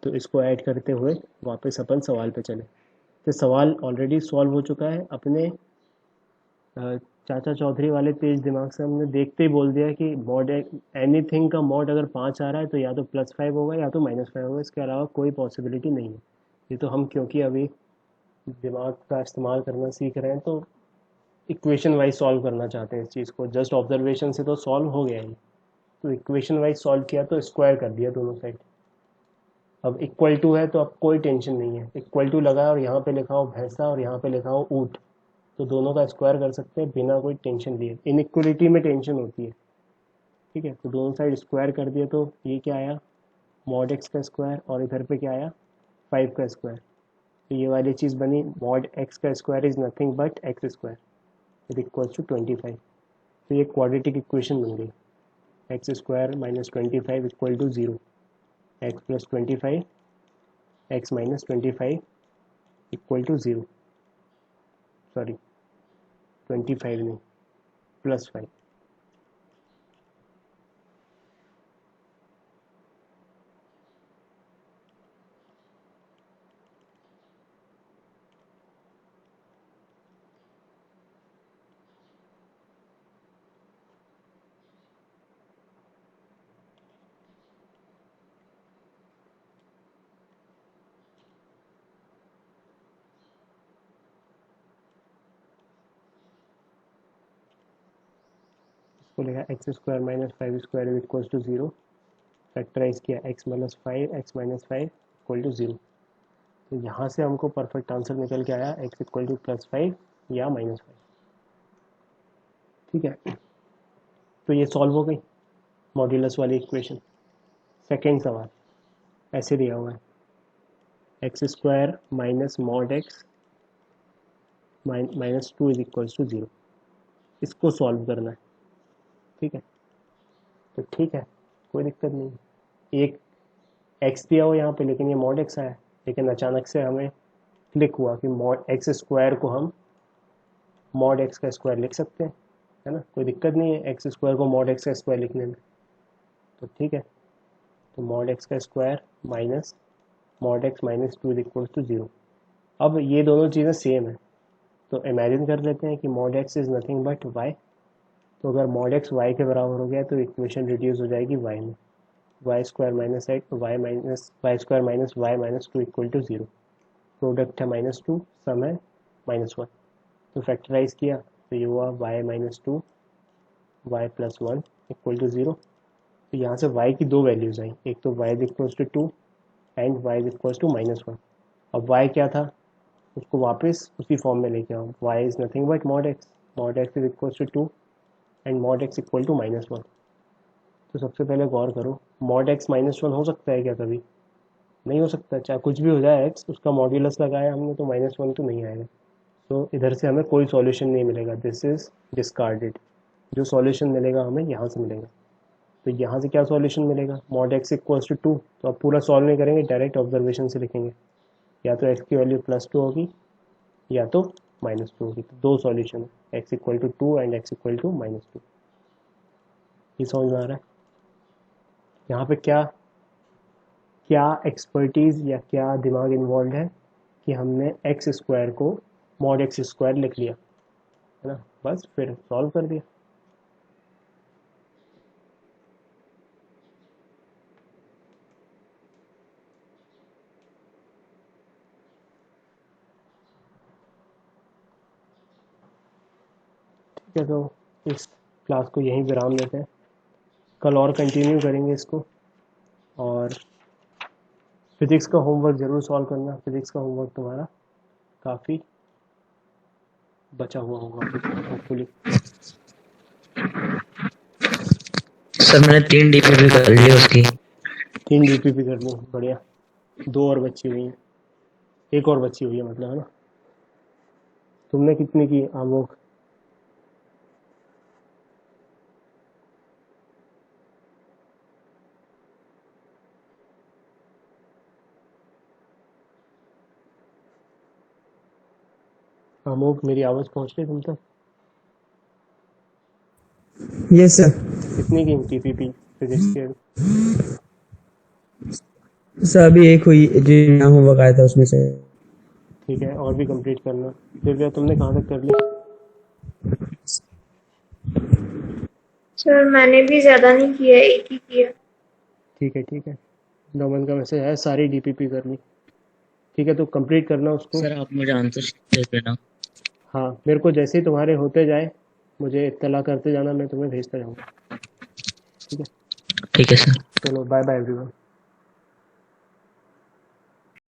तो इसको ऐड करते हुए वापस अपन सवाल पे चले। तो सवाल ऑलरेडी सॉल्व हो चुका है अपने चाचा चौधरी वाले तेज दिमाग से। हमने देखते ही बोल दिया कि मॉड एनीथिंग का मॉड अगर 5 आ रहा है तो या तो +5 होगा या तो -5 होगा, इसके अलावा कोई पॉसिबिलिटी नहीं है। ये तो हम क्योंकि अभी दिमाग का इस्तेमाल करना सीख रहे हैं, तो इक्वेशन वाइज सॉल्व करना चाहते हैं इस चीज़ को। जस्ट ऑब्जर्वेशन से तो सॉल्व हो गया ही, तो इक्वेशन वाइज सॉल्व किया तो स्क्वायर कर दिया दोनों साइड। अब इक्वल टू है तो अब कोई टेंशन नहीं है, इक्वल टू लगा और यहाँ पे लिखा हो भैंसा और यहाँ पे लिखा हो ऊँट, तो दोनों का स्क्वायर कर सकते हैं बिना कोई टेंशन लिए। इनइक्वलिटी में टेंशन होती है, ठीक है। तो दोनों साइड स्क्वायर कर दिया तो ये क्या आया, मॉड एक्स का स्क्वायर, और इधर पे क्या आया 5 का स्क्वायर। तो ये वाली चीज़ बनी, मॉड एक्स का square is nothing but x square is equals to 25। तो ये क्वाड्रेटिक इक्वेशन बन गई, x square minus 25 equal to 0, x plus 25 x minus 25 equal to 0, sorry 25 नहीं प्लस 5। इसको लिखा x square minus 5 square is equal to 0, factorize किया x minus 5 x minus 5 equal to 0। तो यहाँ से हमको परफेक्ट आंसर निकल के आया एक्स इक्वल टू प्लस 5 या माइनस 5, ठीक है। तो ये सॉल्व हो गई मॉड्यूलस वाली इक्वेशन। सेकेंड सवाल ऐसे दिया हुआ है, x square minus mod x minus 2 is equals to 0, इसको सॉल्व करना है, ठीक है। तो ठीक है, कोई दिक्कत नहीं है। एक एक्स दिया हो यहाँ पे लेकिन ये मॉड एक्स आया, लेकिन अचानक से हमें क्लिक हुआ कि मॉड एक्स स्क्वायर को हम मॉड एक्स का स्क्वायर लिख सकते हैं, है ना, कोई दिक्कत नहीं है एक्स स्क्वायर को मॉड एक्स का स्क्वायर लिखने में। तो ठीक है, तो मॉड एक्स का square minus mod x minus 2 is equals to 0। अब ये दोनों चीज़ें सेम है, तो इमेजिन कर लेते हैं कि mod x is nothing but why. तो अगर मॉड एक्स वाई के बराबर हो गया तो इक्वेशन रिड्यूस हो जाएगी वाई में, y square minus x y square minus y minus 2 equal to 0। Product है -2, सम है -1, तो फैक्टराइज किया तो ये हुआ y minus 2 y plus 1 equal to 0। तो यहाँ से y की दो वैल्यूज़ आई, एक तो y is equals to 2 and y is equals to -1। अब y क्या था, उसको वापस उसी फॉर्म में लेके आओ, y is nothing but mod x is equals to 2 and mod x equal to -1। तो सबसे पहले गौर करो, मॉड एक्स -1 हो सकता है क्या कभी? नहीं हो सकता, चाहे कुछ भी हो जाए x, उसका मॉड्यूलस लगाया हमने तो -1 तो नहीं आएगा। तो इधर से हमें कोई सॉल्यूशन नहीं मिलेगा, दिस इज़ डिस्कार्डेड। जो सॉल्यूशन मिलेगा हमें यहाँ से मिलेगा। तो यहाँ से क्या सॉल्यूशन मिलेगा, मॉड एक्स इक्वल्स टू 2, तो अब पूरा सॉल्व नहीं करेंगे, डायरेक्ट ऑब्जर्वेशन से लिखेंगे, या तो एक्स की वैल्यू +2 होगी या तो -2 होगी। तो दो सॉल्यूशन है, x equal to 2 and x equal to -2। ये समझ में आ रहा है? यहाँ पे क्या क्या एक्सपर्टीज़ या क्या दिमाग इन्वॉल्व है कि हमने एक्स स्क्वायर को मॉड एक्स स्क्वायर लिख लिया, है ना, बस फिर सॉल्व कर दिया। ठीक है, तो इस क्लास को यहीं विराम देते हैं, कल और कंटिन्यू करेंगे इसको। और फिज़िक्स का होमवर्क ज़रूर सॉल्व करना, फिज़िक्स का होमवर्क तुम्हारा काफ़ी बचा हुआ होगा होपफुली। सर मैंने 3 डीपीपी कर ली उसकी। 3 डीपीपी कर ली, बढ़िया। 2 और बची हुई हैं, एक और बची हुई है मतलब, है ना। तुमने कितनी की आमोक? आमोक मेरी आवाज़ पहुँच रही तुम तक? Yes sir. कितनी की टीपीपी फिजिक्स के? सर अभी एक हुई जो यहाँ होमवर्क आया था उसमें से। ठीक है, और भी कंप्लीट करना। दिव्या तुमने कहाँ तक कर ली? सर मैंने भी ज्यादा नहीं किया, एक ही किया। ठीक है ठीक है, नमन का मैसेज है, सारी डीपीपी कर ली। ठीक है, तो कंप्लीट करना उसको। सर आप मुझे आंसर दे देना। हाँ, मेरे को जैसे ही तुम्हारे होते जाए मुझे इत्तला करते जाना, मैं तुम्हें भेजता जाऊँगा। ठीक है ठीक है सर। चलो, बाय बाय एवरीवन।